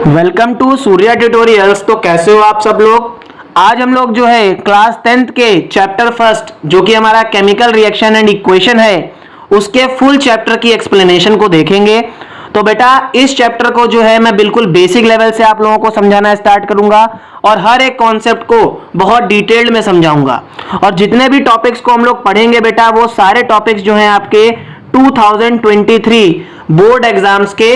Welcome to Surya tutorials. तो कैसे हो आप सब लोग। आज हम लोग जो है क्लास 10th के चैप्टर फर्स्ट जो कि हमारा केमिकल रिएक्शन एंड इक्वेशन है उसके फुल चैप्टर की एक्सप्लेनेशन को देखेंगे। तो बेटा इस चैप्टर को जो है मैं बिल्कुल बेसिक लेवल से आप लोगों को समझाना स्टार्ट करूंगा और हर एक कॉन्सेप्ट को बहुत डिटेल्ड में समझाऊंगा। और जितने भी टॉपिक्स को हम लोग पढ़ेंगे बेटा वो सारे टॉपिक्स जो हैं आपके 2023 बोर्ड एग्जाम्स के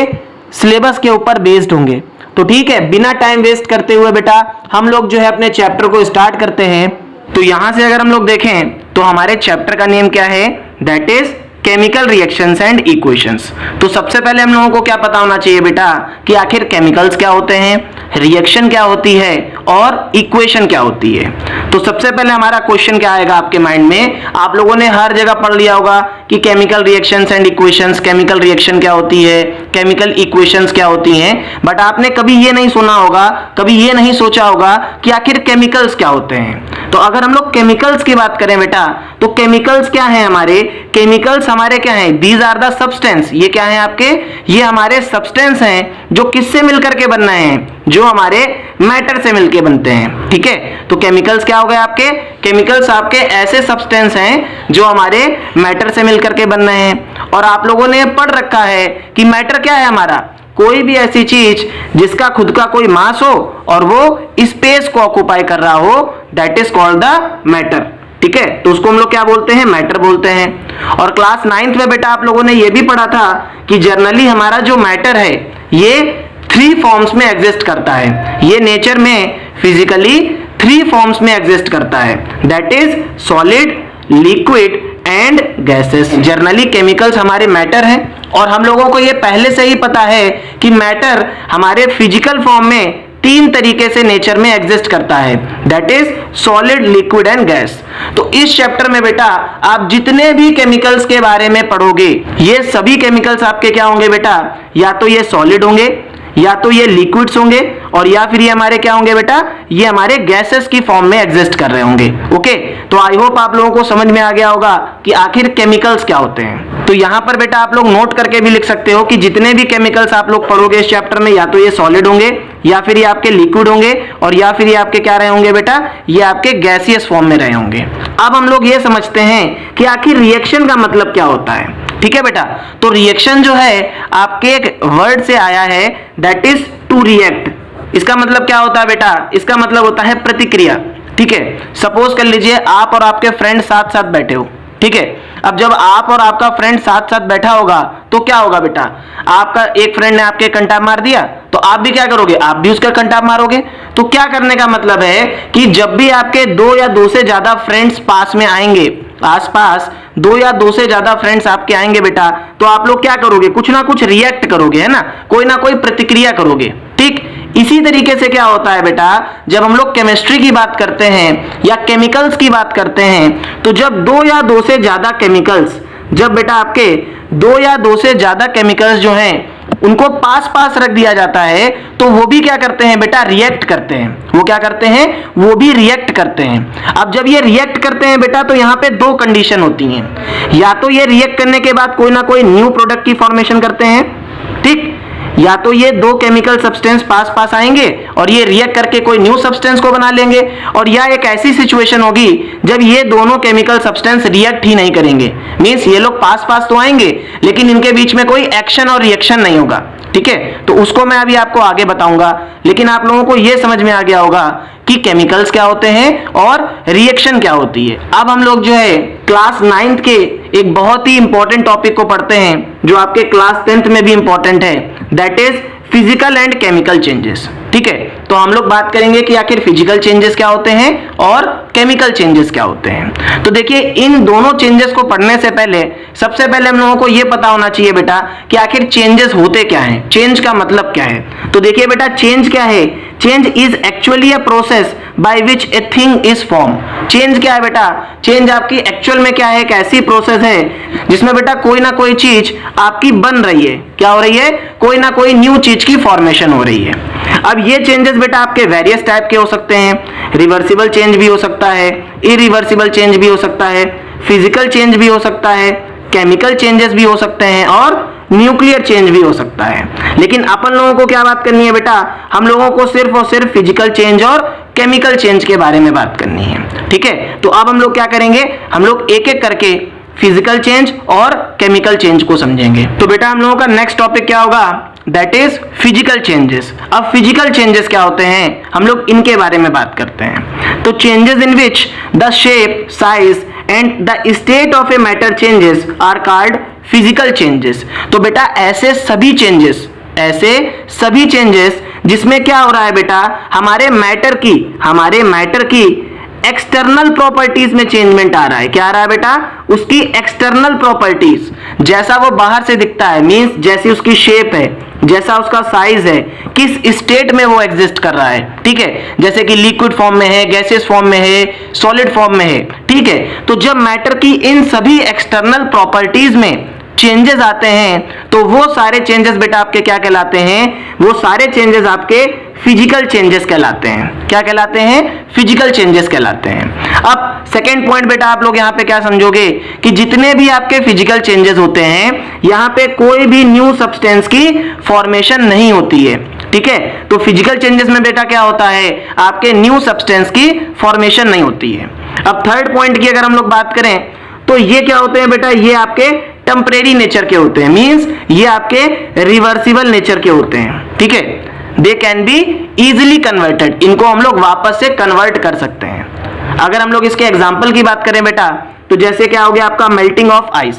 सिलेबस के ऊपर बेस्ड होंगे। तो ठीक है, बिना टाइम वेस्ट करते हुए बेटा हम लोग जो है अपने चैप्टर को स्टार्ट करते हैं। तो यहां से अगर हम लोग देखें तो हमारे चैप्टर का नेम क्या है, that is chemical reactions and equations. तो सबसे पहले हम लोगों को क्या पता होना चाहिए बेटा कि आखिर केमिकल्स क्या होते हैं, रिएक्शन क्या होती है और इक्वेशन क्या होती है। तो सबसे पहले हमारा क्वेश्चन क्या आएगा आपके माइंड में, आप लोगों ने हर जगह पढ़ लिया होगा कि chemical reactions and equations, chemical reaction क्या होती है, केमिकल इक्वेशंस क्या होती हैं, बट आपने कभी ये नहीं सुना होगा, कभी ये नहीं सोचा होगा कि आखिर केमिकल्स क्या होते हैं। तो अगर हम लोग केमिकल्स की बात करें बेटा तो केमिकल्स क्या हैं हमारे, केमिकल्स हमारे क्या हैं, दीज आर द सब्सटेंस। ये क्या है आपके, ये हमारे सब्सटेंस हैं जो किससे मिलकर के बन रहे हैं, जो हमारे मैटर से मिलकर बनते हैं। ठीक है, तो केमिकल्स क्या हो गए आपके, केमिकल्स आपके ऐसे सब्सटेंस हैं जो हमारे मैटर से मिलकर के बन रहे हैं। और आप लोगों ने पढ़ रखा है कि मैटर क्या है हमारा, कोई भी ऐसी चीज जिसका खुद का कोई मास हो और वो स्पेस को ऑक्युपाई कर रहा हो, that is called the matter. ठीक है, तो उसको हम लोग क्या बोलते हैं, मैटर बोलते हैं। और क्लास 9th में बेटा आप लोगों ने ये भी पढ़ा था कि जनरली हमारा जो मैटर है ये 3 फॉर्म्स में एग्जिस्ट करता है। ये नेचर में फिजिकली 3 फॉर्म्स में एग्जिस्ट करता है, that is solid, liquid and gases. Generally chemicals हमारे मैटर हैं और हम लोगों को ये पहले से ही पता है कि मैटर हमारे फिजिकल फॉर्म में 3 तरीके से नेचर में एग्जिस्ट करता है, that is solid, liquid and gas. तो इस चैप्टर में बेटा आप जितने भी केमिकल्स के बारे में पढ़ोगे ये सभी केमिकल्स आपके क्या होंगे बेटा, या तो ये सॉलिड होंगे, या तो ये लिक्विड्स होंगे, और या फिर ये हमारे क्या होंगे बेटा, ये हमारे गैसेस की फॉर्म में एग्जिस्ट कर रहे होंगे। ओके, तो आई होप आप लोगों को समझ में आ गया होगा कि आखिर केमिकल्स क्या होते हैं। तो यहां पर बेटा आप लोग नोट करके भी लिख सकते हो कि जितने भी केमिकल्स आप लोग पढ़ोगे इस चैप्टर में, या तो ये सॉलिड होंगे, या फिर ये आपके लिक्विड होंगे, और या फिर ये आपके क्या रहे होंगे बेटा, ये आपके गैसियस फॉर्म में रहे होंगे। अब हम लोग ये समझते हैं कि आखिर रिएक्शन का मतलब क्या होता है। ठीक है बेटा, तो रिएक्शन जो है आपके एक वर्ड से आया है, दैट इज टू रिएक्ट। इसका मतलब क्या होता है बेटा, इसका मतलब होता है प्रतिक्रिया। ठीक है, सपोज कर लीजिए आप और आपके फ्रेंड साथ साथ बैठे हो। ठीक है, अब जब आप और आपका फ्रेंड साथ साथ बैठा होगा तो क्या होगा बेटा, आपका एक फ्रेंड ने आपके कंटा मार दिया तो आप भी क्या करोगे, आप भी उसका कंटा मारोगे। तो क्या करने का मतलब है कि जब भी आपके 2 या 2 से ज्यादा फ्रेंड्स पास में आएंगे, आसपास 2 या 2 से ज्यादा फ्रेंड्स आपके आएंगे बेटा, तो आप लोग क्या करोगे, कुछ ना कुछ रिएक्ट करोगे, है ना, कोई ना कोई प्रतिक्रिया करोगे। ठीक, इसी तरीके से क्या होता है बेटा, जब हम लोग केमिस्ट्री की बात करते हैं या केमिकल्स की बात करते हैं, तो जब 2 या 2 से ज्यादा केमिकल्स, जब बेटा आपके 2 या 2 से ज्यादा केमिकल्स जो हैं उनको पास पास रख दिया जाता है तो वो भी क्या करते हैं बेटा, रिएक्ट करते हैं। वो क्या करते हैं, वो भी रिएक्ट करते हैं। अब जब ये रिएक्ट करते हैं बेटा तो यहाँ पे 2 कंडीशन होती हैं, या तो ये रिएक्ट करने के बाद कोई ना कोई न्यू प्रोडक्ट की फॉर्मेशन करते हैं, ठीक, या तो ये 2 केमिकल सब्सटेंस पास पास आएंगे और ये रिएक्ट करके कोई न्यू सब्सटेंस को बना लेंगे, और या एक ऐसी सिचुएशन होगी जब ये दोनों केमिकल सब्सटेंस रिएक्ट ही नहीं करेंगे, मींस ये लोग पास पास तो आएंगे लेकिन इनके बीच में कोई एक्शन और रिएक्शन नहीं होगा। ठीक है, तो उसको मैं अभी आपको आगे बताऊंगा, लेकिन आप लोगों को यह समझ में आ गया होगा कि केमिकल्स क्या होते हैं और रिएक्शन क्या होती है। अब हम लोग जो है क्लास 9th के एक बहुत ही इंपॉर्टेंट टॉपिक को पढ़ते हैं जो आपके क्लास 10th में भी इंपॉर्टेंट है, that is physical and chemical changes. ठीक है, तो हम लोग बात करेंगे कि आखिर फिजिकल चेंजेस क्या होते हैं और केमिकल चेंजेस क्या होते हैं। तो देखिए इन दोनों चेंजेस को पढ़ने से पहले सबसे पहले हम लोगों को यह पता होना चाहिए बेटा कि आखिर चेंजेस होते क्या हैं, चेंज का मतलब क्या है। तो देखिए बेटा चेंज क्या है, change is actually a process by which a thing is form. Change क्या है बेटा, चेंज आपकी एक्चुअल में क्या है, एक ऐसी प्रोसेस है जिसमें बेटा कोई ना कोई चीज आपकी बन रही है, क्या हो रही है, कोई ना कोई न्यू चीज की फॉर्मेशन हो रही है। अब ये चेंजेस बेटा आपके वेरियस टाइप के हो सकते हैं, रिवर्सिबल चेंज भी हो सकता है, इरिवर्सिबल चेंज भी हो सकता है, फिजिकल चेंज भी हो सकता है, केमिकल चेंजेस भी हो सकते हैं और न्यूक्लियर चेंज भी हो सकता है। लेकिन अपन लोगों को क्या बात करनी है बेटा, हम लोगों को सिर्फ और सिर्फ फिजिकल चेंज और केमिकल चेंज के बारे में बात करनी है। ठीक है, तो अब हम लोग क्या करेंगे, हम लोग एक एक करके फिजिकल चेंज और केमिकल चेंज को समझेंगे। तो बेटा हम लोगों का नेक्स्ट टॉपिक क्या होगा, दैट इज फिजिकल चेंजेस। अब फिजिकल चेंजेस क्या होते हैं, हम लोग इनके बारे में बात करते हैं। तो changes in which the shape, size and the state of a matter changes are called physical changes. तो बेटा ऐसे सभी चेंजेस जिसमें क्या हो रहा है बेटा, हमारे मैटर की एक्सटर्नल प्रॉपर्टीज में चेंजमेंट आ रहा है। क्या आ रहा है बेटा, उसकी एक्सटर्नल प्रॉपर्टीज, जैसा वो बाहर से दिखता है, मींस जैसी उसकी शेप है, जैसा उसका साइज है, किस स्टेट में वो एग्जिस्ट कर रहा है। ठीक है, जैसे कि लिक्विड फॉर्म में है, गैसियस फॉर्म में है, सॉलिड फॉर्म में है। ठीक है, तो जब मैटर की इन सभी एक्सटर्नल प्रॉपर्टीज में चेंजेस आते हैं तो वो सारे चेंजेस बेटा आपके क्या कहलाते हैं, वो सारे चेंजेस आपके फिजिकल चेंजेस कहलाते हैं। क्या कहलाते हैं, फिजिकल चेंजेस कहलाते हैं। अब सेकेंड पॉइंट बेटा आप लोग यहाँ पे क्या समझोगे कि जितने भी आपके फिजिकल चेंजेस होते हैं यहाँ पे कोई भी न्यू सब्सटेंस की फॉर्मेशन नहीं होती है। ठीक है, तो फिजिकल चेंजेस में बेटा क्या होता है, आपके न्यू सब्सटेंस की फॉर्मेशन नहीं होती है। अब थर्ड पॉइंट की अगर हम लोग बात करें तो ये क्या होते हैं बेटा, ये आपके टेम्परेरी नेचर के होते हैं, मींस ये आपके रिवर्सिबल नेचर के होते हैं। ठीक है, they can be easily converted, इनको हम लोग वापस से कन्वर्ट कर सकते हैं। अगर हम लोग इसके एग्जांपल की बात करें बेटा, तो जैसे क्या हो गया आपका मेल्टिंग ऑफ आइस।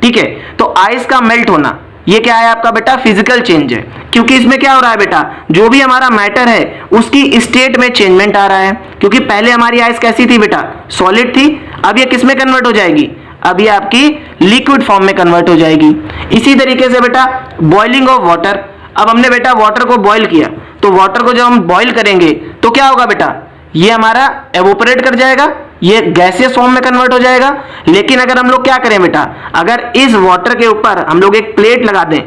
ठीक है, तो आइस का मेल्ट होना ये क्या है आपका बेटा, फिजिकल चेंज है, क्योंकि इसमें क्या हो रहा है बेटा, जो भी हमारा मैटर है उसकी स्टेट में चेंजमेंट आ रहा है। क्योंकि पहले हमारी आइस कैसी थी बेटा, सॉलिड थी, अब ये किस में कन्वर्ट हो जाएगी, अब ये आपकी लिक्विड फॉर्म में कन्वर्ट हो जाएगी। इसी तरीके से बेटा बॉइलिंग ऑफ वाटर, अब हमने बेटा वाटर को बॉईल किया, तो वाटर को जब हम बॉईल करेंगे तो क्या होगा बेटा, ये हमारा एवोपरेट कर जाएगा, ये गैसियस फॉर्म में कन्वर्ट हो जाएगा। लेकिन अगर हम लोग क्या करें बेटा, अगर इस वाटर के ऊपर हम लोग एक प्लेट लगा दें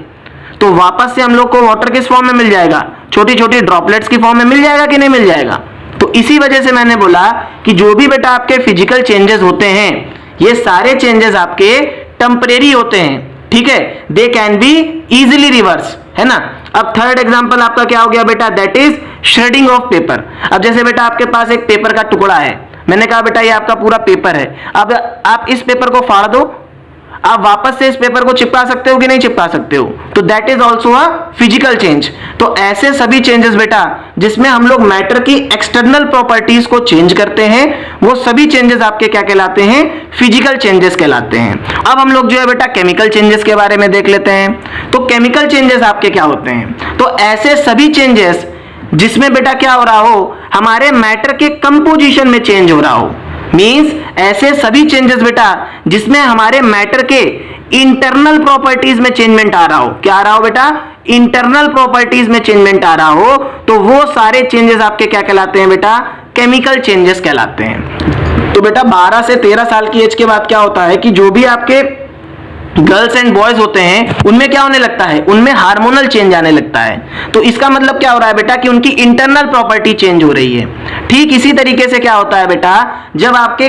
तो वापस से हम लोग को वाटर किस फॉर्म में मिल जाएगा, छोटी छोटी ड्रॉपलेट्स की फॉर्म में मिल जाएगा कि नहीं मिल जाएगा। तो इसी वजह से मैंने बोला कि जो भी बेटा आपके फिजिकल चेंजेस होते हैं ये सारे चेंजेस आपके टेम्परेरी होते हैं। ठीक है, they can be easily reverse, है ना। अब थर्ड एग्जांपल आपका क्या हो गया बेटा, that is shredding of paper. अब जैसे बेटा आपके पास एक पेपर का टुकड़ा है, मैंने कहा बेटा ये आपका पूरा पेपर है, अब आप इस पेपर को फाड़ दो, आप वापस से इस पेपर को चिपका सकते हो कि नहीं चिपका सकते हो, तो that is also a physical change. तो ऐसे सभी चेंजेस बेटा जिसमें हम लोग मैटर की एक्सटर्नल प्रॉपर्टीज को चेंज करते हैं वो सभी चेंजेस आपके क्या कहलाते हैं, फिजिकल चेंजेस कहलाते हैं। अब हम लोग जो है बेटा केमिकल चेंजेस के बारे में देख लेते हैं। तो केमिकल चेंजेस आपके क्या होते हैं, तो ऐसे सभी चेंजेस जिसमें बेटा क्या हो रहा हो, हमारे मैटर के कंपोजिशन में चेंज हो रहा हो, मींस ऐसे सभी चेंजेस बेटा जिसमें हमारे मैटर के इंटरनल प्रॉपर्टीज में चेंजमेंट आ रहा हो। क्या आ रहा हो बेटा, इंटरनल प्रॉपर्टीज में चेंजमेंट आ रहा हो, तो वो सारे चेंजेस आपके क्या कहलाते हैं बेटा, केमिकल चेंजेस कहलाते हैं। तो बेटा 12 से 13 साल की एज के बाद क्या होता है कि जो भी आपके गर्ल्स एंड बॉयज होते हैं उनमें क्या होने लगता है, उनमें हार्मोनल चेंज आने लगता है। तो इसका मतलब क्या हो रहा है बेटा कि उनकी इंटरनल प्रॉपर्टी चेंज हो रही है। ठीक इसी तरीके से क्या होता है बेटा, जब आपके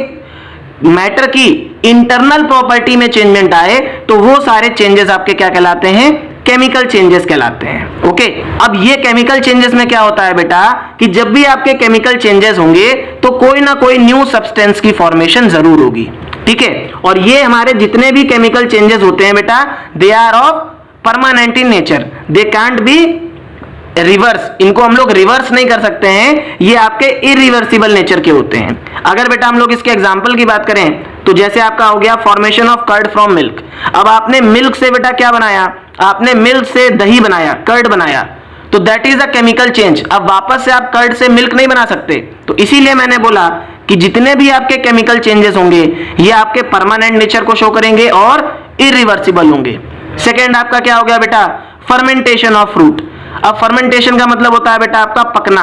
मैटर की इंटरनल प्रॉपर्टी में चेंजमेंट आए तो वो सारे चेंजेस आपके क्या कहलाते हैं, केमिकल चेंजेस कहलाते हैं। ओके, अब ये केमिकल चेंजेस में क्या होता है बेटा कि जब भी आपके केमिकल चेंजेस होंगे तो कोई ना कोई न्यू सब्सटेंस की फॉर्मेशन जरूर होगी। ठीक है, और ये हमारे जितने भी केमिकल चेंजेस होते हैं बेटा they are of permanent in nature, they can't be reverse, इनको हम लोग रिवर्स नहीं कर सकते हैं, ये आपके इरिवर्सिबल नेचर के होते हैं। अगर बेटा हम लोग इसके एग्जांपल की बात करें तो जैसे आपका हो गया formation of curd from milk. अब आपने मिल्क से बेटा क्या बनाया, आपने मिल्क से दही बनाया, कर्ड बनाया, तो that is a chemical change. अब वापस से आप कर्ड से मिल्क नहीं बना सकते, तो इसीलिए मैंने बोला कि जितने भी आपके केमिकल चेंजेस होंगे ये आपके परमानेंट नेचर को शो करेंगे और इरिवर्सिबल होंगे। सेकेंड आपका क्या हो गया बेटा, फर्मेंटेशन ऑफ फ्रूट। अब फर्मेंटेशन का मतलब होता है बेटा आपका पकना।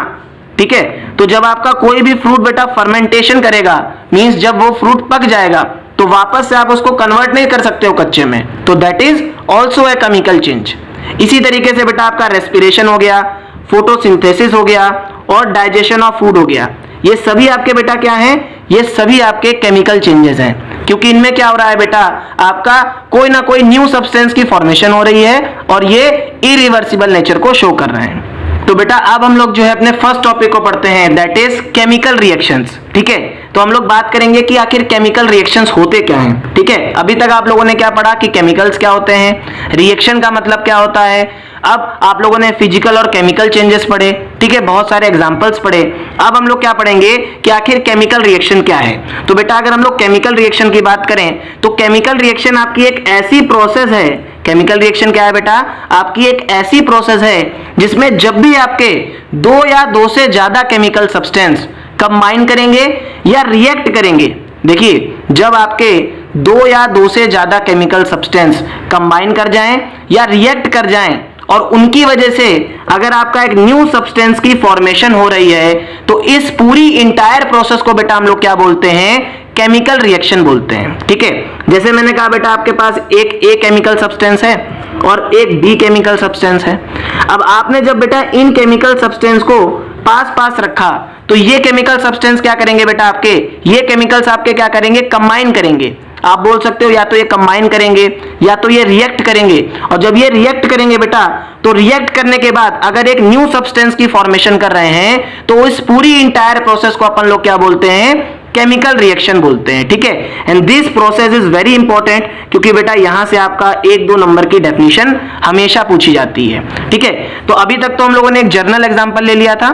ठीक है, तो जब आपका कोई भी फ्रूट बेटा फर्मेंटेशन करेगा, मींस जब वो फ्रूट पक जाएगा तो वापस से आप उसको कन्वर्ट नहीं कर सकते हो कच्चे में, तो that is also a chemical change. इसी तरीके से बेटा आपका रेस्पिरेशन हो गया, फोटोसिंथेसिस हो गया और डाइजेशन ऑफ फूड हो गया। ये सभी आपके बेटा क्या हैं, ये सभी आपके केमिकल चेंजेस हैं। क्योंकि इनमें क्या हो रहा है बेटा, आपका कोई ना कोई न्यू सब्सटेंस की फॉर्मेशन हो रही है और ये इरिवर्सिबल नेचर को शो कर रहे हैं। तो बेटा अब हम लोग जो है अपने फर्स्ट टॉपिक को पढ़ते हैं, दैट इज केमिकल रिएक्शंस। ठीक है, तो हम लोग बात करेंगे कि आखिर केमिकल रिएक्शंस होते क्या हैं। ठीक है, अभी तक आप लोगों ने क्या पढ़ा कि केमिकल्स क्या होते हैं, रिएक्शन का मतलब क्या होता है। अब आप लोगों ने फिजिकल और केमिकल चेंजेस पढ़े, ठीक है, बहुत सारे एग्जांपल्स पढ़े। अब हम लोग क्या पढ़ेंगे कि आखिर केमिकल रिएक्शन क्या है। तो बेटा अगर हम लोग केमिकल रिएक्शन की बात करें तो केमिकल रिएक्शन आपकी एक ऐसी प्रोसेस है, केमिकल रिएक्शन क्या है बेटा, आपकी एक ऐसी प्रोसेस है जिसमें जब भी आपके दो या दो से ज्यादा केमिकल सब्सटेंस कंबाइन करेंगे या रिएक्ट करेंगे, देखिए जब आपके दो या दो से ज्यादा केमिकल सब्सटेंस कंबाइन कर जाएं या रिएक्ट कर जाएं और उनकी वजह से अगर आपका एक न्यू सब्सटेंस की फॉर्मेशन हो रही है तो इस पूरी इंटायर प्रोसेस को बेटा हम लोग क्या बोलते हैं, केमिकल रिएक्शन बोलते हैं। ठीक है, जैसे मैंने कहा बेटा आपके पास एक ए केमिकल सब्सटेंस है और एक बी केमिकल सब्सटेंस है। अब आपने जब बेटा इन केमिकल सब्सटेंस को पास पास रखा तो ये केमिकल सब्सटेंस क्या करेंगे बेटा, आपके ये केमिकल्स आपके क्या करेंगे, कंबाइन करेंगे। आप बोल सकते हो या तो ये कंबाइन करेंगे या तो ये रिएक्ट करेंगे, और जब ये रिएक्ट करेंगे बेटा तो रिएक्ट करने के बाद अगर एक न्यू सब्सटेंस की फॉर्मेशन कर रहे हैं तो इस पूरी इंटायर प्रोसेस को अपन लोग क्या बोलते हैं, केमिकल रिएक्शन बोलते हैं। ठीक है, and this process is very important क्योंकि बेटा यहां से आपका 1-2 नंबर की डेफिनेशन हमेशा पूछी जाती है। ठीक है, तो अभी तक तो हम लोगों ने एक जर्नल एग्जांपल ले लिया था,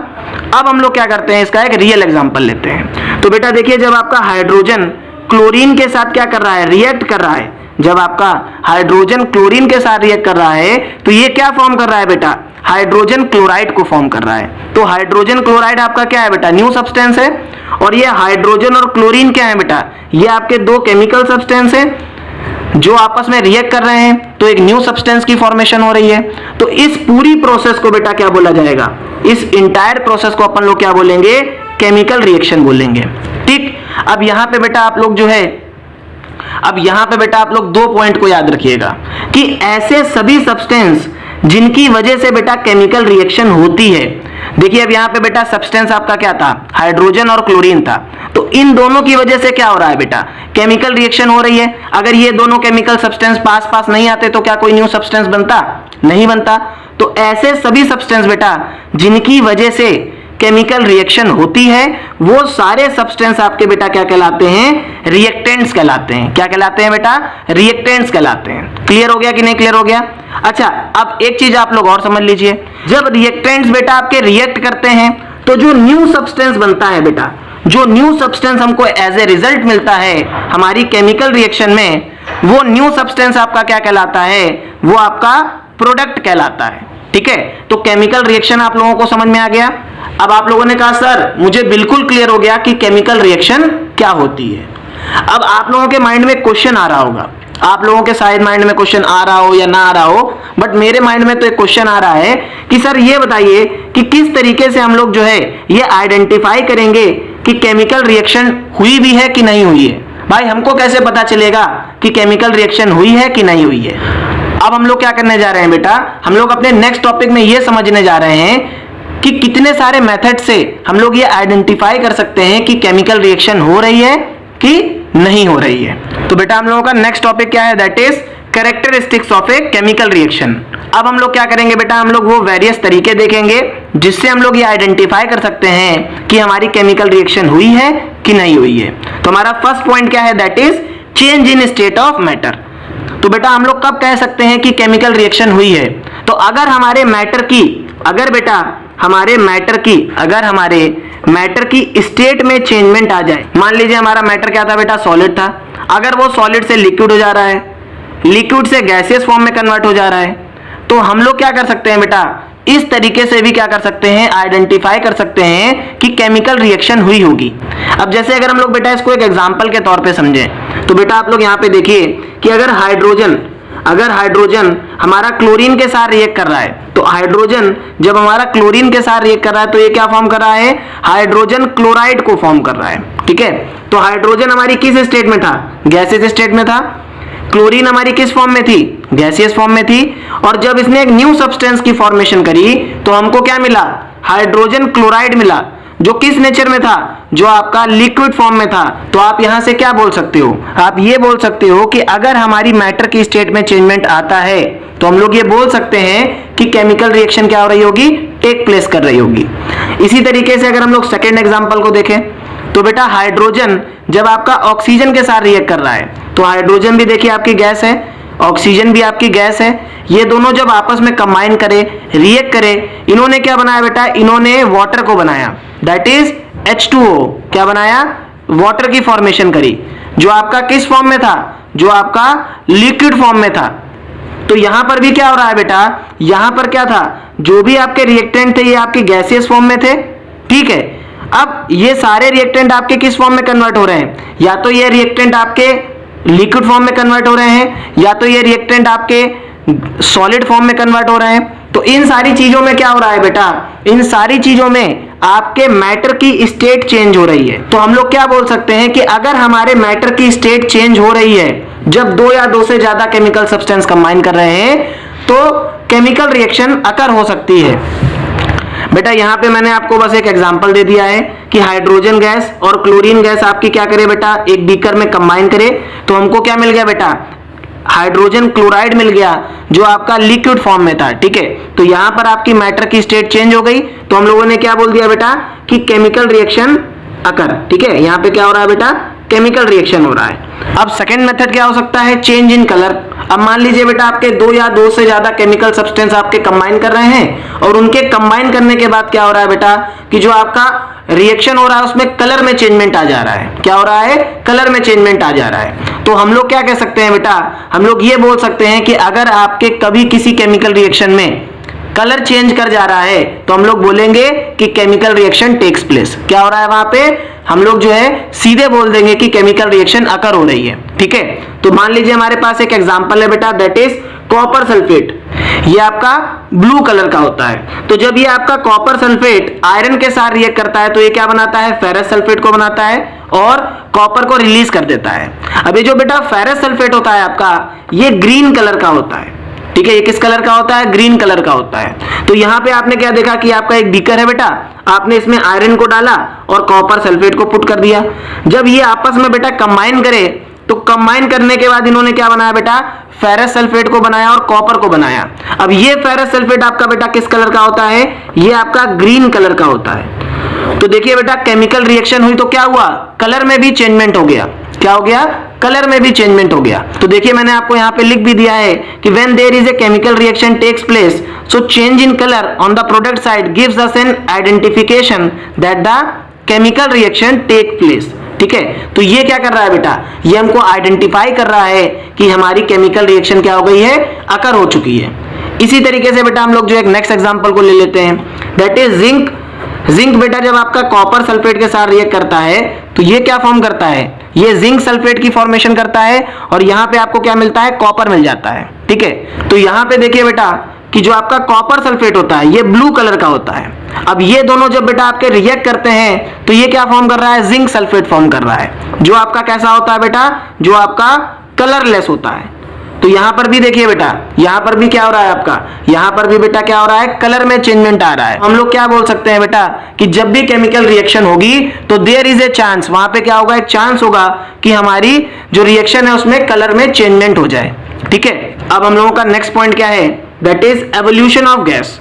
अब हम लोग क्या करते हैं, इसका एक रियल एग्जांपल लेते हैं। तो बेटा देखिए जब आपका हाइड्रोजन क्लोरीन के साथ क्या कर रहा है, रिएक्ट कर रहा है, जब आपका हाइड्रोजन क्लोरीन के साथ रिएक्ट कर रहा है तो ये क्या फॉर्म कर रहा है बेटा, हाइड्रोजन क्लोराइड को फॉर्म कर रहा है। तो हाइड्रोजन क्लोराइड आपका क्या है बेटा, न्यू सब्सटेंस है, और ये हाइड्रोजन और क्लोरीन क्या है बेटा, ये आपके दो केमिकल सब्सटेंस है जो आपस में रिएक्ट कर रहे हैं तो एक न्यू सब्सटेंस की फॉर्मेशन हो रही है। तो इस पूरी प्रोसेस को बेटा क्या बोला जाएगा, इस इंटायर प्रोसेस को अपन लोग क्या बोलेंगे, केमिकल रिएक्शन बोलेंगे। ठीक, अब यहां पे बेटा आप लोग जो है, अब यहां पे बेटा आप लोग 2 पॉइंट को याद रखिएगा कि ऐसे सभी सब्सटेंस जिनकी वजह से बेटा केमिकल रिएक्शन होती है, देखिए अब यहां पे बेटा सब्सटेंस आपका क्या था, हाइड्रोजन और क्लोरीन था, तो इन दोनों की वजह से क्या हो रहा है बेटा, केमिकल रिएक्शन हो रही है। अगर ये दोनों केमिकल सब्सटेंस पास पास नहीं आते तो क्या कोई न्यू सब्सटेंस बनता, नहीं बनता। तो ऐसे सभी सब्सटेंस बेटा जिनकी वजह से केमिकल रिएक्शन होती है वो सारे सब्सटेंस आपके बेटा क्या कहलाते हैं, रिएक्टेंट्स कहलाते हैं। क्या कहलाते हैं बेटा, रिएक्टेंट्स कहलाते हैं। क्लियर हो गया कि नहीं क्लियर हो गया। अच्छा अब एक चीज आप लोग और समझ लीजिए, जब रिएक्टेंट्स बेटा आपके रिएक्ट करते हैं तो जो न्यू सब्सटेंस बनता है बेटा, जो न्यू सब्सटेंस हमको एज ए रिजल्ट मिलता है हमारी केमिकल रिएक्शन में, वो न्यू सब्सटेंस आपका क्या कहलाता है, वो आपका प्रोडक्ट कहलाता है। ठीक है, तो केमिकल रिएक्शन आप लोगों को समझ में आ गया। अब आप लोगों ने कहा सर मुझे बिल्कुल क्लियर हो गया कि केमिकल रिएक्शन क्या होती है। अब आप लोगों के माइंड में क्वेश्चन आ रहा होगा, आप लोगों के शायद माइंड में क्वेश्चन आ रहा हो या ना आ रहा हो, बट मेरे माइंड में तो एक क्वेश्चन आ रहा है कि सर ये बताइए कि किस तरीके से हम लोग जो है ये आइडेंटिफाई करेंगे कि केमिकल रिएक्शन हुई भी है कि नहीं हुई है। भाई हमको कैसे पता चलेगा कि केमिकल रिएक्शन हुई है कि नहीं हुई है। अब हम लोग क्या करने जा रहे हैं बेटा, हम लोग अपने नेक्स्ट टॉपिक में ये समझने जा रहे हैं कि कितने सारे मेथड से हम लोग ये आइडेंटिफाई कर सकते हैं कि केमिकल रिएक्शन हो रही है कि नहीं हो रही है। तो बेटा हम लोगों का नेक्स्ट टॉपिक क्या है, that is characteristics of A chemical reaction. अब हम लोग क्या करेंगे बेटा, हम लोग वो वेरियस तरीके देखेंगे जिससे हम लोग ये आइडेंटिफाई कर सकते हैं कि हमारी केमिकल रिएक्शन हुई है कि नहीं हुई है। तो हमारा फर्स्ट पॉइंट क्या है, that is change in state of matter. तो बेटा हम लोग कब कह सकते हैं कि केमिकल रिएक्शन हुई है, तो अगर हमारे मैटर की, अगर बेटा हमारे मैटर की स्टेट में चेंजमेंट आ जाए। मान लीजिए हमारा मैटर क्या था बेटा, सॉलिड था, अगर वो सॉलिड से लिक्विड हो जा रहा है, लिक्विड से गैसियस फॉर्म में कन्वर्ट हो जा रहा है, तो हम लोग क्या कर सकते हैं बेटा, इस तरीके से भी क्या कर सकते हैं, आइडेंटिफाई कर सकते हैं कि केमिकल रिएक्शन हुई होगी। अब जैसे अगर हम लोग बेटा इसको एक एग्जांपल के तौर पे समझें तो बेटा आप लोग यहाँ पे देखिए कि अगर हाइड्रोजन हमारा क्लोरीन के साथ रिएक्ट कर रहा है, तो हाइड्रोजन जब हमारा क्लोरीन के साथ रिएक्ट कर रहा है तो ये क्या फॉर्म कर रहा है, हाइड्रोजन क्लोराइड को फॉर्म कर रहा है। ठीक है, तो हाइड्रोजन हमारी किस स्टेट में था, गैसियस स्टेट में था, क्लोरीन हमारी किस फॉर्म में थी, गैसियस फॉर्म में थी, और जब इसने एक न्यू सब्सटेंस की फॉर्मेशन करी तो हमको क्या मिला, हाइड्रोजन क्लोराइड मिला। जो किस नेचर में था, जो आपका लिक्विड फॉर्म में था। तो आप यहां से क्या बोल सकते हो, आप ये बोल सकते हो कि अगर हमारी मैटर की स्टेट में चेंजमेंट आता है तो हम लोग ये बोल सकते हैं कि केमिकल रिएक्शन क्या हो रही होगी, टेक प्लेस कर रही होगी। इसी तरीके से अगर हम लोग सेकेंड एग्जाम्पल को देखें तो बेटा हाइड्रोजन जब आपका ऑक्सीजन के साथ रिएक्ट कर रहा है, तो हाइड्रोजन भी देखिए आपकी गैस है, ऑक्सीजन भी आपकी गैस है, ये दोनों जब आपस में कंबाइन करे, रिएक्ट करे, इन्होंने क्या बनाया बेटा, इन्होंने वाटर को बनाया, दैट इज H2O। क्या बनाया, वाटर की फॉर्मेशन करी, जो आपका किस फॉर्म में था, जो आपका लिक्विड फॉर्म में था। तो यहां पर भी क्या हो रहा है बेटा, यहां पर क्या था, जो भी आपके रिएक्टेंट थे ये आपके गैसियस फॉर्म में थे, ठीक है। अब ये सारे रिएक्टेंट आपके किस फॉर्म में कन्वर्ट हो रहे हैं, या तो ये रिएक्टेंट आपके लिक्विड फॉर्म में कन्वर्ट हो रहे हैं, या तो ये रिएक्टेंट आपके सॉलिड फॉर्म में कन्वर्ट हो रहे हैं। तो इन सारी चीजों में क्या हो रहा है बेटा, इन सारी चीजों में आपके मैटर की स्टेट चेंज हो रही है। तो हम लोग क्या बोल सकते हैं कि अगर हमारे मैटर की स्टेट चेंज हो रही है जब दो या दो से ज्यादा केमिकल सब्सटेंस कंबाइन कर रहे हैं, तो केमिकल रिएक्शन अकर हो सकती है। बेटा यहां पे मैंने आपको बस एक एग्जांपल दे दिया है कि हाइड्रोजन गैस और क्लोरीन गैस आपकी क्या करे बेटा, एक बीकर में कंबाइन करे, तो हमको क्या मिल गया बेटा, हाइड्रोजन क्लोराइड मिल गया, जो आपका लिक्विड फॉर्म में था, ठीक है। तो यहां पर आपकी मैटर की स्टेट चेंज हो गई, तो हम लोगों ने क्या बोल दिया बेटा कि केमिकल रिएक्शन अकर, ठीक है। यहां पे क्या हो रहा है बेटा, केमिकल रिएक्शन हो रहा है। अब सेकेंड मेथड क्या हो सकता है, चेंज इन कलर। अब मान लीजिए बेटा आपके दो या दो से ज्यादा केमिकल सब्सटेंस आपके कंबाइन कर रहे हैं, और उनके कंबाइन करने के बाद क्या हो रहा है बेटा कि जो आपका रिएक्शन हो रहा है उसमें कलर में चेंजमेंट आ जा रहा है। क्या हो रहा है, कलर में चेंजमेंट आ जा रहा है। तो हम लोग क्या कह सकते हैं बेटा, हम लोग ये बोल सकते हैं कि अगर आपके कभी किसी केमिकल रिएक्शन में कलर चेंज कर जा रहा है तो हम लोग बोलेंगे कि केमिकल रिएक्शन टेक्स प्लेस। क्या हो रहा है वहां पे, हम लोग जो है सीधे बोल देंगे कि केमिकल रिएक्शन अकर हो रही है, ठीक है। तो मान लीजिए हमारे पास एक एग्जांपल है बेटा, दैट इज कॉपर सल्फेट। ये आपका ब्लू कलर का होता है। तो जब ये आपका कॉपर सल्फेट आयरन के साथ रिएक्ट करता है तो ये क्या बनाता है, फेरस सल्फेट को बनाता है और कॉपर को रिलीज कर देता है। अब ये जो बेटा फेरस सल्फेट होता है आपका, ये ग्रीन कलर का होता है, ठीक है। ये किस कलर का होता है, ग्रीन कलर का होता है। तो यहां पे आपने क्या देखा कि आपका एक बीकर है बेटा, आपने इसमें आयरन को डाला और कॉपर सल्फेट को पुट कर दिया। जब ये आपस में बेटा कंबाइन करे, तो कंबाइन करने के बाद इन्होंने क्या बनाया बेटा, फेरस सल्फेट को बनाया और कॉपर को बनाया। अब ये फेरस सल्फेट आपका बेटा किस कलर का होता है, ये आपका ग्रीन कलर का होता है। तो देखिए बेटा केमिकल रिएक्शन हुई तो क्या हुआ, कलर में भी चेंजमेंट हो गया। क्या हो गया, कलर में भी चेंजमेंट हो गया। तो देखिए मैंने आपको यहाँ पे लिख भी दिया है कि when there is a chemical reaction takes place, so change in colour on the product side gives us an identification that the chemical reaction take place, ठीक है। तो ये क्या कर रहा है बेटा, ये हमको आइडेंटिफाई कर रहा है कि हमारी केमिकल रिएक्शन क्या हो गई है, अकर हो चुकी है। इसी तरीके से बेटा हम लोग जो एक नेक्स्ट एग्जांपल को ले लेते हैं, दैट इज जिंक। जिंक बेटा जब आपका कॉपर सल्फेट के साथ रिएक्ट करता है तो ये क्या फॉर्म करता है, ये जिंक सल्फेट की फॉर्मेशन करता है, और यहां पे आपको क्या मिलता है, कॉपर मिल जाता है, ठीक है। तो यहां पे देखिए बेटा कि जो आपका कॉपर सल्फेट होता है ये ब्लू कलर का होता है। अब ये दोनों जब बेटा आपके रिएक्ट करते हैं तो ये क्या फॉर्म कर रहा है, जिंक सल्फेट फॉर्म कर रहा है, जो आपका कैसा होता है बेटा, जो आपका कलरलेस होता है। तो यहां पर भी देखिए बेटा, यहां पर भी क्या हो रहा है आपका, यहां पर भी बेटा क्या हो रहा है, कलर में चेंजमेंट आ रहा है। हम लोग क्या बोल सकते हैं बेटा कि जब भी केमिकल रिएक्शन होगी तो देयर इज ए चांस, वहां पे क्या होगा, एक चांस होगा कि हमारी जो रिएक्शन है उसमें कलर में चेंजमेंट हो जाए, ठीक है। अब हम लोगों का नेक्स्ट पॉइंट क्या है, that is evolution of gas.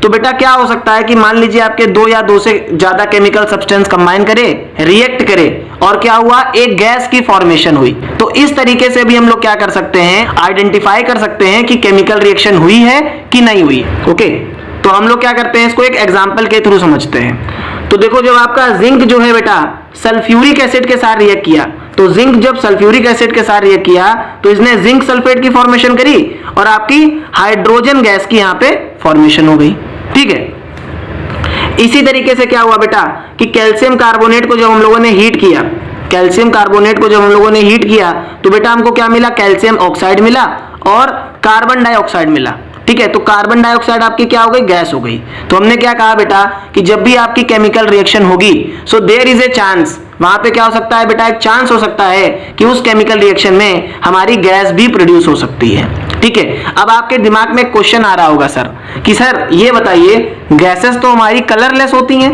तो बेटा क्या हो सकता है कि मान लीजिए आपके दो या दो से ज्यादा केमिकल सब्सटेंस कंबाइन करे, रिएक्ट करे, और क्या हुआ, एक गैस की फॉर्मेशन हुई। तो इस तरीके से भी हम लोग क्या कर सकते हैं, आइडेंटिफाई कर सकते हैं कि केमिकल रिएक्शन हुई है कि नहीं हुई, ओके। तो हम लोग क्या करते हैं, इसको एक एग्जांपल के थ्रू समझते हैं। तो देखो जब आपका जिंक जो है बेटा सल्फ्यूरिक एसिड के साथ रिएक्ट किया, तो जिंक जब सल्फ्यूरिक एसिड के साथ रिएक्ट किया तो इसने जिंक सल्फेट की फॉर्मेशन करी और आपकी हाइड्रोजन गैस की यहां पे फॉर्मेशन हो गई, ठीक है। इसी तरीके से क्या हुआ बेटा कि कैल्शियम कार्बोनेट को जब हम लोगों ने हीट किया, कैल्शियम कार्बोनेट को जब हम लोगों ने हीट किया तो बेटा हमको क्या मिला, कैल्शियम ऑक्साइड मिला और कार्बन डाइऑक्साइड मिला, ठीक है। तो कार्बन डाइऑक्साइड आपकी क्या हो गई, गैस हो गई। तो हमने क्या कहा बेटा कि जब भी आपकी केमिकल रिएक्शन होगी, so there is a chance, वहां पे क्या हो सकता है बेटा, एक चांस हो सकता है कि उस केमिकल रिएक्शन में हमारी गैस भी प्रोड्यूस हो सकती है, ठीक है। अब आपके दिमाग में क्वेश्चन आ रहा होगा सर कि सर ये बताइए गैसेस तो हमारी कलरलेस होती हैं,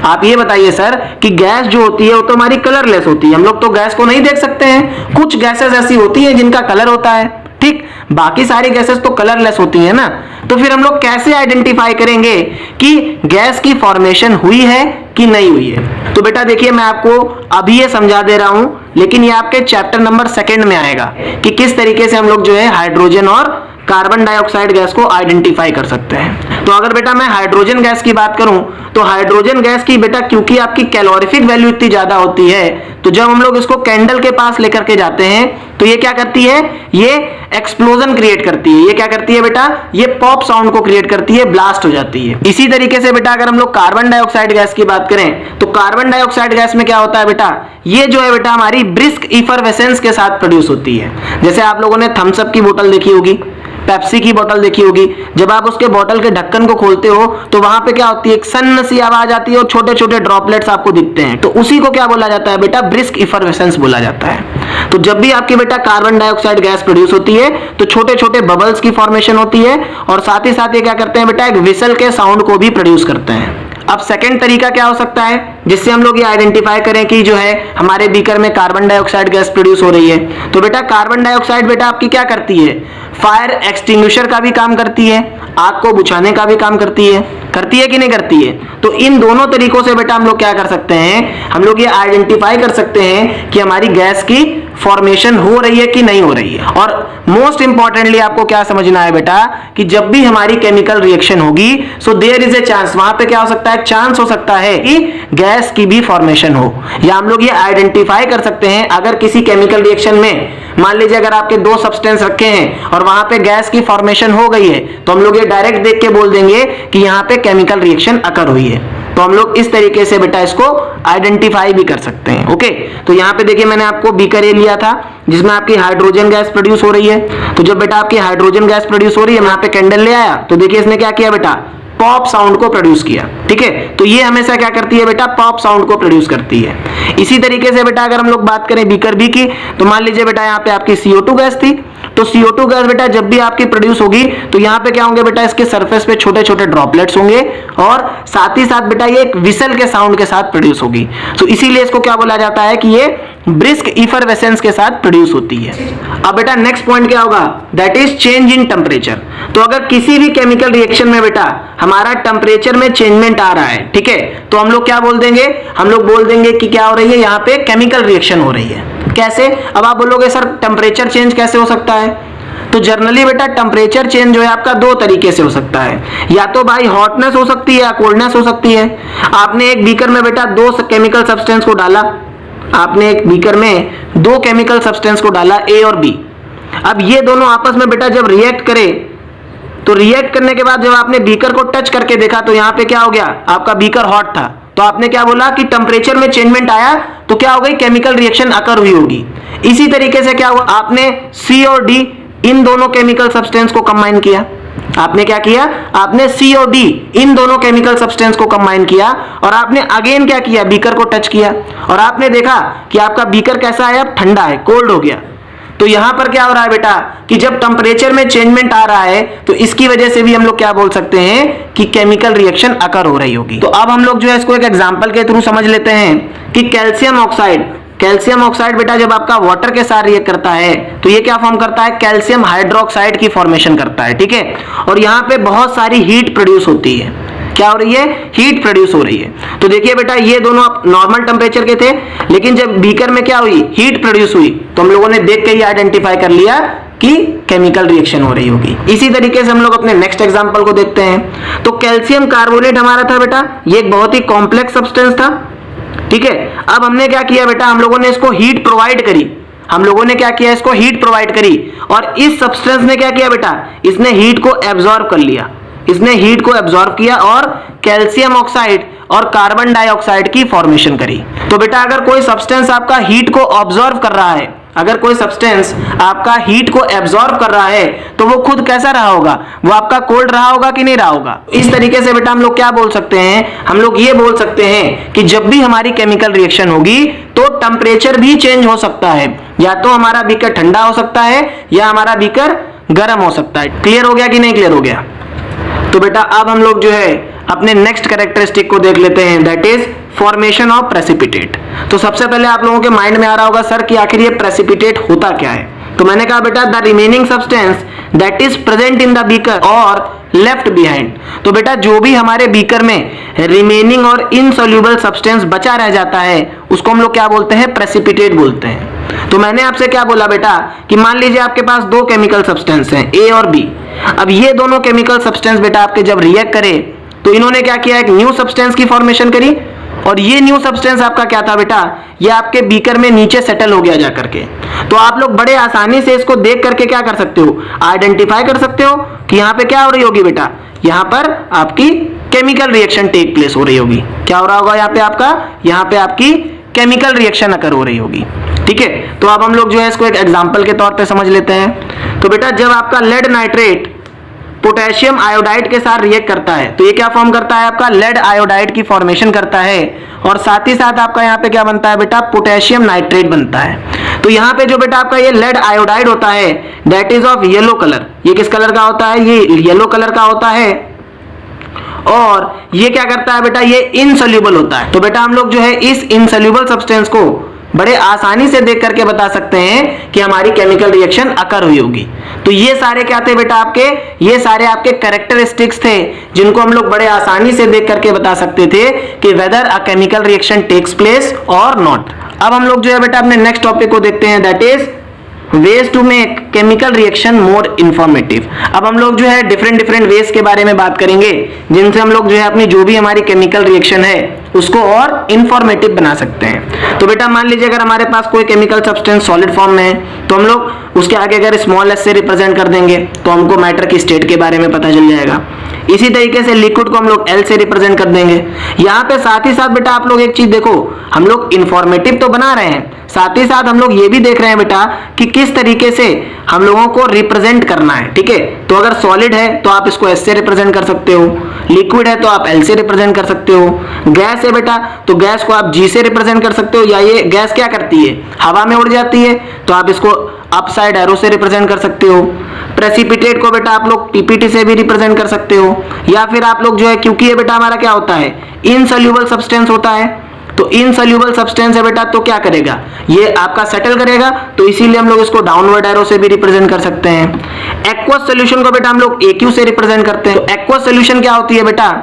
आप ये बताइए सर कि गैस जो होती है वो तो हमारी कलरलेस होती है, हम लोग तो गैस को नहीं देख सकते हैं। कुछ गैसेस ऐसी होती हैं जिनका कलर होता है, ठीक, बाकी सारी गैसेस तो कलरलेस होती है ना। तो फिर हम लोग कैसे आइडेंटिफाई करेंगे कि गैस की फॉर्मेशन हुई है कि नहीं हुई है? तो बेटा देखिए, मैं आपको अभी ये समझा दे रहा हूं, लेकिन ये आपके चैप्टर नंबर 2 में आएगा कि किस तरीके से हम लोग जो है हाइड्रोजन और कार्बन डाइऑक्साइड गैस को आइडेंटिफाई कर सकते हैं। तो अगर बेटा मैं हाइड्रोजन गैस की बात करूं, तो हाइड्रोजन गैस की बेटा क्योंकि आपकी कैलोरीफिक वैल्यू इतनी ज्यादा होती है, तो जब हम लोग इसको कैंडल के पास लेकर के जाते हैं तो ये क्या करती है, ये एक्सप्लोजन क्रिएट करती है। ये क्या करती है बेटा, ये पॉप साउंड को क्रिएट करती है, ब्लास्ट हो जाती है। इसी तरीके से बेटा अगर हम लोग कार्बन डाइऑक्साइड गैस की बात करें, तो कार्बन डाइऑक्साइड गैस में क्या होता है बेटा, ये जो है बेटा हमारी ब्रिस्क इफरवेसेंस के साथ प्रोड्यूस होती है। जैसे आप लोगों ने थम्स अप की बोतल देखी होगी, पेप्सी की बोतल देखी होगी, जब आप उसके बोतल के ढक्कन को खोलते हो तो वहां पे क्या होती है, एक सन्न सी आवाज आती है और छोटे छोटे ड्रॉपलेट्स आपको दिखते हैं, तो उसी को क्या बोला जाता है बेटा, ब्रिस्क इफरवेसेंस बोला जाता है। तो जब भी आपकी बेटा कार्बन डाइऑक्साइड गैस प्रोड्यूस होती है तो छोटे छोटे बबल्स की फॉर्मेशन होती है, और साथ ही साथ ये क्या करते हैं बेटा, एक विसल के साउंड को भी प्रोड्यूस करते हैं। अब सेकंड तरीका क्या हो सकता है जिससे हम लोग ये आइडेंटिफाई करें कि जो है हमारे बीकर में कार्बन डाइऑक्साइड गैस प्रोड्यूस हो रही है? तो बेटा कार्बन डाइऑक्साइड बेटा आपकी क्या करती है, फायर एक्सटिंग्विशर का भी काम करती है, आग को बुझाने का भी काम करती है कि नहीं करती है? तो इन दोनों तरीकों से बेटा हम लोग क्या कर सकते हैं, हम लोग ये आइडेंटिफाई कर सकते हैं कि हमारी गैस की फॉर्मेशन हो रही है कि नहीं हो रही है। और मोस्ट इंपॉर्टेंटली आपको क्या समझना है बेटा, कि जब भी हमारी केमिकल रिएक्शन होगी, so there is a chance, वहां पे क्या हो सकता है, चांस हो सकता है कि गैस की भी फॉर्मेशन हो। या हम लोग ये आइडेंटिफाई कर सकते हैं, अगर किसी केमिकल रिएक्शन में मान लीजिए अगर आपके 2 सब्सटेंस रखे हैं और वहां पे गैस की फॉर्मेशन हो गई है, तो हम लोग ये डायरेक्ट देख के बोल देंगे कि यहाँ पे केमिकल रिएक्शन अकर हुई है। तो हम लोग इस तरीके से बेटा इसको आइडेंटिफाई भी कर सकते हैं। ओके, तो यहाँ पे देखिए मैंने आपको बीकर ए लिया था जिसमें आपकी हाइड्रोजन गैस प्रोड्यूस हो रही है। तो जब बेटा आपकी हाइड्रोजन गैस प्रोड्यूस हो रही है, मैं यहाँ पे कैंडल ले आया, तो देखिए इसने क्या किया बेटा, पॉप साउंड को प्रोड्यूस किया। ठीक है, तो ये हमेशा क्या करती है बेटा, पॉप साउंड को प्रोड्यूस करती है। इसी तरीके से बेटा अगर हम लोग बात करें बीकर बी की, तो मान लीजिए बेटा यहाँ पे आपकी CO2 गैस थी, तो CO2 गैस बेटा जब भी आपकी प्रोड्यूस होगी तो यहाँ पे क्या होंगे बेटा, इसके सरफेस पे छोटे छोटे ड्रॉपलेट्स होंगे, और साथ ही साथ बेटा ये एक विसल के साउंड के साथ प्रोड्यूस होगी। तो इसीलिए इसको क्या बोला जाता है कि ये ब्रिस्क इफरवेसेंस के साथ प्रोड्यूस होती है। अब बेटा नेक्स्ट पॉइंट क्या होगा, that is change in temperature. तो अगर किसी भी केमिकल रिएक्शन में बेटा हमारा टेम्परेचर में चेंजमेंट आ रहा है, ठीक है, तो हम लोग क्या बोल देंगे, हम लोग बोल देंगे कि क्या हो रही है, यहाँ पे केमिकल रिएक्शन हो रही है। कैसे? अब आप बोलोगे सर टेम्परेचर चेंज कैसे हो सकता है? तो जनरली बेटा टेम्परेचर चेंज जो है आपका 2 तरीके से हो सकता है, या तो भाई हॉटनेस हो सकती है या कोल्डनेस हो सकती है। आपने एक बीकर में बेटा 2 केमिकल सब्सटेंस को डाला, आपने एक बीकर में 2 केमिकल सब्सटेंस को डाला, ए और बी। अब ये दोनों आपस में बेटा जब रिएक्ट करे, तो रिएक्ट करने के बाद जब आपने बीकर को टच करके देखा तो यहाँ पे क्या हो गया, आपका बीकर हॉट था, तो आपने क्या बोला कि टेम्परेचर में चेंजमेंट आया, तो क्या हो गई, केमिकल रिएक्शन अकर हुई होगी। इसी तरीके से क्या हुआ, आपने सी और डी इन दोनों केमिकल सब्सटेंस को कंबाइन किया। आपने क्या किया, आपने सी और डी इन दोनों केमिकल सब्सटेंस को कंबाइन किया, और आपने अगेन क्या किया, बीकर को टच किया, और आपने देखा कि आपका बीकर कैसा है, अब ठंडा है, कोल्ड हो गया। तो यहां पर क्या हो रहा है बेटा, कि जब टेम्परेचर में चेंजमेंट आ रहा है तो इसकी वजह से भी हम लोग क्या बोल सकते हैं कि केमिकल रिएक्शन अकर हो रही होगी। तो अब हम लोग जो है इसको एक एग्जांपल के थ्रू समझ लेते हैं कि कैल्शियम ऑक्साइड बेटा जब आपका वाटर के साथ रिएक्ट करता है तो ये क्या फॉर्म करता है, कैल्शियम हाइड्रोक्साइड की फॉर्मेशन करता है। ठीक है, और यहाँ पे बहुत सारी हीट प्रोड्यूस होती है। क्या हो रही है, हीट प्रोड्यूस हो रही है। तो देखिए बेटा ये दोनों नॉर्मल टेम्परेचर के थे, लेकिन जब बीकर में क्या हुई, हीट प्रोड्यूस हुई, तो हम लोगों ने देख के ही आइडेंटिफाई कर लिया कि केमिकल रिएक्शन हो रही होगी। इसी तरीके से हम लोग अपने नेक्स्ट एग्जांपल को देखते हैं। तो कैल्शियम कार्बोनेट हमारा था बेटा, ये एक बहुत ही कॉम्प्लेक्स सब्सटेंस था। ठीक है, अब हमने क्या किया बेटा, हम लोगों ने इसको हीट प्रोवाइड करी, हम लोगों ने क्या किया, इसको हीट प्रोवाइड करी, और इस सब्सटेंस ने क्या किया बेटा, इसने हीट को एब्जॉर्ब कर लिया, इसने हीट को एब्जॉर्ब किया और कैल्शियम ऑक्साइड और कार्बन डाइऑक्साइड की फॉर्मेशन करी। तो बेटा अगर कोई सब्सटेंस आपका हीट को ऑब्जॉर्व कर रहा है, अगर कोई सब्सटेंस आपका हीट को एब्जॉर्ब कर रहा है, तो वो खुद कैसा रहा होगा, वो आपका कोल्ड रहा होगा कि नहीं रहा होगा। इस तरीके से बेटा हम लोग क्या बोल सकते हैं, हम लोग ये बोल सकते हैं कि जब भी हमारी केमिकल रिएक्शन होगी तो टेम्परेचर भी चेंज हो सकता है, या तो हमारा बीकर ठंडा हो सकता है या हमारा बीकर गर्म हो सकता है। क्लियर हो गया कि नहीं क्लियर हो गया? तो बेटा अब हम लोग जो है अपने नेक्स्ट कैरेक्टरिस्टिक को देख लेते हैं, that is formation of precipitate. तो सबसे पहले आप लोगों के माइंड में आ रहा होगा सर कि आखिर ये प्रेसिपिटेट होता क्या है। तो मैंने कहा बेटा the remaining substance that is present in the beaker और लेफ्ट बिहाइंड। तो बेटा जो भी हमारे बीकर में रिमेनिंग और इनसॉल्युबल सब्सटेंस बचा रह जाता है उसको हम लोग क्या बोलते हैं, प्रेसिपिटेट बोलते हैं। तो मैंने आपसे क्या बोला बेटा कि मान लीजिए आपके पास दो केमिकल सब्सटेंस हैं ए और बी। अब ये दोनों केमिकल सब्सटेंस बेटा आपके जब रिएक्ट करे तो इन्होंने क्या किया, एक न्यू सब्सटेंस की फॉर्मेशन करी और ये न्यू सब्सटेंस आपका क्या था बेटा, ये आपके बीकर में नीचे सेटल हो गया जा करके। तो आप लोग बड़े आसानी से इसको देख करके क्या कर सकते हो, आइडेंटिफाई कर सकते हो कि यहाँ पे क्या हो रही होगी बेटा, यहाँ पर आपकी केमिकल रिएक्शन टेक प्लेस हो रही होगी। क्या हो रहा होगा यहाँ पे आपका, यहाँ पे आपकी केमिकल रिएक्शन अकर हो रही होगी। ठीक है, तो अब हम लोग जो है इसको एक एग्जांपल के तौर पे समझ लेते हैं। तो बेटा जब आपका लेड नाइट्रेट पोटेशियम आयोडाइड के साथ रिएक्ट करता है तो ये क्या फॉर्म करता है, आपका लेड आयोडाइड की फॉर्मेशन करता है और साथ ही साथ आपका यहाँ पे क्या बनता है बेटा, पोटेशियम नाइट्रेट बनता है। तो यहाँ पे जो बेटा आपका ये लेड आयोडाइड होता है that is of yellow colour. ये किस कलर का होता है, ये येलो कलर का होता है और ये क्या करता है बेटा, ये इनसॉल्युबल होता है। तो बेटा हम लोग जो है इस इनसॉल्युबल सब्सटेंस को बड़े आसानी से देख करके बता सकते हैं कि हमारी केमिकल रिएक्शन अकर हुई होगी। तो ये सारे क्या थे बेटा आपके, ये सारे आपके कैरेक्टरिस्टिक्स थे जिनको हम लोग बड़े आसानी से देख करके बता सकते थे कि whether a chemical reaction takes place और नॉट। अब हम लोग जो है बेटा अपने नेक्स्ट टॉपिक को देखते हैं, that is ways to make chemical reaction more informative. अब हम लोग जो है डिफरेंट वेज के बारे में बात करेंगे जिनसे हम लोग जो है अपनी जो भी हमारी केमिकल रिएक्शन है उसको और इंफॉर्मेटिव बना सकते हैं। तो बेटा मान लीजिए अगर हमारे पास कोई केमिकल सब्सटेंस सॉलिड फॉर्म में है तो हम लोग उसके आगे अगर स्मॉल एस से रिप्रेजेंट कर देंगे तो हमको मैटर की स्टेट के बारे में पता चल जाएगा। इसी तरीके से लिक्विड को हम लोग एल से रिप्रेजेंट कर देंगे। यहाँ पे साथ ही साथ बेटा आप लोग एक चीज देखो, हम लोग इंफॉर्मेटिव तो बना रहे हैं, साथ ही साथ हम लोग ये भी देख रहे हैं बेटा कि किस तरीके से हम लोगों को रिप्रेजेंट करना है। ठीक है, तो अगर सॉलिड है तो आप इसको एस से रिप्रेजेंट कर सकते हो, लिक्विड है तो आप एल से रिप्रेजेंट कर सकते हो, गैस है बेटा तो गैस को आप जी से रिप्रेजेंट कर सकते हो, या ये गैस क्या करती है, हवा में उड़ जाती है तो आप इसको अपसाइड एरो से रिप्रेजेंट कर सकते हो। प्रेसिपिटेट को बेटा आप लोग पीपीटी से भी रिप्रेजेंट कर सकते हो, या फिर आप लोग जो है क्योंकि ये बेटा हमारा क्या होता है, इनसॉल्युबल सब्सटेंस होता है, तो इनसॉल्युबल सब्सटेंस है बेटा तो क्या करेगा, ये आपका सेटल करेगा, तो इसीलिए हम लोग इसको डाउनवर्ड एरो से भी रिप्रेजेंट कर सकते हैं। एक्वस सॉल्यूशन को बेटा हम लोग एक्यू से रिप्रेजेंट करते हैं। तो एक्वस सॉल्यूशन क्या होती है बेटा,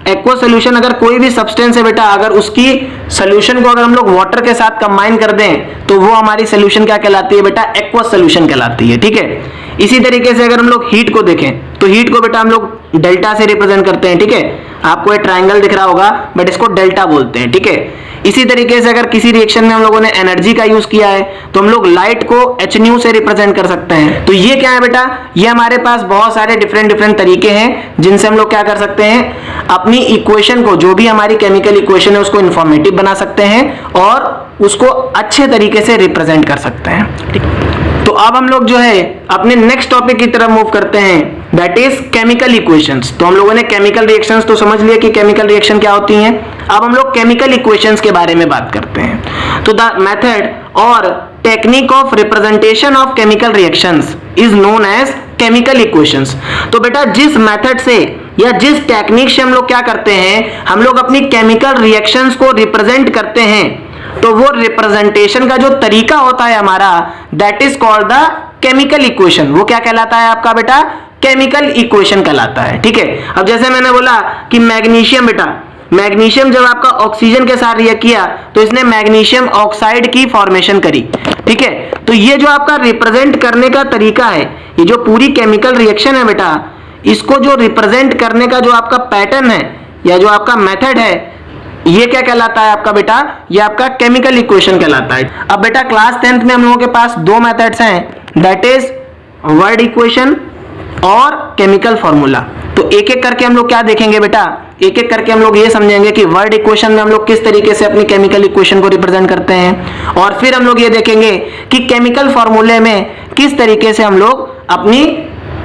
एक्वस सॉल्यूशन अगर कोई भी सब्सटेंस है बेटा अगर उसकी सॉल्यूशन को अगर हम लोग वाटर के साथ कंबाइन कर दें तो वो हमारी सॉल्यूशन क्या कहलाती है बेटा, एक्वस सॉल्यूशन कहलाती है। ठीक है, इसी तरीके से अगर हम लोग हीट को देखें तो हीट को बेटा हम लोग डेल्टा से रिप्रेजेंट करते हैं। ठीक है, आपको एक ट्रायंगल दिख रहा होगा बट इसको डेल्टा बोलते हैं। ठीक है, इसी तरीके से अगर किसी रिएक्शन में हम लोगों ने एनर्जी का यूज किया है तो हम लोग लाइट को एच न्यू से रिप्रेजेंट कर सकते हैं। तो ये क्या है बेटा, ये हमारे पास बहुत सारे डिफरेंट तरीके हैं जिनसे हम लोग क्या कर सकते हैं, अपनी इक्वेशन को, जो भी हमारी केमिकल इक्वेशन है उसको इंफॉर्मेटिव बना सकते हैं और उसको अच्छे तरीके से रिप्रेजेंट कर सकते हैं। ठीक, तो अब हम लोग जो है अपने नेक्स्ट टॉपिक की तरफ मूव करते हैं, दैट इज केमिकल इक्वेशंस। तो हम लोगों ने केमिकल रिएक्शंस तो समझ लिया कि केमिकल रिएक्शन क्या होती हैं, अब हम लोग केमिकल इक्वेशंस के बारे में बात करते हैं। तो द मेथड और technique of representation of chemical reactions is known as chemical equations. तो बेटा जिस मेथड से या जिस टेक्निक से हम लोग क्या करते हैं, हम लोग अपनी केमिकल रिएक्शंस को रिप्रेजेंट करते हैं, तो वो रिप्रेजेंटेशन का जो तरीका होता है हमारा, that is called the chemical equation. वो क्या कहलाता है आपका बेटा, केमिकल इक्वेशन कहलाता है। ठीक है, अब जैसे मैंने बोला कि मैग्नीशियम बेटा, मैग्नीशियम जब आपका ऑक्सीजन के साथ रिएक्ट किया तो इसने मैग्नीशियम ऑक्साइड की फॉर्मेशन करी। ठीक है, तो ये जो आपका रिप्रेजेंट करने का तरीका है, ये जो पूरी केमिकल रिएक्शन है बेटा, इसको जो रिप्रेजेंट करने का जो आपका पैटर्न है या जो आपका मेथड है, ये क्या कहलाता है आपका बेटा, ये आपका केमिकल इक्वेशन कहलाता है। अब बेटा क्लास 10th में हम लोगों के पास दो मेथड्स हैं, दैट इज वर्ड इक्वेशन और केमिकल फॉर्मूला। तो एक एक करके हम लोग क्या देखेंगे बेटा, एक एक करके हम लोग ये समझेंगे कि वर्ड इक्वेशन में हम लोग किस तरीके से अपनी केमिकल इक्वेशन को रिप्रेजेंट करते हैं, और फिर हम लोग ये देखेंगे कि केमिकल फॉर्मूले में किस तरीके से हम लोग अपनी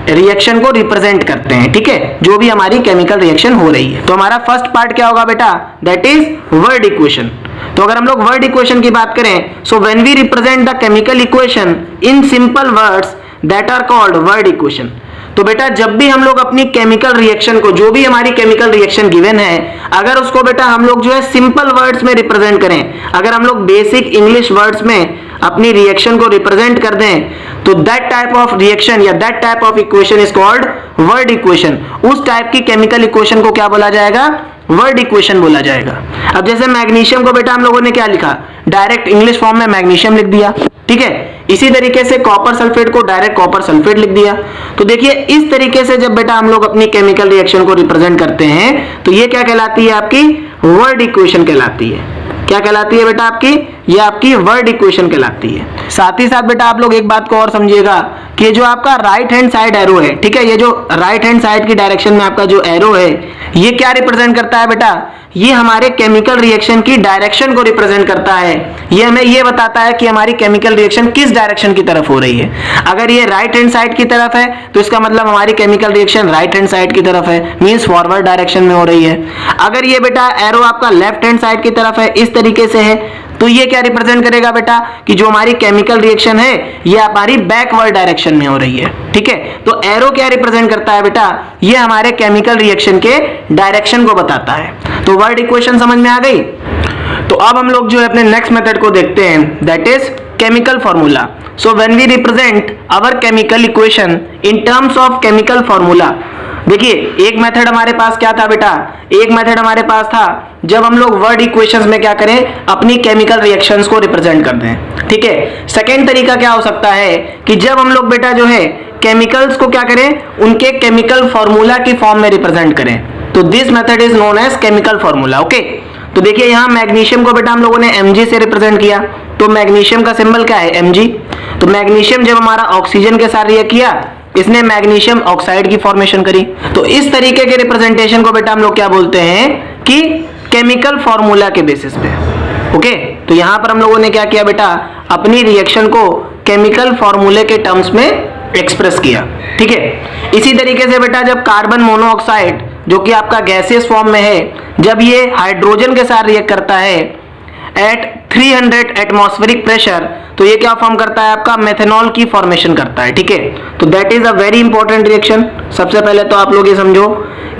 रिएक्शन को रिप्रेजेंट करते हैं। ठीक है, जो भी हमारी केमिकल रिएक्शन हो रही है। तो हमारा फर्स्ट पार्ट क्या होगा बेटा, दैट इज वर्ड इक्वेशन। तो अगर हम लोग वर्ड इक्वेशन की बात करें, so when we represent the chemical equation in simple words that are called word equation. तो बेटा जब भी हम लोग अपनी केमिकल रिएक्शन को, जो भी हमारी केमिकल रिएक्शन गिवन है, अगर उसको बेटा हम लोग जो है सिंपल वर्ड्स में रिप्रेजेंट करें, अगर हम लोग बेसिक इंग्लिश वर्ड्स में अपनी रिएक्शन को रिप्रेजेंट कर दें, तो दैट टाइप ऑफ रिएक्शन या that type of equation is called word equation. उस टाइप की केमिकल इक्वेशन को क्या बोला जाएगा? वर्ड इक्वेशन बोला जाएगा। अब जैसे मैग्नीशियम को बेटा हम लोगों ने क्या लिखा? डायरेक्ट इंग्लिश फॉर्म में मैग्नीशियम लिख दिया, ठीक है। इसी तरीके से कॉपर सल्फेट को डायरेक्ट कॉपर सल्फेट लिख दिया। तो देखिए इस तरीके से जब बेटा हम लोग अपनी केमिकल रिएक्शन को रिप्रेजेंट करते हैं, तो ये क्या कहलाती है? आपकी वर्ड इक्वेशन कहलाती है। क्या कहलाती है बेटा? आपकी ये आपकी वर्ड इक्वेशन कहलाती है। साथ ही साथ बेटा आप लोग एक बात को और समझिएगा कि ये जो आपका राइट हैंड साइड एरो है, ठीक है, ये जो राइट हैंड साइड की डायरेक्शन में आपका जो एरो है, ये क्या रिप्रेजेंट करता है बेटा? ये हमारे केमिकल रिएक्शन की डायरेक्शन को रिप्रेजेंट करता है। ये हमें ये बताता है कि हमारी केमिकल रिएक्शन किस डायरेक्शन की तरफ हो रही है। अगर ये राइट हैंड साइड की तरफ है तो इसका मतलब हमारी chemical reaction right hand side की तरफ है, मींस फॉरवर्ड डायरेक्शन में हो रही है। अगर ये बेटा एरो आपका लेफ्ट हैंड साइड की तरफ है, इस तरीके से है, तो ये क्या रिप्रेजेंट करेगा बेटा? कि जो हमारी केमिकल रिएक्शन है ये हमारी बैकवर्ड डायरेक्शन में हो रही है, ठीक है। तो एरो क्या रिप्रेजेंट करता है बेटा? ये हमारे केमिकल रिएक्शन के डायरेक्शन को बताता है। तो वर्ड इक्वेशन समझ में आ गई। तो अब हम लोग जो है अपने नेक्स्ट मेथड को देखते हैं, that is chemical formula. So when we represent our chemical equation in terms of chemical formula, देखिए एक मेथड हमारे पास क्या था बेटा? एक मेथड हमारे पास था जब हम लोग वर्ड इक्वेशंस में क्या करें? अपनी केमिकल रिएक्शंस को रिप्रेजेंट कर दें, ठीक है। सेकेंड तरीका क्या हो सकता है कि जब हम लोग बेटा जो है केमिकल्स को क्या करें? उनके केमिकल फॉर्मूला की फॉर्म में रिप्रेजेंट करें। तो this method is known as chemical formula, okay. तो देखिए यहाँ मैग्नीशियम को बेटा हम लोगों ने Mg से रिप्रेजेंट किया, तो मैग्नीशियम का सिंबल क्या है? Mg। तो मैग्नीशियम जब हमारा ऑक्सीजन के साथ रिएक्ट किया, इसने मैग्नीशियम ऑक्साइड की फॉर्मेशन करी। तो इस तरीके के रिप्रेजेंटेशन को बेटा हम लोग क्या बोलते हैं? कि केमिकल फॉर्मूला के बेसिस पे, ओके। तो यहां पर हम लोगों ने क्या किया बेटा? अपनी रिएक्शन को केमिकल फॉर्मूले के टर्म्स में एक्सप्रेस किया, ठीक है। इसी तरीके से बेटा जब कार्बन मोनोऑक्साइड जो कि आपका गैसियस फॉर्म में है, जब ये हाइड्रोजन के साथ रिएक्ट करता है एट 300 एटमॉस्फेरिक प्रेशर, तो ये क्या फॉर्म करता है? आपका मेथनॉल की फॉर्मेशन करता है, ठीक है। तो that is a very important reaction. सबसे पहले तो आप लोग ये समझो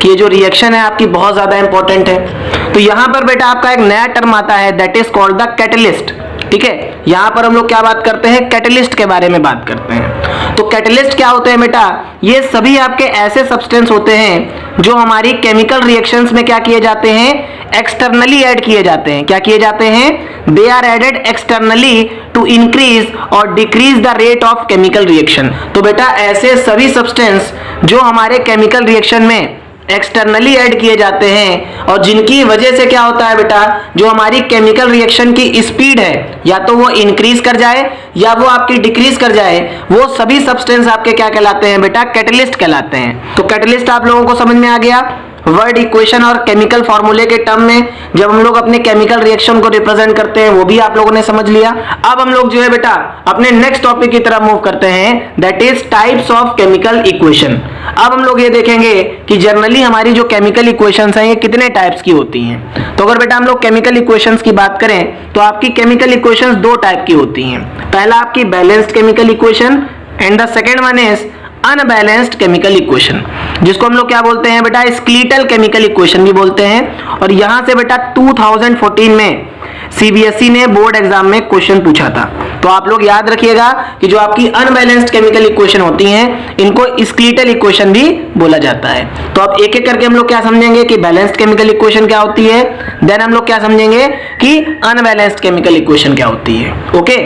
कि ये जो रिएक्शन है आपकी बहुत ज्यादा इंपॉर्टेंट है। तो यहां पर बेटा आपका एक नया टर्म आता है, that is called the catalyst, ठीक है। यहां पर हम लोग क्या बात करते हैं? कैटलिस्ट के बारे में बात करते हैं। तो कैटलिस्ट क्या होते हैं बेटा? ये सभी आपके ऐसे सब्सटेंस होते हैं जो हमारी केमिकल रिएक्शंस में क्या किए जाते हैं? एक्सटर्नली ऐड किए जाते हैं। क्या किए जाते हैं? They are added externally to increase और decrease the rate of chemical reaction. तो बेटा ऐसे सभी सब्सटेंस जो हमारे केमिकल रिएक्शन में एक्सटर्नली ऐड किए जाते हैं और जिनकी वजह से क्या होता है बेटा? जो हमारी केमिकल रिएक्शन की स्पीड है या तो वो इंक्रीज कर जाए या वो आपकी डिक्रीज कर जाए, वो सभी सब्सटेंस आपके क्या कहलाते हैं बेटा? कैटलिस्ट कहलाते हैं। तो कैटलिस्ट आप लोगों को समझ में आ गया। वर्ड इक्वेशन और केमिकल फॉर्मूले के टर्म में जब हम लोग अपने केमिकल रिएक्शन को रिप्रेजेंट करते हैं, वो भी आप लोगों ने समझ लिया। अब हम लोग जो है बेटा अपने नेक्स्ट टॉपिक की तरफ मूव करते हैं, that is types of chemical equation. अब हम लोग ये देखेंगे कि जनरली हमारी जो केमिकल इक्वेशंस हैं ये कितने टाइप्स की होती हैं। तो अगर बेटा हम लोग केमिकल इक्वेशंस की बात करें तो आपकी केमिकल इक्वेशंस दो टाइप की होती हैं। पहला आपकी balanced chemical equation and the second one is unbalanced chemical equation, जिसको हम लोग क्या बोलते हैं बेटा? स्केलेटल केमिकल इक्वेशन भी बोलते हैं। और यहां से बेटा 2014 में सीबीएसई ने बोर्ड एग्जाम में क्वेश्चन पूछा था। तो आप लोग याद रखिएगा कि जो आपकी अनबैलेंस्ड केमिकल इक्वेशन होती हैं इनको स्केलेटल इक्वेशन भी बोला जाता है। तो अब एक एक करके हम लोग क्या समझेंगे कि बैलेंस्ड केमिकल इक्वेशन क्या होती है, देन हम लोग क्या समझेंगे कि अनबैलेंस्ड केमिकल इक्वेशन क्या होती है, ओके।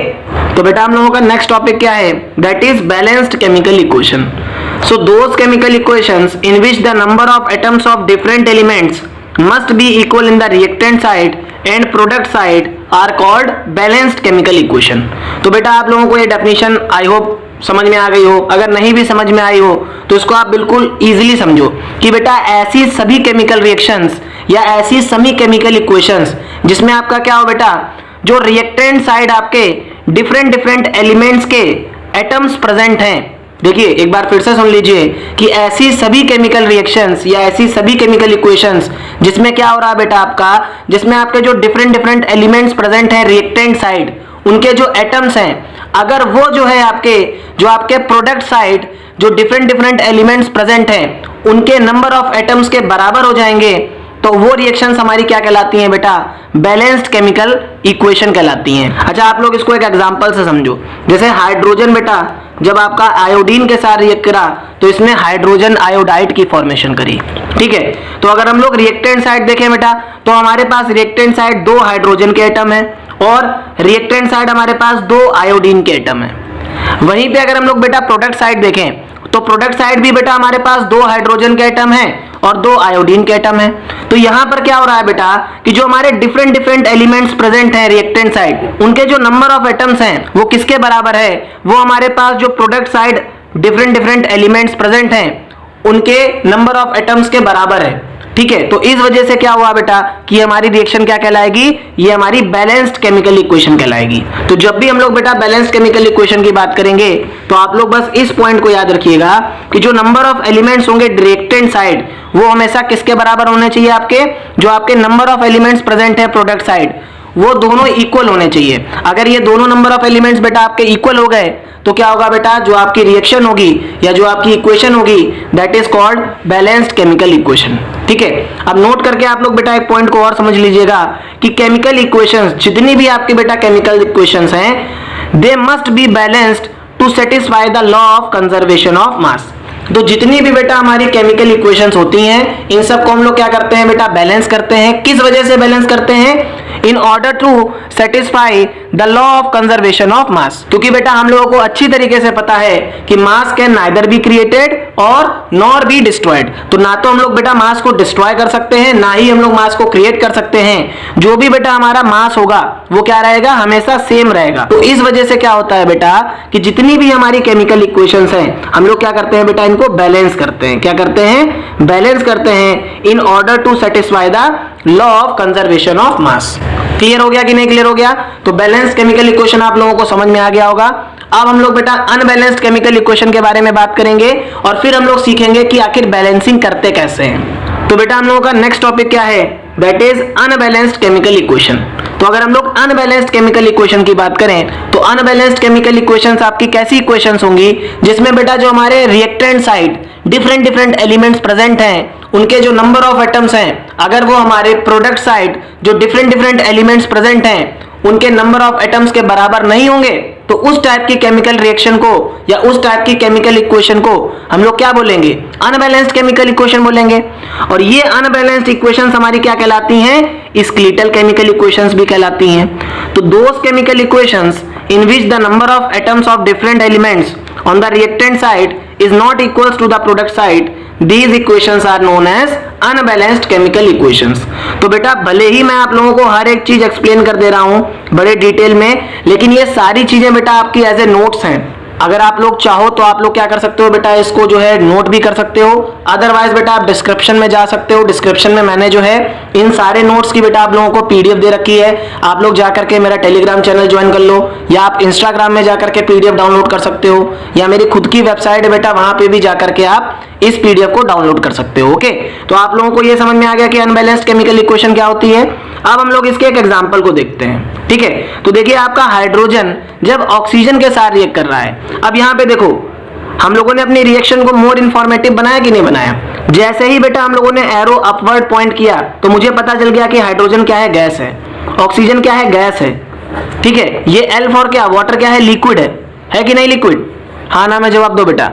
तो बेटा हम लोगों का नेक्स्ट टॉपिक क्या है? That is balanced chemical equation. So those chemical equations in which the number of atoms of different elements must be equal in the reactant side and product side are called balanced chemical equation। तो बेटा आप लोगों को ये definition I hope समझ में आ गई हो। अगर नहीं भी समझ में आई हो तो इसको आप बिल्कुल इजीली समझो कि बेटा ऐसी सभी केमिकल रिएक्शंस या ऐसी सभी केमिकल इक्वेशंस जिसमें आपका क्या हो बेटा? जो रिएक्टेंट साइड आपके डिफरेंट एलिमेंट्स के एटम्स प्रेजेंट हैं। देखिए एक बार फिर से सुन लीजिए कि ऐसी सभी केमिकल रिएक्शंस या ऐसी सभी केमिकल इक्वेशंस जिसमें क्या हो रहा है बेटा आपका? जिसमें आपके जो डिफरेंट एलिमेंट्स प्रेजेंट हैं रिएक्टेंट साइड, उनके जो एटम्स हैं, अगर वो जो है आपके प्रोडक्ट साइड जो डिफरेंट डिफरेंट एलिमेंट्स प्रेजेंट हैं उनके नंबर ऑफ एटम्स के बराबर हो जाएंगे तो वो रिएक्शंस हमारी क्या कहलाती हैं बेटा, बैलेंस्ड केमिकल इक्वेशन कहलाती हैं। अच्छा आप लोग इसको एक एग्जांपल से समझो, जैसे हाइड्रोजन बेटा जब आपका आयोडीन के साथ रिएक्ट करा तो इसने हाइड्रोजन आयोडाइड की फॉर्मेशन करी, ठीक है। तो अगर हम लोग रिएक्टेंट साइड देखें बेटा तो हमारे पास रिएक्टेंट साइड 2 हाइड्रोजन के एटम है और रिएक्टेंट साइड हमारे पास 2 आयोडीन के एटम है। वहीं पे अगर हम लोग बेटा प्रोडक्ट साइड देखें तो प्रोडक्ट साइड भी बेटा हमारे पास 2 हाइड्रोजन के एटम है और 2 आयोडीन के एटम है। तो यहां पर क्या हो रहा है बेटा कि जो हमारे डिफरेंट डिफरेंट एलिमेंट्स प्रेजेंट हैं रिएक्टेंट साइड उनके जो नंबर ऑफ एटम्स हैं वो किसके बराबर है, वो हमारे पास जो product side different different elements present हैं उनके नंबर ऑफ एटम्स के बराबर है, ठीक है। तो इस वजह से क्या हुआ बेटा कि हमारी रिएक्शन क्या कहलाएगी, ये हमारी बैलेंस्ड केमिकल इक्वेशन कहलाएगी। तो जब भी हम लोग बेटा बैलेंस्ड केमिकल इक्वेशन की बात करेंगे तो आप लोग बस इस पॉइंट को याद रखिएगा कि जो नंबर ऑफ एलिमेंट्स होंगे रिएक्टेंट साइड वो हमेशा किसके बराबर होने चाहिए, आपके जो आपके नंबर ऑफ एलिमेंट्स प्रेजेंट है प्रोडक्ट साइड वो दोनों इक्वल होने चाहिए। अगर ये दोनों नंबर ऑफ एलिमेंट्स बेटा आपके इक्वल हो गए तो क्या होगा बेटा, जो आपकी रिएक्शन होगी या जो आपकी इक्वेशन होगी that is called balanced chemical equation, ठीक है। अब नोट करके आप लोग बेटा एक पॉइंट को और समझ लीजिएगा कि केमिकल इक्वेशंस जितनी भी आपकी बेटा केमिकल इक्वेशंस हैं they must be balanced to satisfy the law of conservation of mass. तो जितनी भी बेटा हमारी केमिकल इक्वेशंस होती हैं इन सब को हम लोग क्या करते हैं बेटा, बैलेंस करते हैं। किस वजह से बैलेंस करते हैं, in order to satisfy the law of conservation of mass. क्योंकि बेटा हम लोगों को अच्छी तरीके से पता है कि मास कैन नाइदर बी क्रिएटेड और नॉर बी डिस्ट्रॉयड। तो ना तो हम लोग बेटा मास को डिस्ट्रॉय कर सकते हैं ना ही हम लोग मास को क्रिएट कर सकते हैं। जो भी बेटा हमारा मास होगा वो क्या रहेगा, हमेशा सेम रहेगा। तो इस वजह से क्या होता है बेटा कि जितनी भी हमारी केमिकल इक्वेशंस हैं हम लोग क्या करते हैं बेटा, इनको बैलेंस करते हैं। क्या करते हैं, बैलेंस करते हैं in order to satisfy the law of conservation of mass. Clear हो गया कि नहीं क्लियर हो गया? तो बैलेंस केमिकल इक्वेशन आप लोगों को समझ में आ गया होगा। अब हम लोग बेटा अनबैलेंस्ड केमिकल इक्वेशन के बारे में बात करेंगे और फिर हम लोग सीखेंगे कि आखिर बैलेंसिंग करते कैसे हैं। तो बेटा हम लोगों का नेक्स्ट टॉपिक क्या है, that is unbalanced chemical equation. तो अगर हम लोग अनबैलेंस्ड केमिकल इक्वेशन की बात करें तो अनबैलेंस्ड केमिकल इक्वेशंस आपकी कैसी इक्वेशंस होंगी जिसमें बेटा जो हमारे reactant side different different elements present हैं उनके जो नंबर ऑफ एटम्स हैं अगर वो हमारे प्रोडक्ट साइड जो डिफरेंट डिफरेंट एलिमेंट्स प्रेजेंट हैं उनके नंबर ऑफ एटम्स के बराबर नहीं होंगे तो उस टाइप की केमिकल रिएक्शन को या उस टाइप की केमिकल इक्वेशन को हम लोग क्या बोलेंगे, अनबैलेंस्ड केमिकल इक्वेशन बोलेंगे। और ये अनबैलेंस्ड इक्वेशंस हमारी क्या कहलाती हैं, स्केलेटल केमिकल इक्वेशंस भी कहलाती हैं। तो those chemical equations in which the number of atoms of different elements on the reactant side is not equals to the product side, these equations are known as unbalanced chemical equations। तो बेटा भले ही मैं आप लोगों को हर एक चीज explain कर दे रहा हूं बड़े डिटेल में, लेकिन ये सारी चीजें बेटा आपकी एज ए नोट्स हैं। अगर आप लोग चाहो तो आप लोग क्या कर सकते हो बेटा, इसको जो है नोट भी कर सकते हो। अदरवाइज बेटा आप डिस्क्रिप्शन में जा सकते हो, डिस्क्रिप्शन में मैंने जो है इन सारे नोट्स की बेटा आप लोगों को पीडीएफ दे रखी है। आप लोग जाकर के मेरा टेलीग्राम चैनल ज्वाइन कर लो या आप इंस्टाग्राम में जाकर के पीडीएफ डाउनलोड कर सकते हो या मेरी खुद की वेबसाइट है बेटा वहां पे भी जाकर के आप इस पीडीएफ को डाउनलोड कर सकते हो। ओके, तो आप लोगों को ये समझ में आ गया कि अनबैलेंस्ड केमिकल इक्वेशन क्या होती है। अब हम लोग इसके एक एग्जांपल को देखते हैं, ठीक है। तो देखिए आपका हाइड्रोजन जब ऑक्सीजन के साथ रिएक्ट कर रहा है, अब यहाँ पे देखो हम लोगों ने अपनी रिएक्शन को मोर इंफॉर्मेटिव बनाया कि नहीं बनाया। जैसे ही बेटा हम लोगों ने एरो अपवर्ड पॉइंट किया तो मुझे पता चल गया कि हाइड्रोजन क्या है, गैस है, ऑक्सीजन क्या है, गैस है, ठीक है। ये एल फॉर क्या, वाटर क्या है, लिक्विड है कि नहीं लिक्विड, हाँ ना में जवाब दो बेटा।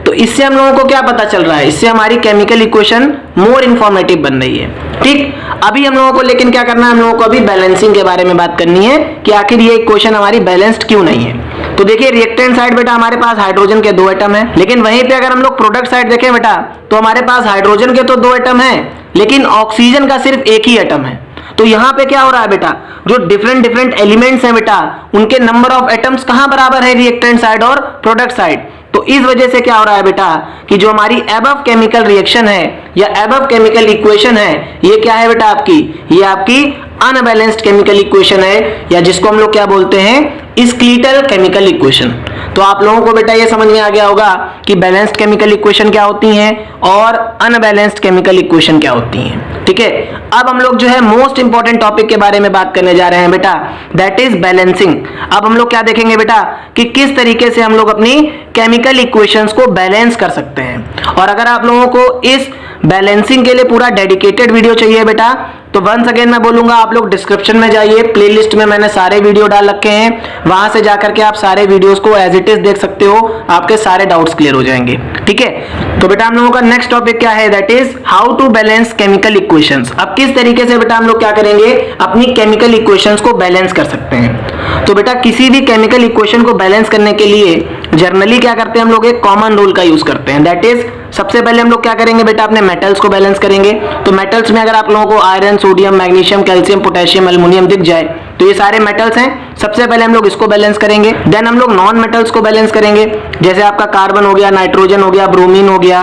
तो इससे हम लोगों को क्या पता चल रहा है, इससे हमारी केमिकल इक्वेशन मोर इंफॉर्मेटिव बन रही है, ठीक। अभी हम लोगों को लेकिन क्या करना है, हम लोगों को अभी बैलेंसिंग के बारे में बात करनी है कि आखिर ये इक्वेशन हमारी बैलेंस्ड क्यों नहीं है। तो देखिए रिएक्टेंट साइड बेटा हमारे पास हाइड्रोजन के 2 एटम है, लेकिन वहीं पे अगर हम लोग प्रोडक्ट साइड देखें बेटा तो हमारे पास हाइड्रोजन के तो 2 एटम है लेकिन ऑक्सीजन का सिर्फ एक ही एटम है। तो यहाँ पे क्या हो रहा है बेटा, जो डिफरेंट डिफरेंट एलिमेंट्स हैं बेटा उनके नंबर ऑफ एटम्स कहाँ बराबर है, रिएक्टेंट साइड और प्रोडक्ट साइड। तो इस वजह से क्या हो रहा है बेटा कि जो हमारी एबव केमिकल रिएक्शन है या एबव केमिकल इक्वेशन है ये क्या है बेटा आपकी, ये आपकी अनबैलेंस्ड केमिकल इक्वेशन है या जिसको हम लोग क्या बोलते हैं, स्केलेटल केमिकल इक्वेशन। तो आप लोगों को बेटा ये समझ में आ गया होगा कि बैलेंस्ड केमिकल इक्वेशन क्या होती हैं और अनबैलेंस्ड केमिकल इक्वेशन क्या होती हैं। ठीक है, अब हम लोग जो है मोस्ट इंपॉर्टेंट टॉपिक के बारे में बात करने जा रहे हैं बेटा, दैट इज बैलेंसिंग। अब हम लोग क्या देखेंगे बेटा कि किस तरीके से हम लोग अपनी केमिकल इक्वेशंस को बैलेंस कर सकते हैं। और अगर आप लोगों को इस बैलेंसिंग के लिए पूरा डेडिकेटेड वीडियो चाहिए बेटा, तो वंस अगेन मैं बोलूंगा आप लोग डिस्क्रिप्शन में जाइए, प्लेलिस्ट में मैंने सारे वीडियो डाल रखे हैं, वहां से जाकर के आप सारे वीडियोस को एज इट इज देख सकते हो, आपके सारे डाउट्स क्लियर हो जाएंगे। ठीक है, तो बेटा हम लोगों का नेक्स्ट टॉपिक क्या है, that is how to balance chemical equations. अब किस तरीके से बेटा हम लोग क्या करेंगे, अपनी केमिकल इक्वेशंस को बैलेंस कर सकते हैं। तो बेटा किसी भी केमिकल इक्वेशन को बैलेंस करने के लिए जनरली क्या करते हैं हम लोग, एक कॉमन रूल का यूज करते हैं, दैट इज सबसे पहले हम लोग क्या करेंगे बेटा, अपने मेटल्स को बैलेंस करेंगे। तो मेटल्स में अगर आप लोगों को iron, sodium, magnesium, calcium, potassium, aluminium दिख जाए तो ये सारे मेटल्स हैं। सबसे पहले हम लोग इसको बैलेंस करेंगे, देन हम लोग नॉन मेटल्स को बैलेंस करेंगे, जैसे आपका कार्बन हो गया, नाइट्रोजन हो गया, ब्रोमीन हो गया,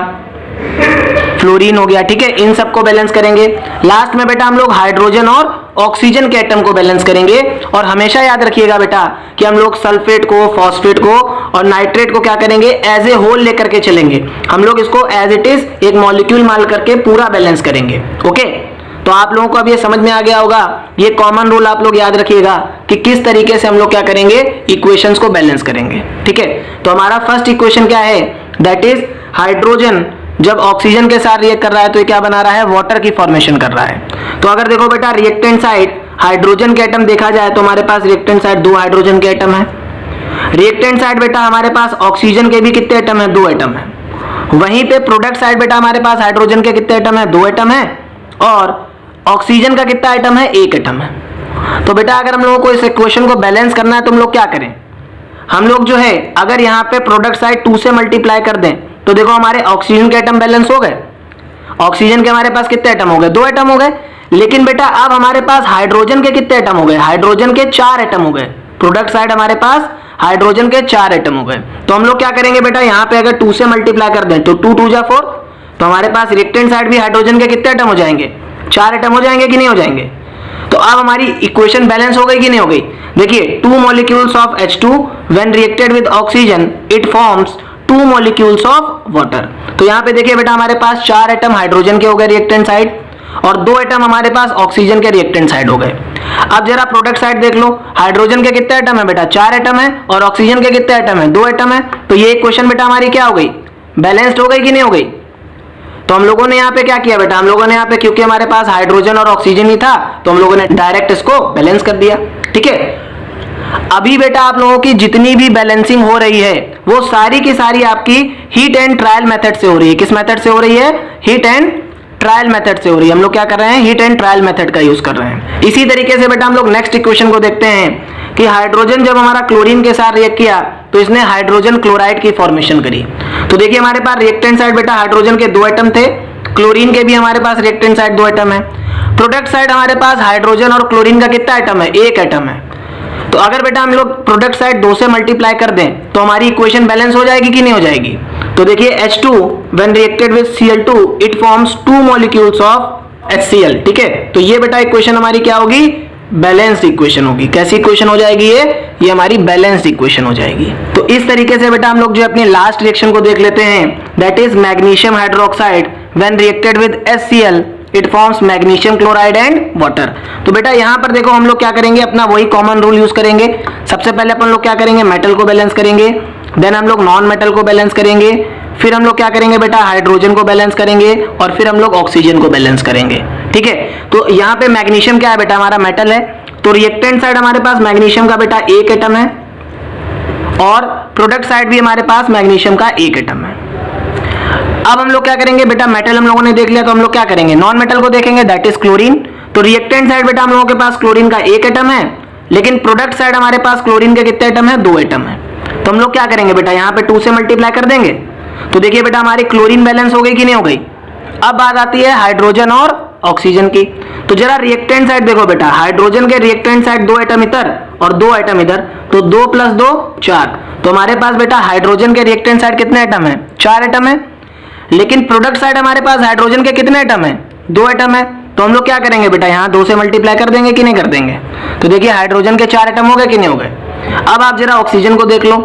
फ्लोरीन हो गया। ठीक है, इन सबको बैलेंस करेंगे। लास्ट में बेटा हम लोग हाइड्रोजन और ऑक्सीजन के एटम को बैलेंस करेंगे। और हमेशा याद रखिएगा बेटा कि हम लोग सल्फेट को, फॉस्फेट को और नाइट्रेट को क्या करेंगे, एज ए होल लेकर के चलेंगे। हम लोग इसको एज इट इज एक मॉलिक्यूल मान करके पूरा बैलेंस करेंगे। ओके, तो आप लोगों को अब ये समझ में आ गया होगा, ये कॉमन रूल आप लोग याद रखिएगा कि किस तरीके से हम लोग क्या करेंगे, इक्वेशंस को बैलेंस करेंगे। ठीक है, तो हमारा फर्स्ट इक्वेशन क्या है, दैट इज हाइड्रोजन जब ऑक्सीजन के साथ रिएक्ट कर रहा है तो ये क्या बना रहा है, वाटर की फॉर्मेशन कर रहा है। तो अगर देखो बेटा रिएक्टेंट साइड हाइड्रोजन के एटम देखा जाए तो हमारे पास रिएक्टेंट साइड 2 हाइड्रोजन के एटम है। रिएक्टेंट साइड बेटा हमारे पास ऑक्सीजन के भी कितने एटम है, 2 एटम है। वहीं पे प्रोडक्ट साइड बेटा हमारे पास हाइड्रोजन के कितने एटम है, 2 एटम है, और ऑक्सीजन का कितना एटम है, 1 एटम है। तो बेटा अगर हम लोगों को इस इक्वेशन को बैलेंस करना है तो हम लोग क्या करें, हम लोग जो है अगर यहाँ पे प्रोडक्ट साइड 2 से मल्टीप्लाई कर दें तो देखो हमारे ऑक्सीजन के एटम बैलेंस हो गए। ऑक्सीजन के हमारे पास कितने एटम हो गए, 2 एटम हो गए। लेकिन बेटा अब हमारे पास हाइड्रोजन के कितने एटम हो गए, हाइड्रोजन के 4 एटम हो गए। प्रोडक्ट साइड हमारे पास हाइड्रोजन के 4 एटम हो गए। तो हम लोग क्या करेंगे बेटा, यहाँ पे अगर 2 से मल्टीप्लाई कर दें तो 2 2 जा 4, तो हमारे पास रिएक्टेंट साइड भी हाइड्रोजन के कितने एटम हो जाएंगे, 4 एटम हो जाएंगे कि नहीं हो जाएंगे। तो अब हमारी इक्वेशन बैलेंस हो गई कि नहीं हो गई। देखिए 2 molecules of H2 when reacted with oxygen it forms 2 molecules of water। तो यहाँ पे देखिए बेटा हमारे पास 4 एटम हाइड्रोजन के हो गए रिएक्टेंट साइड, और 2 एटम हमारे पास ऑक्सीजन के रिएक्टेंट साइड हो गए। अब जरा प्रोडक्ट साइड देख लो, हाइड्रोजन के कितने एटम है बेटा, 4 एटम है, और ऑक्सीजन के कितने एटम है, 2 एटम है। तो ये इक्वेशन बेटा हमारी क्या हो गई, बैलेंस्ड हो गई कि नहीं हो गई। तो हम लोगों ने यहाँ पे क्या किया बेटा, हम लोगों ने यहाँ पे क्योंकि हमारे पास हाइड्रोजन और ऑक्सीजन ही था तो हम लोगों ने डायरेक्ट इसको बैलेंस कर दिया। ठीक है, अभी बेटा आप लोगों की जितनी भी बैलेंसिंग हो रही है वो सारी की सारी आपकी हीट एंड ट्रायल मेथड से हो रही है। किस मेथड से हो रही है, हीट एंड ट्रायल मेथड से हो रही है। हम लोग क्या कर रहे हैं, हीट एंड ट्रायल मेथड का यूज कर रहे हैं। इसी तरीके से बेटा हम लोग नेक्स्ट इक्वेशन को देखते हैं कि हाइड्रोजन जब हमारा क्लोरीन के साथ रिएक्ट किया तो इसने हाइड्रोजन क्लोराइड की फॉर्मेशन करी। तो देखिए हमारे पास रिएक्टेंट साइड बेटा हाइड्रोजन के 2 एटम थे, क्लोरीन के भी हमारे पास रिएक्टेंट साइड 2 एटम है। प्रोडक्ट साइड हमारे पास हाइड्रोजन और क्लोरीन का कितना एटम है, 1 एटम है। तो अगर बेटा हम लोग प्रोडक्ट साइड 2 से मल्टीप्लाई कर दें तो हमारी इक्वेशन बैलेंस हो जाएगी कि नहीं हो जाएगी। तो देखिए H2 when reacted with Cl2 it forms 2 molecules of HCl। ठीक है, तो ये बेटा इक्वेशन हमारी क्या होगी, बैलेंस्ड इक्वेशन होगी। कैसी इक्वेशन हो जाएगी ये हमारी बैलेंस्ड इक्वेशन हो जाएगी। तो इस तरीके से बेटा हम लोग जो अपनी लास्ट रिएक्शन को देख लेते हैं, that is magnesium hydroxide when reacted with HCl it forms magnesium chloride and water. तो बेटा यहाँ पर देखो हम लोग क्या करेंगे, अपना वही कॉमन रूल यूज करेंगे। सबसे पहले अपन लोग क्या करेंगे, मेटल को बैलेंस करेंगे, देन हम लोग नॉन मेटल को बैलेंस करेंगे, फिर हम लोग क्या करेंगे बेटा, हाइड्रोजन को बैलेंस करेंगे, और फिर हम लोग ऑक्सीजन को बैलेंस करेंगे। ठीक है, तो यहाँ पे मैग्नीशियम क्या है बेटा, हमारा मेटल है। तो रिएक्टेंट साइड हमारे पास मैग्नीशियम का बेटा 1 एटम है, और प्रोडक्ट साइड भी हमारे पास मैग्नीशियम का 1 एटम है। अब हम लोग क्या करेंगे बेटा, मेटल हम लोगों ने देख लिया तो हम लोग क्या करेंगे, नॉन मेटल को देखेंगे, दैट इज क्लोरीन। तो रिएक्टेंट साइड बेटा हम लोगों के पास क्लोरीन का 1 एटम है, लेकिन प्रोडक्ट साइड हमारे पास क्लोरीन के कितने एटम है, 2 एटम है। तो हम लोग क्या करेंगे बेटा, यहाँ पे 2 से मल्टीप्लाई कर देंगे। तो देखिए बेटा हमारी क्लोरीन बैलेंस हो गई कि नहीं हो गई। अब बात आती है हाइड्रोजन और ऑक्सीजन की। तो जरा रिएक्टेंट साइड देखो बेटा, हाइड्रोजन के रिएक्टेंट साइड 2 एटम इधर और 2 एटम इधर, तो 2 + 2 4। तो हमारे पास बेटा हाइड्रोजन के रिएक्टेंट साइड कितने एटम है, 4 एटम है। लेकिन प्रोडक्ट साइड हमारे पास हाइड्रोजन के कितने एटम है, 2 एटम है। तो हम लोग क्या करेंगे बेटा, यहाँ 2 से मल्टीप्लाई कर देंगे कि नहीं कर देंगे। तो देखिए हाइड्रोजन के 4 एटम हो गए कि नहीं हो गए। अब आप जरा ऑक्सीजन को देख लो,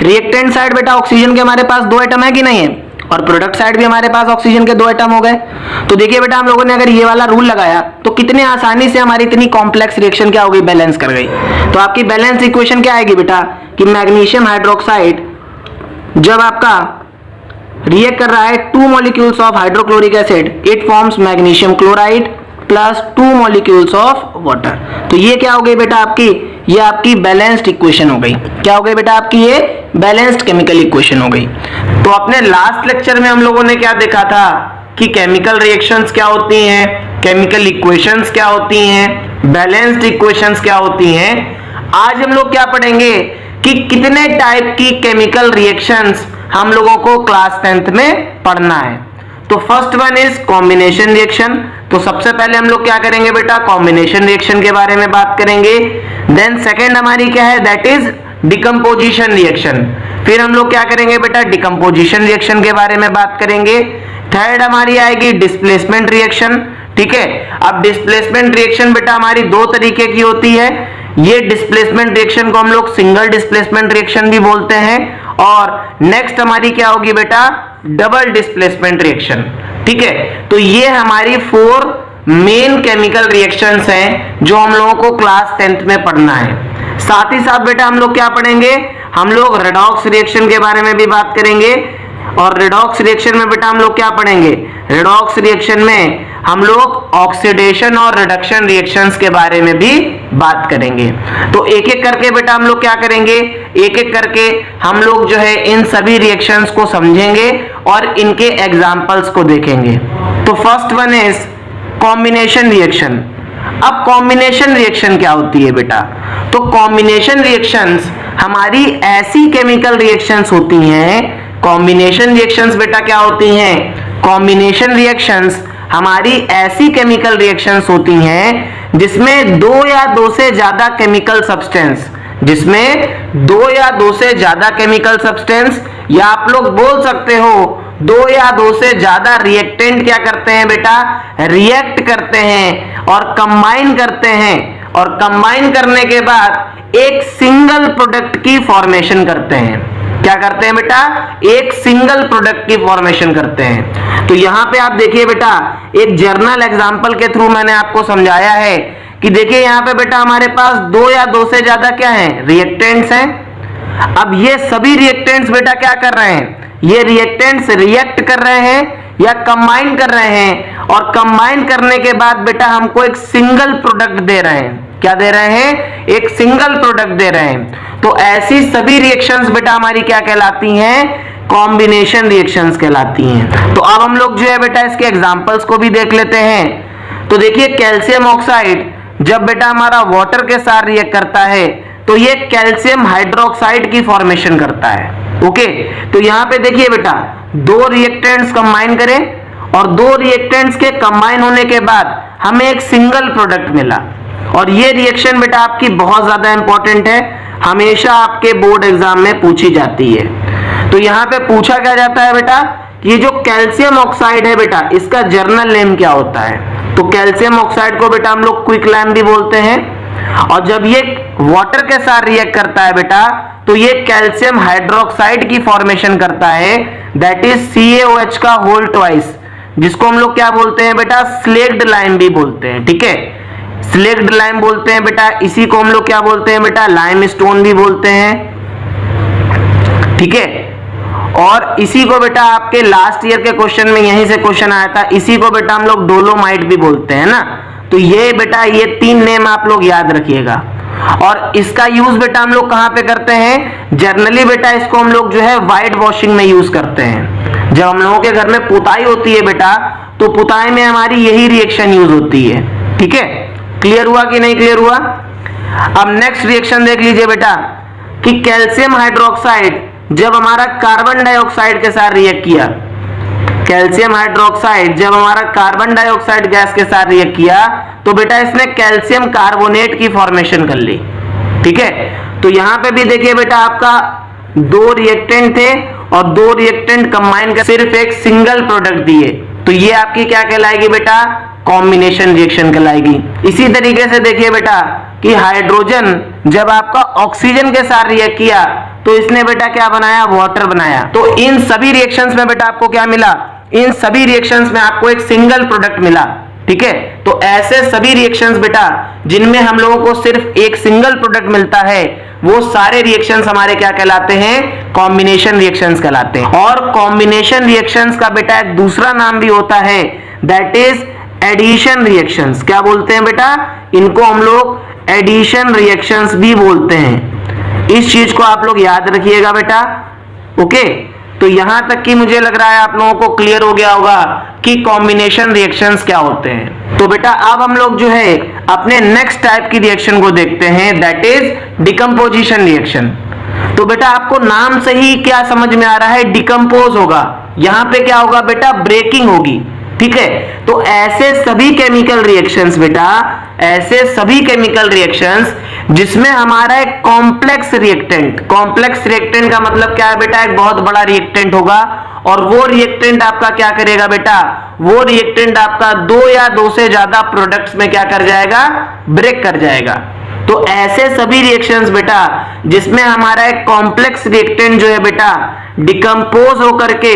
रिएक्टेंट साइड बेटा ऑक्सीजन के हमारे पास 2 एटम है कि नहीं है, और प्रोडक्ट साइड भी हमारे पास ऑक्सीजन के 2 एटम हो गए। तो देखिए बेटा हम लोगों ने अगर ये वाला रूल लगाया तो कितने आसानी से हमारी इतनी कॉम्प्लेक्स रिएक्शन क्या हो गई, बैलेंस कर गई। तो आपकी बैलेंस इक्वेशन क्या आएगी बेटा कि मैग्नीशियम हाइड्रोक्साइड जब आपका रिएक्ट कर रहा है 2 molecules of hydrochloric acid, it forms magnesium chloride plus 2 molecules of water. तो ये क्या हो गई बेटा आपकी, ये आपकी बैलेंस्ड इक्वेशन हो गई। क्या हो गई बेटा आपकी, ये बैलेंस्ड केमिकल इक्वेशन हो गई। तो अपने लास्ट लेक्चर में हम लोगों ने क्या देखा था कि केमिकल रिएक्शंस क्या होती हैं, केमिकल इक्वेशंस क्या होती हैं, बैलेंस्ड इक्वेशंस क्या होती हैं। आज हम लोग क्या पढ़ेंगे कि कितने टाइप की केमिकल रिएक्शंस हम लोगों को क्लास 10th में पढ़ना है। तो first one is combination reaction. तो सबसे पहले हम लोग क्या करेंगे बेटा, कॉम्बिनेशन रिएक्शन के बारे में बात करेंगे। देन सेकंड हमारी क्या है, दैट इज डिकम्पोजिशन रिएक्शन। फिर हम लोग क्या करेंगे बेटा, डिकम्पोजिशन रिएक्शन के बारे में बात करेंगे। थर्ड हमारी आएगी डिस्प्लेसमेंट रिएक्शन। ठीक है, अब डिस्प्लेसमेंट रिएक्शन बेटा हमारी 2 तरीके की होती है। ये डिस्प्लेसमेंट रिएक्शन को हम लोग सिंगल डिस्प्लेसमेंट रिएक्शन भी बोलते हैं, और नेक्स्ट हमारी क्या होगी बेटा, डबल डिस्प्लेसमेंट रिएक्शन। ठीक है, तो ये हमारी 4 मेन केमिकल रिएक्शंस हैं जो हम लोगों को क्लास 10th में पढ़ना है। साथ ही साथ बेटा हम लोग क्या पढ़ेंगे, हम लोग रेडॉक्स रिएक्शन के बारे में भी बात करेंगे। और रेडॉक्स रिएक्शन में बेटा हम लोग क्या पढ़ेंगे, रेडॉक्स रिएक्शन में हम लोग ऑक्सीडेशन और रिडक्शन रिएक्शंस के बारे में भी बात करेंगे। तो एक एक करके बेटा हम लोग क्या करेंगे, एक एक करके हम लोग जो है इन सभी रिएक्शंस को समझेंगे और इनके एग्जांपल्स को देखेंगे। तो first one is combination reaction. अब कॉम्बिनेशन रिएक्शन क्या होती है बेटा, तो कॉम्बिनेशन रिएक्शंस हमारी ऐसी केमिकल रिएक्शंस होती हैं, कॉम्बिनेशन रिएक्शंस बेटा क्या होती हैं, कॉम्बिनेशन रिएक्शंस हमारी ऐसी केमिकल रिएक्शंस होती हैं जिसमें 2 या 2 से ज्यादा केमिकल सब्सटेंस, जिसमें 2 या 2 से ज्यादा केमिकल सब्सटेंस, या आप लोग बोल सकते हो 2 या 2 से ज्यादा रिएक्टेंट क्या करते हैं बेटा, रिएक्ट करते हैं और कंबाइन करते हैं, और कंबाइन करने के बाद एक सिंगल प्रोडक्ट की फॉर्मेशन करते हैं। क्या करते हैं बेटा, एक सिंगल प्रोडक्ट की फॉर्मेशन करते हैं। तो यहां पे आप देखिए बेटा, एक जर्नल एग्जांपल के थ्रू मैंने आपको समझाया है कि देखिए यहां पे बेटा हमारे पास 2 या 2 से ज्यादा क्या है, रिएक्टेंट्स हैं। अब ये सभी रिएक्टेंट्स बेटा क्या कर रहे हैं, ये रिएक्टेंट्स रिएक्ट कर रहे हैं या कंबाइन कर रहे हैं, और कंबाइन करने के बाद बेटा हमको एक सिंगल प्रोडक्ट दे रहे हैं। क्या दे रहे हैं, एक सिंगल प्रोडक्ट दे रहे हैं। तो ऐसी सभी रिएक्शंस बेटा हमारी क्या कहलाती हैं, कॉम्बिनेशन रिएक्शंस कहलाती हैं। तो अब हम लोग जो है बेटा इसके एग्जांपल्स को भी देख लेते हैं। तो देखिए कैल्शियम ऑक्साइड जब बेटा हमारा वाटर के साथ रिएक्ट करता है तो ये कैल्शियम हाइड्रोक्साइड की फॉर्मेशन करता है। ओके, तो यहां पे देखिए बेटा 2 रिएक्टेंट्स कंबाइन करें और 2 रिएक्टेंट्स के कंबाइन होने के बाद हमें एक सिंगल प्रोडक्ट मिला, और ये रिएक्शन बेटा आपकी बहुत ज्यादा इंपॉर्टेंट है, हमेशा आपके बोर्ड एग्जाम में पूछी जाती है। तो यहां पे पूछा क्या जाता है बेटा, ये जो कैल्शियम ऑक्साइड है बेटा इसका जर्नल नेम क्या होता है। तो कैल्शियम ऑक्साइड को बेटा हम लोग क्विकलैम भी बोलते हैं, और जब ये वाटर के साथ रिएक्ट करता है बेटा तो ये कैल्शियम हाइड्रोक्साइड की फॉर्मेशन करता है, दैट इज CaOH का होल ट्वाइस, जिसको हम लोग क्या बोलते हैं बेटा, स्लेक्ड लाइम भी बोलते हैं। ठीक है, स्लेक्ड लाइम बोलते हैं बेटा, इसी को हम लोग क्या बोलते हैं बेटा, लाइम स्टोन भी बोलते हैं। ठीक है, और इसी को बेटा आपके लास्ट ईयर के क्वेश्चन में यहीं से क्वेश्चन आया था, इसी को बेटा हम लोग डोलोमाइट भी बोलते हैं ना। तो ये बेटा ये 3 नेम आप लोग याद रखिएगा, और इसका यूज बेटा हम लोग कहां पे करते हैं, जनरली बेटा इसको हम लोग जो है व्हाइट वॉशिंग में यूज करते हैं। जब हम लोगों के घर में पुताई होती है बेटा तो पुताई में हमारी यही रिएक्शन यूज होती है। ठीक है, क्लियर हुआ कि नहीं क्लियर हुआ। अब नेक्स्ट रिएक्शन देख लीजिए बेटा कि कैल्शियम हाइड्रोक्साइड जब हमारा कार्बन डाइऑक्साइड के साथ रिएक्ट किया, कैल्शियम हाइड्रोक्साइड जब हमारा कार्बन डाइऑक्साइड गैस के साथ रिएक्ट किया तो बेटा इसने कैल्शियम कार्बोनेट की फॉर्मेशन कर ली। ठीक है, तो यहां पे भी देखिए बेटा आपका 2 रिएक्टेंट थे और 2 रिएक्टेंट कंबाइन कर सिर्फ एक सिंगल प्रोडक्ट दिए, तो ये आपकी क्या कहलाएगी बेटा, कॉम्बिनेशन रिएक्शन कहलाएगी। इसी तरीके से देखिए बेटा कि हाइड्रोजन जब आपका ऑक्सीजन के साथ रिएक्ट किया तो इसने बेटा क्या बनाया, वाटर बनाया। तो इन सभी रिएक्शंस में बेटा आपको क्या मिला, इन सभी रिएक्शंस में आपको एक सिंगल प्रोडक्ट मिला। ठीक है, तो ऐसे सभी रिएक्शंस बेटा जिनमें हम लोगों को सिर्फ एक सिंगल प्रोडक्ट मिलता है वो सारे रिएक्शंस हमारे क्या कहलाते हैं, कॉम्बिनेशन रिएक्शंस कहलाते हैं। और कॉम्बिनेशन रिएक्शंस का बेटा एक दूसरा नाम भी होता है, दैट इज एडिशन रिएक्शंस। क्या बोलते हैं बेटा, इनको हम लोग एडिशन रिएक्शंस भी बोलते हैं। इस चीज को आप लोग याद रखिएगा बेटा। ओके, तो यहां तक कि मुझे लग रहा है आप लोगों को क्लियर हो गया होगा कि कॉम्बिनेशन रिएक्शंस क्या होते हैं। तो बेटा अब हम लोग जो है अपने नेक्स्ट टाइप की रिएक्शन को देखते हैं, दैट इज डिकम्पोजिशन रिएक्शन। तो बेटा आपको नाम से ही क्या समझ में आ रहा है, डिकम्पोज होगा। यहां पे क्या होगा बेटा, ब्रेकिंग होगी। ठीक है, तो ऐसे सभी केमिकल रिएक्शंस बेटा, ऐसे सभी केमिकल रिएक्शंस जिसमें हमारा एक कॉम्प्लेक्स रिएक्टेंट, कॉम्प्लेक्स रिएक्टेंट का मतलब क्या है बेटा, एक बहुत बड़ा रिएक्टेंट होगा और वो रिएक्टेंट आपका क्या करेगा बेटा, वो रिएक्टेंट आपका दो या दो से ज्यादा प्रोडक्ट्स में क्या कर जाएगा, ब्रेक कर जाएगा। तो ऐसे सभी रिएक्शंस बेटा जिसमें हमारा एक कॉम्प्लेक्स रिएक्टेंट जो है बेटा डिकम्पोज होकर के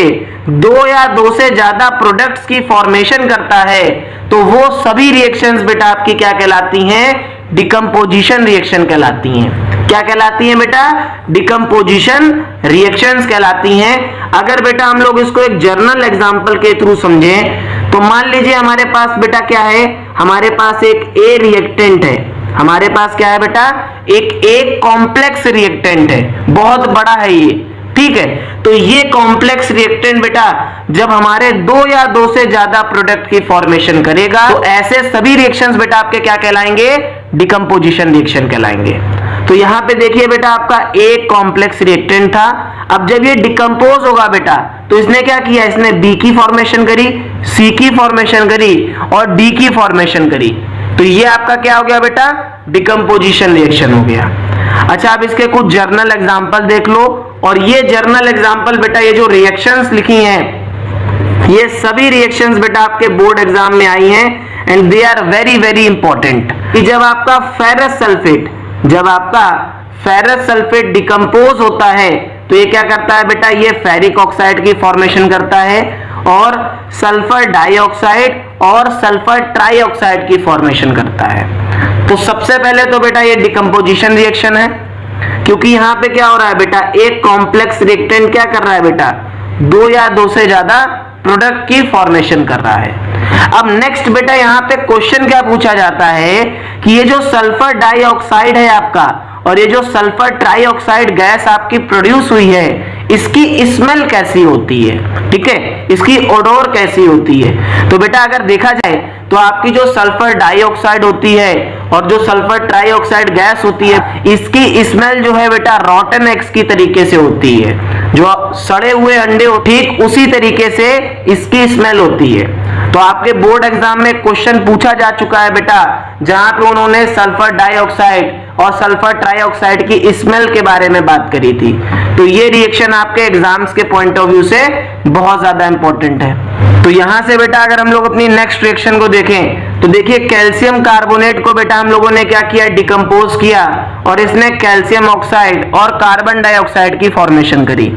दो या दो से ज्यादा प्रोडक्ट्स की फॉर्मेशन करता है, तो वो सभी रिएक्शंस बेटा आपकी क्या कहलाती हैं, डिकम्पोजिशन रिएक्शन कहलाती हैं। क्या कहलाती हैं बेटा, डिकम्पोजिशन रिएक्शंस कहलाती हैं। अगर बेटा हम लोग इसको एक जर्नल एग्जांपल के थ्रू समझें तो मान लीजिए हमारे पास बेटा क्या है, हमारे पास एक ए रिएक्टेंट है। हमारे पास क्या है बेटा, एक कॉम्प्लेक्स रिएक्टेंट है, बहुत बड़ा है ये। ठीक है, तो ये कॉम्प्लेक्स रिएक्टेंट बेटा जब हमारे दो या दो से ज्यादा प्रोडक्ट की फॉर्मेशन करेगा तो ऐसे सभी रिएक्शंस बेटा आपके क्या कहलाएंगे, डिकम्पोजिशन रिएक्शन कहलाएंगे। तो यहां पे देखिए बेटा आपका एक कॉम्प्लेक्स रिएक्टेंट था, अब जब ये डिकम्पोज होगा बेटा तो इसने क्या किया, इसने बी की फॉर्मेशन करी, सी की फॉर्मेशन करी और डी की फॉर्मेशन करी। तो ये आपका क्या हो गया बेटा, डिकम्पोजिशन रिएक्शन हो गया। अच्छा, अब इसके कुछ जर्नल एग्जांपल देख लो। और ये जर्नल एग्जांपल बेटा, ये जो रिएक्शंस लिखी हैं ये सभी रिएक्शंस बेटा आपके बोर्ड एग्जाम में आई हैं and they are very very important. कि जब आपका फेरस सल्फेट, जब आपका फेरस सल्फेट डिकम्पोज होता है तो ये क्या करता है बेटा, ये फेरिक ऑक्साइड की फॉर्मेशन करता है और सल्फर डाइऑक्साइड और सल्फर ट्राइऑक्साइड की फॉर्मेशन करता है। तो सबसे पहले तो बेटा ये डिकम्पोजिशन रिएक्शन है, क्योंकि यहां पे क्या हो रहा है बेटा, एक कॉम्प्लेक्स रिएक्टेंट क्या कर रहा है बेटा, दो या दो से ज्यादा प्रोडक्ट की फॉर्मेशन कर रहा है। अब नेक्स्ट बेटा यहाँ पे क्वेश्चन क्या पूछा जाता है कि ये जो सल्फर डाइऑक्साइड है आपका और ये जो सल्फर ट्राइऑक्साइड गैस आपकी प्रोड्यूस हुई है इसकी स्मेल कैसी होती है। ठीक है, इसकी ओडोर कैसी होती है। तो बेटा अगर देखा जाए तो आपकी जो सल्फर डाइऑक्साइड होती है और जो सल्फर ट्राइऑक्साइड गैस होती है इसकी स्मेल जो है बेटा रॉटन एग्स की तरीके से होती है, जो सड़े हुए अंडे ठीक उसी तरीके से इसकी स्मेल होती है। तो आपके बोर्ड एग्जाम में क्वेश्चन पूछा जा चुका है बेटा जहां पे उन्होंने सल्फर डाइऑक्साइड और सल्फर ट्राइऑक्साइड की स्मेल के बारे में बात करी थी। तो ये रिएक्शन आपके एग्जाम्स के पॉइंट ऑफ व्यू से बहुत ज्यादा इंपॉर्टेंट है। तो यहां से बेटा अगर हम लोग अपनी नेक्स्ट रिएक्शन को देखें तो देखिए कैल्शियम कार्बोनेट को बेटा हम लोगों ने क्या किया, डिकम्पोज किया और इसने कैल्शियम ऑक्साइड और कार्बन डाइऑक्साइड की फॉर्मेशन करी।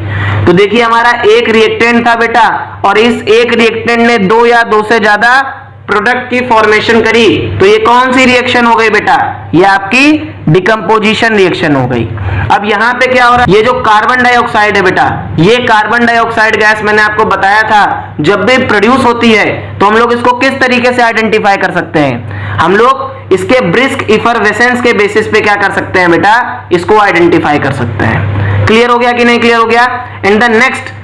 तो देखिए हमारा एक रिएक्टेंट था बेटा और इस एक रिएक्टेंट ने दो या दो से ज्यादा प्रोडक्ट की फॉर्मेशन करी। तो ये कौन सी रिएक्शन हो गई बेटा, ये आपकी डिकम्पोजिशन रिएक्शन हो गई। अब यहाँ पे क्या हो रहा है, ये जो कार्बन डाइऑक्साइड है बेटा, ये कार्बन डाइऑक्साइड गैस मैंने आपको बताया था जब भी प्रोड्यूस होती है तो हम लोग इसको किस तरीके से आइडेंटिफाई कर सकते हैं, हम लोग इसके ब्रिस्क इफरवेसेंस के बेसिस पे क्या कर सकते हैं बेटा, इसको आइडेंटिफाई कर सकते हैं। क्लियर हो गया कि नहीं क्लियर हो गया। In the next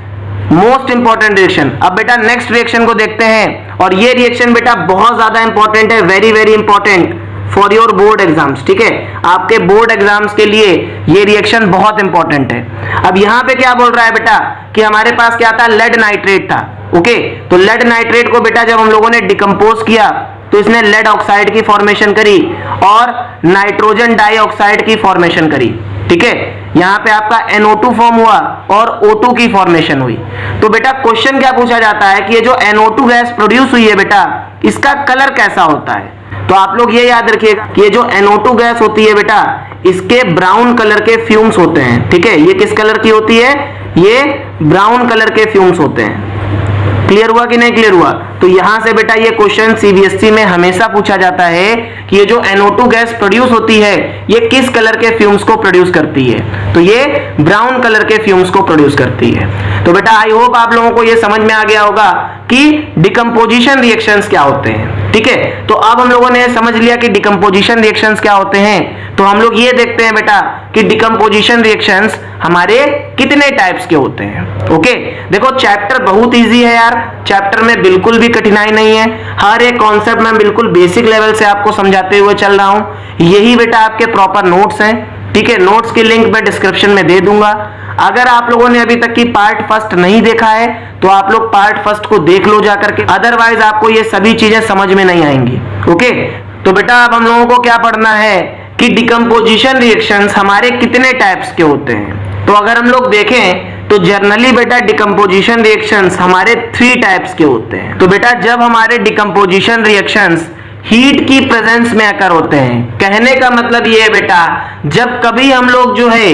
most important reaction, अब बेटा नेक्स्ट रिएक्शन को देखते हैं और ये रिएक्शन बेटा बहुत ज्यादा इंपॉर्टेंट है, very very important for your board exams. ठीक है, आपके बोर्ड एग्जाम्स के लिए ये रिएक्शन बहुत इंपॉर्टेंट है। अब यहाँ पे क्या बोल रहा है बेटा कि हमारे पास क्या था, लेड नाइट्रेट था। ओके, तो लेड नाइट्रेट को बेटा जब हम लोगों ने डिकम्पोज किया तो इसने लेड ऑक्साइड की फॉर्मेशन करी और नाइट्रोजन डाइऑक्साइड की फॉर्मेशन करी। ठीक है, यहाँ पे आपका NO2 फॉर्म हुआ और O2 की फॉर्मेशन हुई। तो बेटा क्वेश्चन क्या पूछा जाता है कि ये जो NO2 गैस प्रोड्यूस हुई है बेटा, इसका कलर कैसा होता है। तो आप लोग ये याद रखिएगा कि ये जो NO2 गैस होती है बेटा, इसके ब्राउन कलर के फ्यूम्स होते हैं। ठीक है, ये किस कलर की होती है, ये ब्राउन कलर के फ्यूम्स होते हैं। क्लियर हुआ कि नहीं क्लियर हुआ। तो यहां से बेटा ये क्वेश्चन सीबीएसई में हमेशा पूछा जाता है कि ये जो NO2 गैस प्रोड्यूस होती है ये किस कलर के फ्यूम्स को प्रोड्यूस करती है। तो ये ब्राउन कलर के फ्यूम्स को प्रोड्यूस करती है। तो बेटा आई होप आप लोगों को ये समझ में आ गया होगा कि डिकम्पोजिशन रिएक्शंस क्या होते हैं। ठीक है, तो अब हम लोगों ने समझ लिया कि डिकम्पोजिशन रिएक्शंस क्या होते हैं। तो हम लोग ये देखते हैं बेटा कि डिकम्पोजिशन रिएक्शंस हमारे कितने टाइप्स के होते हैं। ओके, देखो चैप्टर बहुत इजी है यार, चैप्टर में बिल्कुल भी कठिनाई नहीं है। हर एक कॉन्सेप्ट मैं बिल्कुल बेसिक लेवल से आपको समझाते हुए चल रहा हूं। यही बेटा आपके प्रॉपर नोट्स हैं। ठीक है, नोट्स की लिंक मैं डिस्क्रिप्शन में दे दूंगा। अगर आप लोगों ने अभी तक की पार्ट फर्स्ट नहीं देखा है तो आप लोग पार्ट फर्स्ट को देख लो जाकर के, अदरवाइज आपको ये सभी चीजें समझ में नहीं आएंगी। ओके, तो बेटा अब हम लोगों को क्या पढ़ना है कि डिकम्पोजिशन रिएक्शंस हमारे कितने टाइप्स के होते हैं। तो अगर हम लोग देखें तो जनरली बेटा डिकम्पोजिशन रिएक्शंस हमारे 3 टाइप्स के होते हैं। तो बेटा जब हमारे डिकम्पोजिशन रिएक्शंस हीट की प्रेजेंस में अकर होते हैं, कहने का मतलब ये है बेटा जब कभी हम लोग जो है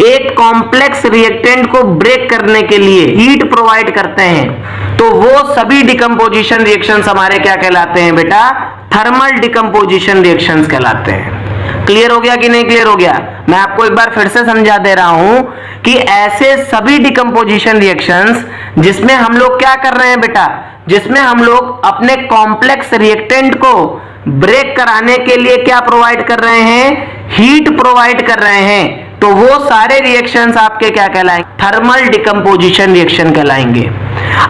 एक कॉम्प्लेक्स रिएक्टेंट को ब्रेक करने के लिए हीट प्रोवाइड करते हैं तो वो सभी डिकम्पोजिशन रिएक्शंस हमारे क्या कहलाते हैं बेटा, थर्मल डिकम्पोजिशन रिएक्शंस कहलाते हैं। क्लियर हो गया कि नहीं क्लियर हो गया। मैं आपको एक बार फिर से समझा दे रहा हूं कि ऐसे सभी डिकम्पोजिशन रिएक्शंस जिसमें हम लोग क्या कर रहे हैं बेटा, जिसमें हम लोग अपने कॉम्प्लेक्स रिएक्टेंट को ब्रेक कराने के लिए क्या प्रोवाइड कर रहे हैं, हीट प्रोवाइड कर रहे हैं, तो वो सारे रिएक्शंस आपके क्या कहलाएंगे, थर्मल डिकम्पोजिशन रिएक्शन कहलाएंगे।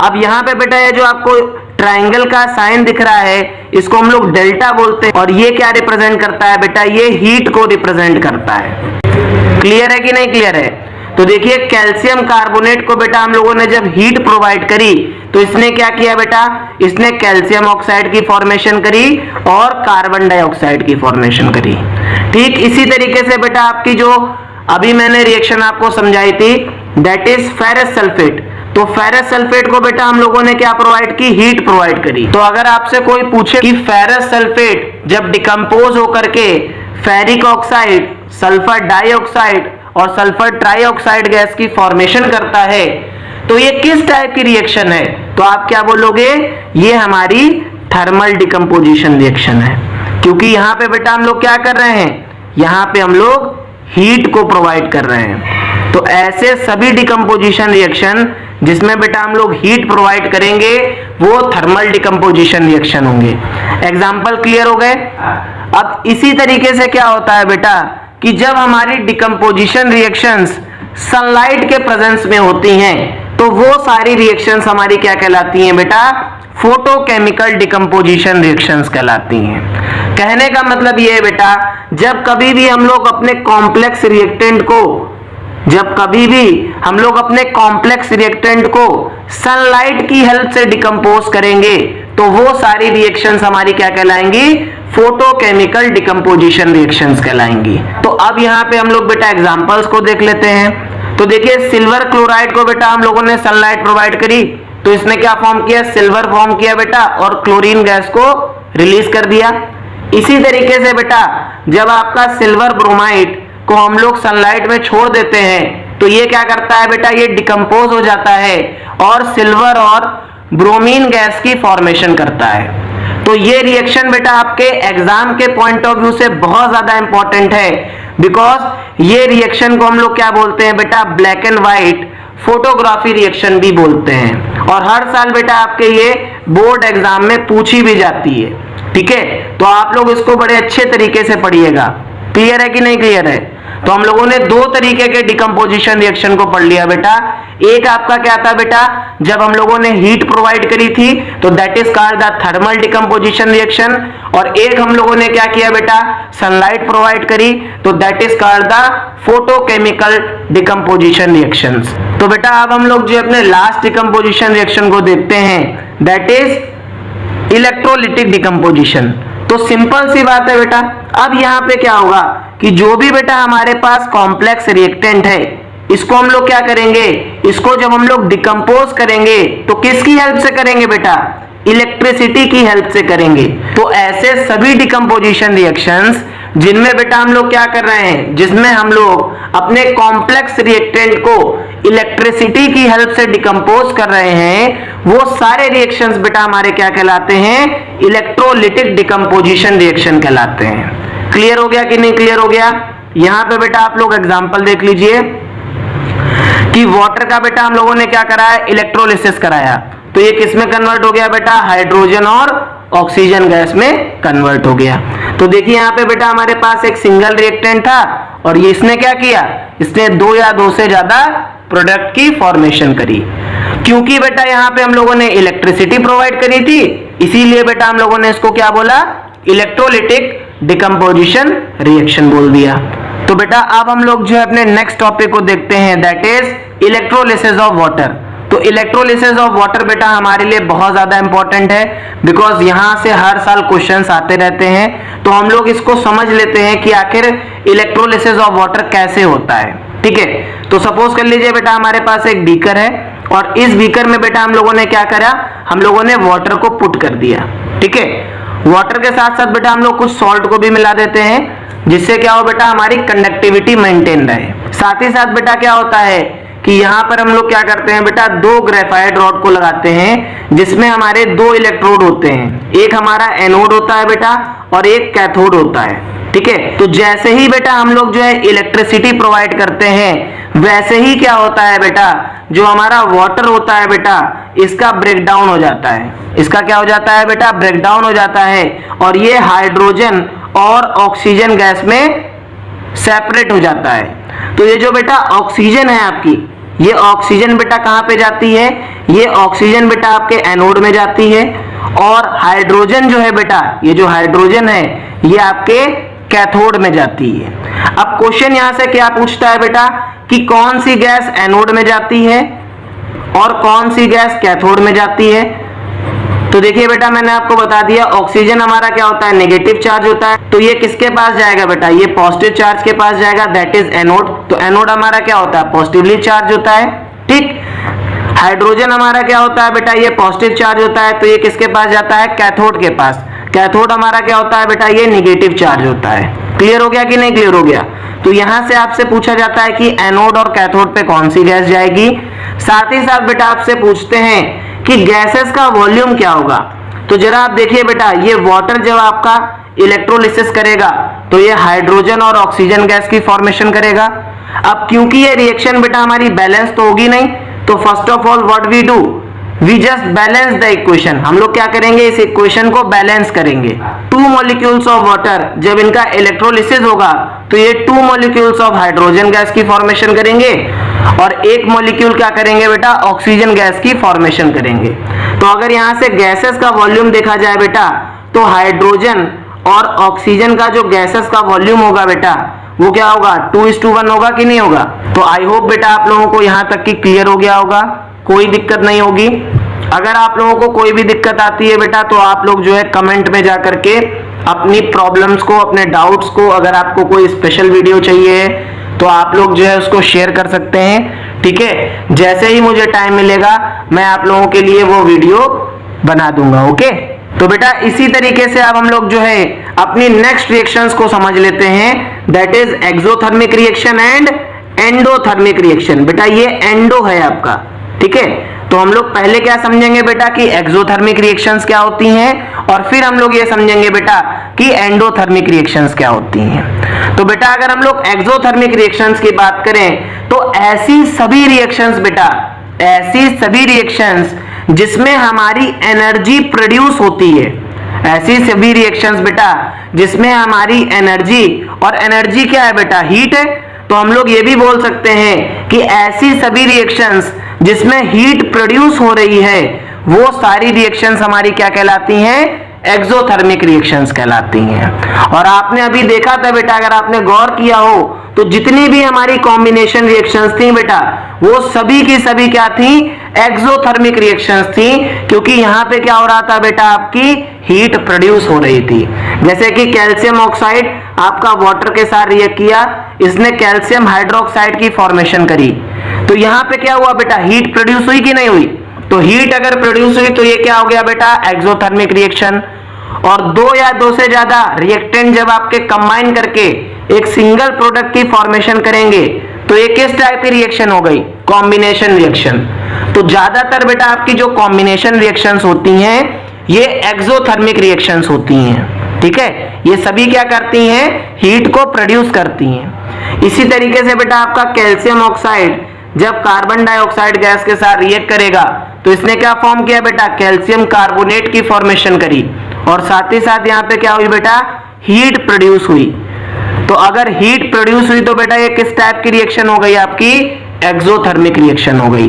अब यहां पे बेटा ये जो आपको ट्रायंगल का साइन दिख रहा है इसको हम लोग डेल्टा बोलते हैं और ये क्या रिप्रेजेंट करता है बेटा, ये हीट को रिप्रेजेंट करता है। क्लियर है कि नहीं क्लियर है। तो देखिए कैल्शियम कार्बोनेट को बेटा हम लोगों ने जब हीट प्रोवाइड करी तो इसने क्या किया बेटा, इसने कैल्शियम ऑक्साइड की फॉर्मेशन करी और कार्बन डाइऑक्साइड की फॉर्मेशन करी। ठीक इसी तरीके से बेटा आपकी जो अभी मैंने रिएक्शन आपको समझाई थी दैट इज फेरस सल्फेट, तो फेरस सल्फेट को बेटा हम लोगों ने क्या प्रोवाइड की, हीट प्रोवाइड करी। तो अगर आपसे कोई पूछे कि फेरस सल्फेट जब डिकम्पोज होकर के फेरिक ऑक्साइड, सल्फर डाइऑक्साइड और सल्फर ट्राइऑक्साइड गैस की फॉर्मेशन करता है तो ये किस टाइप की रिएक्शन है, तो आप क्या बोलोगे, ये हमारी थर्मल डिकम्पोजिशन रिएक्शन है। क्योंकि यहां पे बेटा हम लोग क्या कर रहे हैं, यहां पे हम लोग हीट को प्रोवाइड कर रहे हैं। तो ऐसे सभी डिकम्पोजिशन रिएक्शन जिसमें बेटा हम लोग हीट प्रोवाइड करेंगे वो थर्मल डिकम्पोजिशन रिएक्शन होंगे। एग्जाम्पल क्लियर हो गए। अब इसी तरीके से क्या होता है बेटा कि जब हमारी डिकम्पोजिशन रिएक्शंस सनलाइट के प्रेजेंस में होती हैं तो वो सारी रिएक्शंस हमारी क्या कहलाती हैं बेटा, फोटोकेमिकल डिकम्पोजिशन रिएक्शंस कहलाती हैं। कहने का मतलब ये है बेटा जब कभी भी हम लोग अपने कॉम्प्लेक्स रिएक्टेंट को सनलाइट की हेल्प से डिकम्पोज करेंगे तो वो सारी रिएक्शंस हमारी क्या कहलाएंगी, फोटोकेमिकल डिकम्पोजिशन रिएक्शंस कहलाएंगी। तो अब यहाँ पे हम लोग बेटा एग्जांपल्स को देख लेते हैं। तो देखिए सिल्वर क्लोराइड को बेटा हम लोगों ने सनलाइट प्रोवाइड करी तो इसने क्या फॉर्म किया, सिल्वर फॉर्म किया बेटा और क्लोरीन गैस को रिलीज कर दिया। इसी तरीके से बेटा जब आपका सिल्वर ब्रोमाइड को हम लोग सनलाइट में छोड़ देते हैं तो ये क्या करता है बेटा, ये डिकम्पोज हो जाता है और सिल्वर और ब्रोमीन गैस की फॉर्मेशन करता है। तो ये रिएक्शन बेटा आपके एग्जाम के पॉइंट ऑफ व्यू से बहुत ज्यादा इंपॉर्टेंट है बिकॉज ये रिएक्शन को हम लोग क्या बोलते हैं बेटा, black and white photography reaction भी बोलते हैं और हर साल बेटा आपके ये बोर्ड एग्जाम में पूछी भी जाती है। ठीक है, तो आप लोग इसको बड़े अच्छे तरीके से पढ़िएगा। क्लियर है कि नहीं क्लियर है। तो हम लोगों ने 2 तरीके के डिकम्पोजिशन रिएक्शन को पढ़ लिया बेटा। एक आपका क्या था बेटा, जब हम लोगों ने हीट प्रोवाइड करी थी तो that is called the thermal decomposition reaction, और एक हम लोगों ने क्या किया बेटा, सनलाइट प्रोवाइड करी तो that is called the photochemical decomposition reactions. तो बेटा अब हम लोग जो अपने लास्ट डिकम्पोजिशन रिएक्शन को देखते हैं दैट इज इलेक्ट्रोलिटिक डिकम्पोजिशन। तो सिंपल सी बात है बेटा। अब यहाँ पे क्या होगा कि जो भी बेटा हमारे पास कॉम्प्लेक्स रिएक्टेंट है, इसको हम लोग क्या करेंगे, इसको जब हम लोग डिकम्पोज करेंगे तो किसकी हेल्प से करेंगे बेटा, इलेक्ट्रिसिटी की हेल्प से करेंगे। तो ऐसे सभी डिकम्पोजिशन रिएक्शंस जिनमें बेटा हम लोग क्या कर रहे हैं, जिसमें हम लोग अपने कॉम्प्लेक्स रिएक्टेंट को इलेक्ट्रिसिटी की हेल्प से डिकम्पोज कर रहे हैं, वो सारे रिएक्शंस बेटा हमारे क्या कहलाते हैं, इलेक्ट्रोलिटिक डिकम्पोजिशन रिएक्शन कहलाते हैं। क्लियर हो गया कि नहीं क्लियर हो गया। यहां पे बेटा आप लोग एग्जांपल देख लीजिए कि वाटर का बेटा हम लोगों ने क्या कराया, इलेक्ट्रोलिसिस कराया, तो ये किस में कन्वर्ट हो गया बेटा, हाइड्रोजन और ऑक्सीजन गैस में कन्वर्ट हो गया। तो देखिए यहाँ पे बेटा हमारे पास एक सिंगल रिएक्टेंट था और ये इसने क्या किया, इसने दो या दो से ज्यादा प्रोडक्ट की फॉर्मेशन करी। क्योंकि बेटा यहाँ पे हम लोगों ने इलेक्ट्रिसिटी प्रोवाइड करी थी, इसीलिए बेटा हम लोगों ने इसको क्या बोला, इलेक्ट्रोलिटिक डिकम्पोजिशन रिएक्शन बोल दिया। तो बेटा अब हम लोग जो है अपने नेक्स्ट टॉपिक को देखते हैं, that is electrolysis of water. तो इलेक्ट्रोलिसिस ऑफ वाटर बेटा हमारे लिए बहुत ज्यादा इंपॉर्टेंट है, बिकॉज यहां से हर साल क्वेश्चंस आते रहते हैं। तो हम लोग इसको समझ लेते हैं कि आखिर इलेक्ट्रोलिसिस ऑफ वाटर कैसे होता है। ठीक है, तो सपोज कर लीजिए बेटा हमारे पास एक बीकर है और इस बीकर में बेटा हम लोगों ने क्या करा, हम लोगों ने वाटर को पुट कर दिया। ठीक है, वाटर के साथ साथ बेटा हम लोग कुछ सॉल्ट को भी मिला देते हैं, जिससे क्या हो बेटा, हमारी कंडक्टिविटी मेंटेन रहे। साथ ही साथ बेटा क्या होता है कि यहाँ पर हम लोग क्या करते हैं बेटा, दो ग्रेफाइट रॉड को लगाते हैं जिसमें हमारे दो इलेक्ट्रोड होते हैं, एक हमारा एनोड होता है बेटा और एक कैथोड होता है। ठीक है, तो जैसे ही बेटा हम लोग जो है इलेक्ट्रिसिटी प्रोवाइड करते हैं, वैसे ही क्या होता है बेटा, जो हमारा वाटर होता है बेटा, इसका ब्रेकडाउन हो जाता है। इसका क्या हो जाता है बेटा, ब्रेकडाउन हो जाता है और ये हाइड्रोजन और ऑक्सीजन गैस में सेपरेट हो जाता है। तो ये जो बेटा ऑक्सीजन है आपकी, ये ऑक्सीजन बेटा कहां पे जाती है, ये ऑक्सीजन बेटा आपके एनोड में जाती है और हाइड्रोजन जो है बेटा, ये जो हाइड्रोजन है ये आपके कैथोड में जाती है। अब क्वेश्चन यहां से क्या पूछता है बेटा कि कौन सी गैस एनोड में जाती है और कौन सी गैस कैथोड में जाती है। तो देखिए बेटा मैंने आपको बता दिया, ऑक्सीजन हमारा क्या होता है, नेगेटिव चार्ज होता है, तो ये किसके पास जाएगा बेटा, ये पॉजिटिव चार्ज के पास जाएगा, दैट इज एनोड। तो एनोड हमारा क्या होता है, पॉजिटिवली चार्ज होता है। ठीक, हाइड्रोजन हमारा क्या होता है बेटा, ये पॉजिटिव चार्ज होता है, तो ये किसके पास जाता है, कैथोड के पास। कैथोड हमारा क्या होता है बेटा, ये नेगेटिव चार्ज होता है। क्लियर हो गया कि नहीं क्लियर हो गया। तो यहां से आपसे पूछा जाता है कि एनोड और कैथोड पे कौन सी गैस जाएगी। साथ ही साथ बेटा आपसे पूछते हैं कि गैसेस का वॉल्यूम क्या होगा। तो जरा आप देखिए बेटा, ये वाटर जब आपका इलेक्ट्रोलिसिस करेगा तो ये हाइड्रोजन और ऑक्सीजन गैस की फॉर्मेशन करेगा। अब क्योंकि ये रिएक्शन बेटा हमारी बैलेंस तो होगी नहीं, तो first of all what we do, we just balance the equation. हम लोग क्या करेंगे, इस इक्वेशन को बैलेंस करेंगे। टू मॉलिक्यूल्स ऑफ वाटर जब इनका इलेक्ट्रोलिसिस होगा तो ये two molecules of hydrogen gas की फॉर्मेशन करेंगे और एक मॉलिक्यूल क्या करेंगे बेटा, ऑक्सीजन गैस की फॉर्मेशन करेंगे। तो अगर यहां से गैसेस का वॉल्यूम देखा जाए बेटा, तो हाइड्रोजन और ऑक्सीजन का जो गैसेस का वॉल्यूम होगा बेटा, वो क्या होगा, 2:1 होगा कि नहीं होगा। तो आई होप बेटा आप लोगों को यहां तक की क्लियर हो गया होगा, कोई दिक्कत नहीं होगी। अगर आप लोगों को कोई भी दिक्कत आती है बेटा, तो आप लोग जो है कमेंट में जाकर के अपनी प्रॉब्लम्स को, अपने डाउट्स को, अगर आपको कोई स्पेशल वीडियो चाहिए तो आप लोग जो है उसको शेयर कर सकते हैं। ठीक है, जैसे ही मुझे टाइम मिलेगा मैं आप लोगों के लिए वो वीडियो बना दूंगा। ओके, तो बेटा इसी तरीके से अब हम लोग जो है अपनी नेक्स्ट रिएक्शंस को समझ लेते हैं, that is exothermic reaction and endothermic reaction. बेटा ये एंडो है आपका। ठीक है, तो हम लोग पहले क्या समझेंगे बेटा कि एक्सोथर्मिक रिएक्शंस क्या होती हैं और फिर हम लोग ये समझेंगे बेटा कि एंडोथर्मिक रिएक्शंस क्या होती हैं। तो बेटा अगर हम लोग एक्सोथर्मिक रिएक्शंस की बात करें तो ऐसी सभी रिएक्शंस बेटा, ऐसी सभी रिएक्शंस जिसमें हमारी एनर्जी प्रोड्यूस होती है, ऐसी सभी रिएक्शंस बेटा जिसमें हमारी एनर्जी, और एनर्जी क्या है बेटा, हीट है। तो हम लोग ये भी बोल सकते हैं कि ऐसी सभी रिएक्शंस जिसमें हीट प्रोड्यूस हो रही है, वो सारी रिएक्शंस हमारी क्या कहलाती हैं, एक्सोथर्मिक रिएक्शंस कहलाती हैं। और आपने अभी देखा था बेटा, अगर आपने गौर किया हो तो जितनी भी हमारी कॉम्बिनेशन रिएक्शंस थी बेटा, वो सभी की सभी क्या थी, एक्सोथर्मिक रिएक्शंस थी, क्योंकि यहां पे क्या हो रहा था बेटा, आपकी हीट प्रोड्यूस हो रही थी। जैसे कि कैल्शियम ऑक्साइड आपका वाटर के साथ रिएक्ट किया, इसने कैल्शियम हाइड्रोक्साइड की फॉर्मेशन करी, तो यहां पे क्या हुआ बेटा, हीट प्रोड्यूस हुई कि नहीं हुई? तो हीट अगर प्रोड्यूस हुई तो ये क्या हो गया बेटा, एक्सोथर्मिक रिएक्शन। और दो या दो से ज्यादा रिएक्टेंट जब आपके कंबाइन करके एक सिंगल प्रोडक्ट की फॉर्मेशन करेंगे तो ये किस टाइप की रिएक्शन हो गई, कॉम्बिनेशन रिएक्शन। तो ज्यादातर बेटा आपकी जो कॉम्बिनेशन रिएक्शंस होती हैं ये एक्सोथर्मिक रिएक्शंस होती हैं, ठीक है। ये सभी क्या करती हैं, हीट को प्रोड्यूस करती हैं। इसी तरीके से बेटा आपका कैल्शियम ऑक्साइड जब कार्बन डाइऑक्साइड गैस के साथ रिएक्ट करेगा तो इसने क्या फॉर्म किया बेटा, कैल्शियम कार्बोनेट की फॉर्मेशन करी, और साथ ही साथ यहाँ पे क्या हुई बेटा, हीट प्रोड्यूस हुई। तो अगर हीट प्रोड्यूस हुई तो बेटा ये किस टाइप की रिएक्शन हो गई, आपकी एक्सोथर्मिक रिएक्शन हो गई।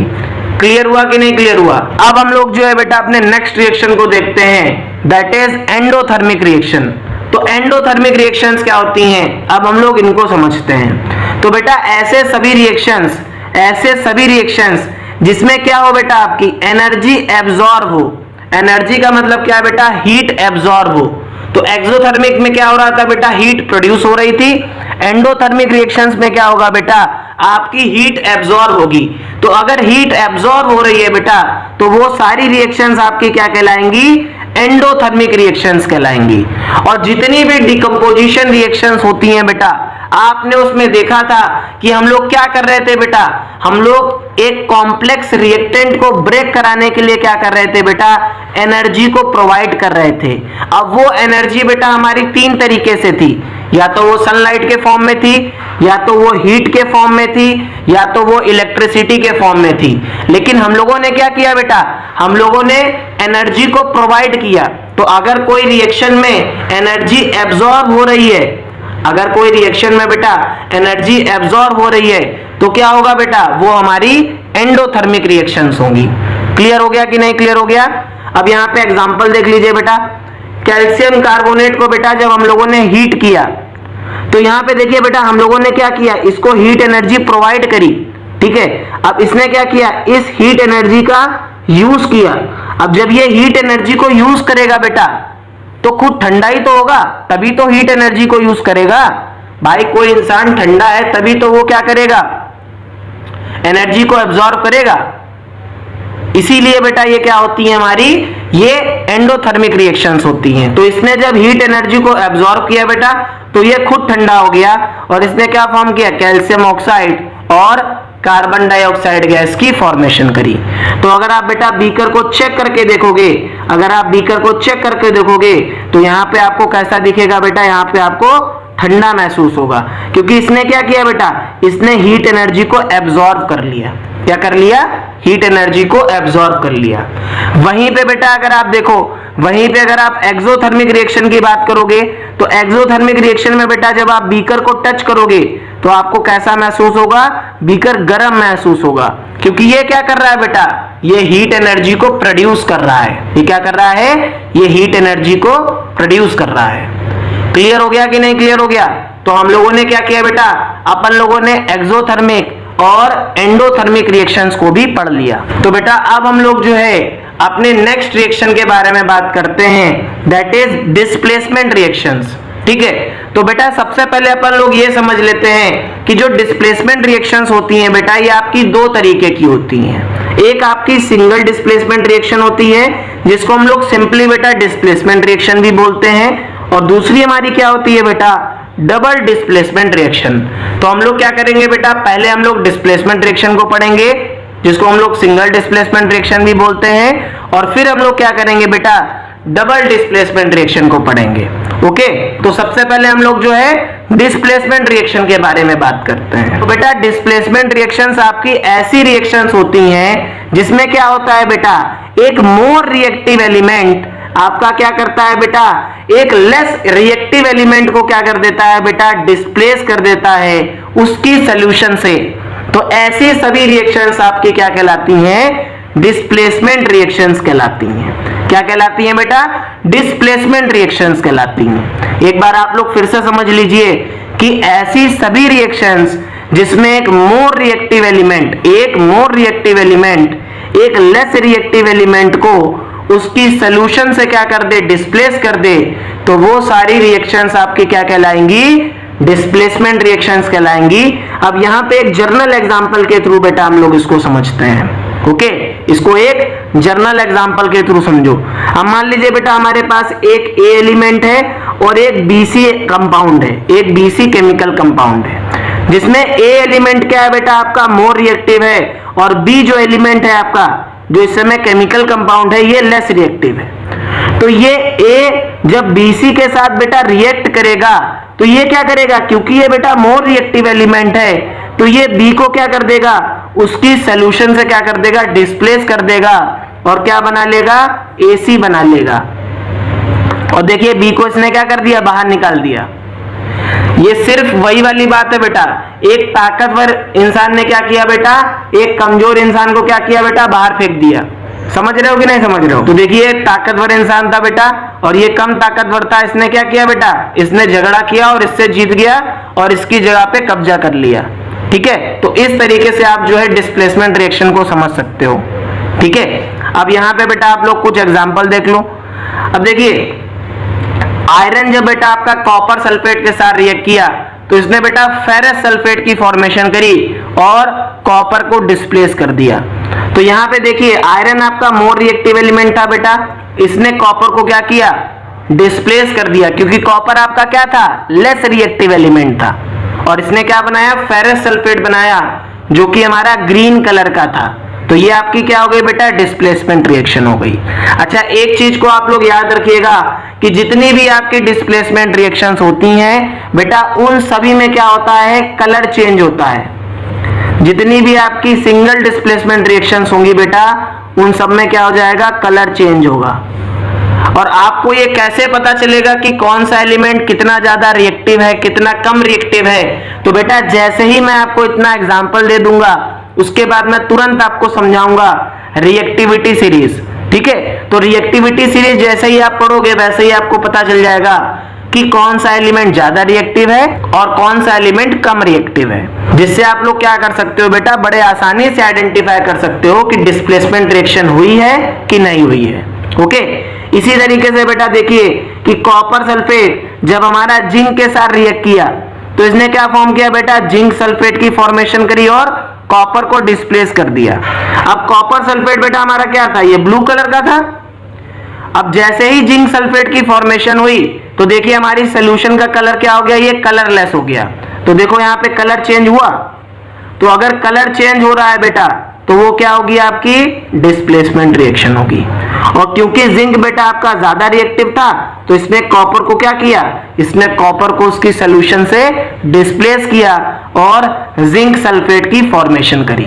क्लियर हुआ कि नहीं क्लियर हुआ? अब हम लोग जो है बेटा अपने नेक्स्ट रिएक्शन को देखते हैं, दैट इज एंडोथर्मिक रिएक्शन। तो एंडोथर्मिक रिएक्शंस क्या होती हैं, अब हम लोग इनको समझते हैं। तो बेटा ऐसे सभी रिएक्शंस जिसमें क्या हो बेटा, आपकी एनर्जी एब्जॉर्ब हो। एनर्जी का मतलब क्या है बेटा, हीट एब्जॉर्ब हो। तो एक्सोथर्मिक में क्या हो रहा था बेटा, हीट प्रोड्यूस हो रही थी। एंडोथर्मिक रिएक्शंस में क्या होगा बेटा, आपकी हीट एब्जॉर्ब होगी। तो अगर हीट एब्जॉर्ब हो रही है बेटा तो वो सारी रिएक्शंस आपकी क्या कहलाएंगी, एंडोथर्मिक रिएक्शंस कहलाएंगी। और जितनी भी डिकम्पोजिशन रिएक्शंस होती हैं बेटा, आपने उसमें देखा था कि हम लोग क्या कर रहे थे बेटा, हम लोग एक कॉम्प्लेक्स रिएक्टेंट को ब्रेक कराने के लिए क्या कर रहे थे बेटा, एनर्जी को प्रोवाइड कर रहे थे। अब वो एनर्जी बेटा हमारी तीन तरीके से थी, या तो वो सनलाइट के फॉर्म में थी, या तो वो हीट के फॉर्म में थी, या तो वो इलेक्ट्रिसिटी के फॉर्म में थी। लेकिन हम लोगों ने क्या किया बेटा, हम लोगों ने एनर्जी को प्रोवाइड किया। तो अगर कोई रिएक्शन में एनर्जी एब्जॉर्ब हो रही है, अगर कोई रिएक्शन में बेटा एनर्जी एब्जॉर्ब हो रही है तो क्या होगा बेटा, वो हमारी एंडोथर्मिक रिएक्शंस होंगी। क्लियर हो गया कि नहीं क्लियर हो गया? अब यहाँ पे एग्जांपल देख लीजिए बेटा, कैल्शियम कार्बोनेट को बेटा जब हम लोगों ने हीट किया तो यहाँ पे देखिए बेटा हम लोगों ने क्या किया, इसको हीट एनर्जी प्रोवाइड करी, ठीक है। अब इसने क्या किया, इस हीट एनर्जी का यूज किया। अब जब ये हीट एनर्जी को यूज करेगा बेटा तो खुद ठंडा ही तो होगा, तभी तो हीट एनर्जी को यूज करेगा। भाई कोई इंसान ठंडा है तभी तो वो क्या करेगा, एनर्जी को एब्जॉर्ब करेगा। इसीलिए बेटा ये क्या होती है हमारी, ये एंडोथर्मिक रिएक्शंस होती हैं। तो इसने जब हीट एनर्जी को एब्जॉर्ब किया बेटा तो ये खुद ठंडा हो गया, और इसने क्या फॉर्म किया, कैल्शियम ऑक्साइड और कार्बन डाइऑक्साइड गैस की फॉर्मेशन करी। तो अगर आप बेटा बीकर को चेक करके देखोगे, अगर आप बीकर को चेक करके देखोगे तो यहाँ पे आपको कैसा दिखेगा बेटा, यहाँ पे आपको ठंडा महसूस होगा, क्योंकि इसने क्या किया बेटा, इसने हीट एनर्जी को एब्जॉर्ब कर लिया। क्या कर लिया, हीट एनर्जी को एब्जॉर्ब कर लिया। वहीं पे बेटा अगर आप देखो, वहीं पे अगर आप एक्सोथर्मिक रिएक्शन की बात करोगे तो एक्सोथर्मिक रिएक्शन में बेटा जब आप बीकर को टच करोगे तो आपको कैसा महसूस होगा, बीकर गर्म महसूस होगा, क्योंकि ये क्या कर रहा है बेटा, ये हीट एनर्जी को प्रोड्यूस कर रहा है। ये क्या कर रहा है, ये हीट एनर्जी को प्रोड्यूस कर रहा है। क्लियर हो गया कि नहीं क्लियर हो गया? तो हम लोगों ने क्या किया बेटा, अपन लोगों ने एक्सोथर्मिक और एंडोथर्मिक रिएक्शंस को भी पढ़ लिया। तो बेटा अब हम लोग जो है अपने नेक्स्ट रिएक्शन के बारे में बात करते हैं, दैट इज डिस्प्लेसमेंट रिएक्शंस, ठीक है। तो बेटा सबसे पहले अपन लोग ये समझ लेते हैं कि जो डिस्प्लेसमेंट रिएक्शंस होती हैं बेटा, ये आपकी दो तरीके की होती हैं। एक आपकी सिंगल डिस्प्लेसमेंट रिएक्शन होती है जिसको हम लोग सिंपली बेटा डिस्प्लेसमेंट रिएक्शन भी बोलते हैं, और दूसरी हमारी क्या होती है बेटा, डबल डिस्प्लेसमेंट रिएक्शन। तो हम लोग क्या करेंगे बेटा, पहले हम लोग डिस्प्लेसमेंट रिएक्शन को पढ़ेंगे जिसको हम लोग सिंगल डिस्प्लेसमेंट रिएक्शन भी बोलते हैं, और फिर हम लोग क्या करेंगे बेटा, डबल डिस्प्लेसमेंट रिएक्शन को पढ़ेंगे। ओके, तो सबसे पहले हम लोग जो है डिस्प्लेसमेंट रिएक्शन के बारे में बात करते हैं। तो बेटा डिस्प्लेसमेंट रिएक्शंस आपकी ऐसी रिएक्शंस होती हैं जिसमें क्या होता है बेटा, एक मोर रिएक्टिव एलिमेंट आपका क्या करता है बेटा, एक लेस रिएक्टिव एलिमेंट को क्या कर देता है बेटा, डिस्प्लेस कर देता है उसकी सॉल्यूशन से। तो ऐसी सभी रिएक्शंस आपकी क्या कहलाती हैं, डिस्प्लेसमेंट रिएक्शंस कहलाती हैं। क्या कहलाती हैं बेटा? डिस्प्लेसमेंट रिएक्शंस कहलाती हैं। एक बार आप लोग फिर से समझ लीजिए कि ऐसी सभी रिएक्शंस जिसमें एक मोर रिएक्टिव एलिमेंट एक लेस रिएक्टिव एलिमेंट को उसकी सॉल्यूशन से क्या कर दे? डिस्प्लेस कर दे, तो वो सारी रिएक्शंस आपकी क्या कहलाएंगी? Displacement reactions कहलाएंगी। अब यहां पे एक जर्नल एग्जांपल के थ्रू बेटा हम लोग इसको समझते हैं। ओके, इसको एक जर्नल एग्जांपल के थ्रू समझो। अब मान लीजिए बेटा हमारे पास एक ए एलिमेंट है और एक बीसी कंपाउंड है, एक बीसी केमिकल कंपाउंड है, जिसमें ए एलिमेंट क्या है बेटा? आपका मोर रिएक्टिव है, और बी जो एलिमेंट है आपका, जो इस समय केमिकल कंपाउंड है, ये लेस रिएक्टिव है। तो ये ए जब बीसी के साथ बेटा रिएक्ट करेगा तो ये क्या करेगा? क्योंकि ये बेटा मोर रिएक्टिव एलिमेंट है, तो ये बी को क्या कर देगा? उसकी सॉल्यूशन से क्या कर देगा? डिस्प्लेस कर देगा, और क्या बना लेगा? एसी बना लेगा। और देखिए बी को इसने क्या कर दिया? बाहर निकाल दिया। ये सिर्फ वही वाली बात है बेटा, एक ताकतवर इंसान ने क्या किया बेटा? एक कमजोर इंसान को क्या किया बेटा? बाहर फेंक दिया। समझ रहे हो कि नहीं समझ रहे हो? तो देखिए ताकतवर इंसान था बेटा, और ये कम ताकतवर था, इसने क्या किया बेटा? इसने झगड़ा किया और इससे जीत गया और इसकी जगह पे कब्जा कर लिया। ठीक है, तो इस तरीके से आप जो है डिस्प्लेसमेंट रिएक्शन को समझ सकते हो। ठीक है, अब यहां पे बेटा आप लोग कुछ एग्जांपल देख लो। अब देखिए आयरन जब बेटा आपका कॉपर सल्फेट के साथ रिएक्ट किया तो इसने बेटा फेरस सल्फेट की फॉर्मेशन करी और कॉपर को डिस्प्लेस कर दिया। तो यहाँ पे देखिए आयरन आपका मोर रिएक्टिव एलिमेंट था बेटा, इसने कॉपर को क्या किया? डिस्प्लेस कर दिया, क्योंकि कॉपर आपका क्या था? लेस रिएक्टिव एलिमेंट था, और इसने क्या बनाया? फेरस सल्फेट बनाया, जो कि हमारा ग्रीन कलर का था। तो ये आपकी क्या हो गई बेटा? डिस्प्लेसमेंट रिएक्शन हो गई। अच्छा, एक चीज को आप लोग याद रखिएगा कि जितनी भी आपकी डिस्प्लेसमेंट रिएक्शंस होती हैं बेटा, उन सभी में क्या होता है? कलर चेंज होता है। जितनी भी आपकी सिंगल डिस्प्लेसमेंट रिएक्शंस होंगी बेटा, उन सब में क्या हो जाएगा? कलर चेंज होगा। और आपको ये कैसे पता चलेगा कि कौन सा एलिमेंट कितना ज्यादा रिएक्टिव है, कितना कम रिएक्टिव है? तो बेटा जैसे ही मैं आपको इतना एग्जांपल दे दूंगा, उसके बाद मैं तुरंत आपको समझाऊंगा रिएक्टिविटी सीरीज। ठीक है, तो रिएक्टिविटी सीरीज जैसे ही आप पढ़ोगे वैसे ही आपको पता चल जाएगा कि कौन सा एलिमेंट ज्यादा रिएक्टिव है और कौन सा एलिमेंट कम रिएक्टिव है, जिससे आप लोग क्या कर सकते हो बेटा? बड़े आसानी से आइडेंटिफाई कर सकते हो कि डिस्प्लेसमेंट रिएक्शन हुई है कि नहीं हुई है। ओके, इसी तरीके से बेटा देखिए कि कॉपर सल्फेट जब हमारा जिंक के साथ रिएक्ट किया तो इसने क्या फॉर्म किया बेटा? जिंक सल्फेट की फॉर्मेशन करी और कॉपर को डिस्प्लेस कर दिया। अब कॉपर सल्फेट बेटा हमारा क्या था? ये ब्लू कलर का था। अब जैसे ही जिंक सल्फेट की फॉर्मेशन हुई तो देखिए हमारी सॉल्यूशन का कलर क्या हो गया? ये कलरलेस हो गया। तो देखो यहाँ पे कलर चेंज हुआ। तो अगर कलर चेंज हो रहा है बेटा तो वो क्या होगी? आपकी डिस्प्लेसमेंट रिएक्शन होगी। और क्योंकि जिंक बेटा आपका ज्यादा रिएक्टिव था तो इसने कॉपर को क्या किया? इसने कॉपर को उसकी सॉल्यूशन से डिस्प्लेस किया और जिंक सल्फेट की फॉर्मेशन करी।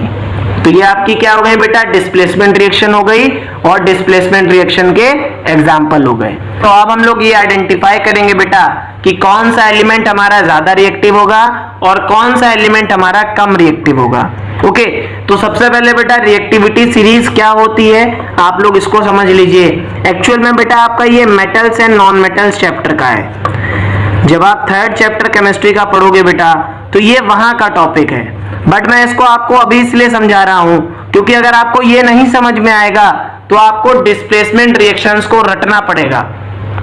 तो ये आपकी क्या हो गई बेटा? डिस्प्लेसमेंट रिएक्शन हो गई, और डिस्प्लेसमेंट रिएक्शन के एग्जाम्पल हो गए। तो अब हम लोग ये आइडेंटिफाई करेंगे बेटा कि कौन सा एलिमेंट हमारा ज्यादा रिएक्टिव होगा और कौन सा एलिमेंट हमारा कम रिएक्टिव होगा। ओके, तो सबसे पहले बेटा रिएक्टिविटी सीरीज क्या होती है आप लोग इसको समझ लीजिए। एक्चुअल में बेटा आपका ये metals and non metals chapter का है। जब आप थर्ड चैप्टर केमिस्ट्री का पढ़ोगे बेटा तो ये वहां का टॉपिक है, बट मैं इसको आपको अभी इसलिए समझा रहा हूं क्योंकि अगर आपको ये नहीं समझ में आएगा तो आपको डिस्प्लेसमेंट रिएक्शंस को रटना पड़ेगा।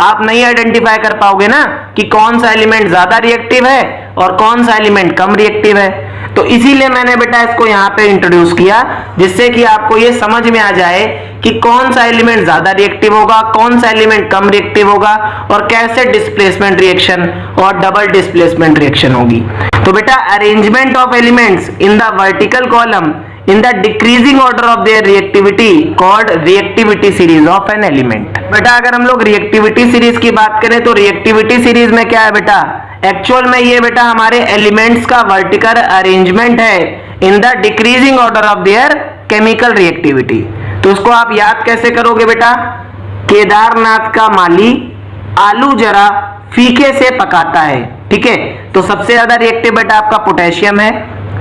आप नहीं आइडेंटिफाई कर पाओगे ना कि कौन सा एलिमेंट ज्यादा रिएक्टिव है और कौन सा एलिमेंट कम रिएक्टिव है। तो इसीलिए मैंने बेटा इसको यहाँ पे इंट्रोड्यूस किया, जिससे कि आपको ये समझ में आ जाए कि कौन सा एलिमेंट ज्यादा रिएक्टिव होगा, कौन सा एलिमेंट कम रिएक्टिव होगा, और कैसे डिस्प्लेसमेंट रिएक्शन और डबल डिस्प्लेसमेंट रिएक्शन होगी। तो बेटा arrangement of elements in the vertical column in the decreasing order of their reactivity called reactivity series of an element। बेटा अगर हम लोग रिएक्टिविटी सीरीज की बात करें तो रिएक्टिविटी सीरीज में क्या है बेटा? एक्चुअल में ये बेटा हमारे एलिमेंट्स का वर्टिकल अरेंजमेंट है in the decreasing order of their chemical reactivity. तो उसको आप याद कैसे करोगे बेटा? केदारनाथ का माली आलू जरा फीके से पकाता है। ठीक है, तो सबसे ज्यादा रिएक्टिव बेटा आपका पोटेशियम है,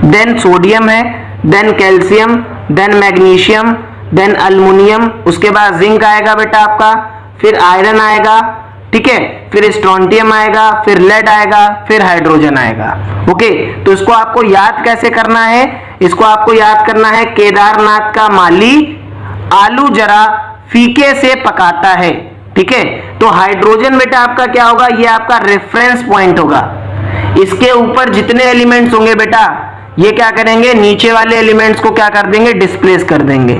देन सोडियम है, then calcium, then magnesium, then aluminium, उसके बाद जिंक आएगा बेटा आपका, फिर आयरन आएगा, ठीक है, फिर स्ट्रोंटियम आएगा, फिर लेड आएगा, फिर हाइड्रोजन आएगा। ओके, तो इसको आपको याद कैसे करना है? इसको आपको याद करना है, केदारनाथ का माली आलू जरा फीके से पकाता है। ठीक है, तो हाइड्रोजन बेटा आपका क्या होगा? ये आपका रेफरेंस पॉइंट होगा। इसके ऊपर जितने एलिमेंट्स होंगे बेटा, ये क्या करेंगे? नीचे वाले एलिमेंट्स को क्या कर देंगे? डिस्प्लेस कर देंगे।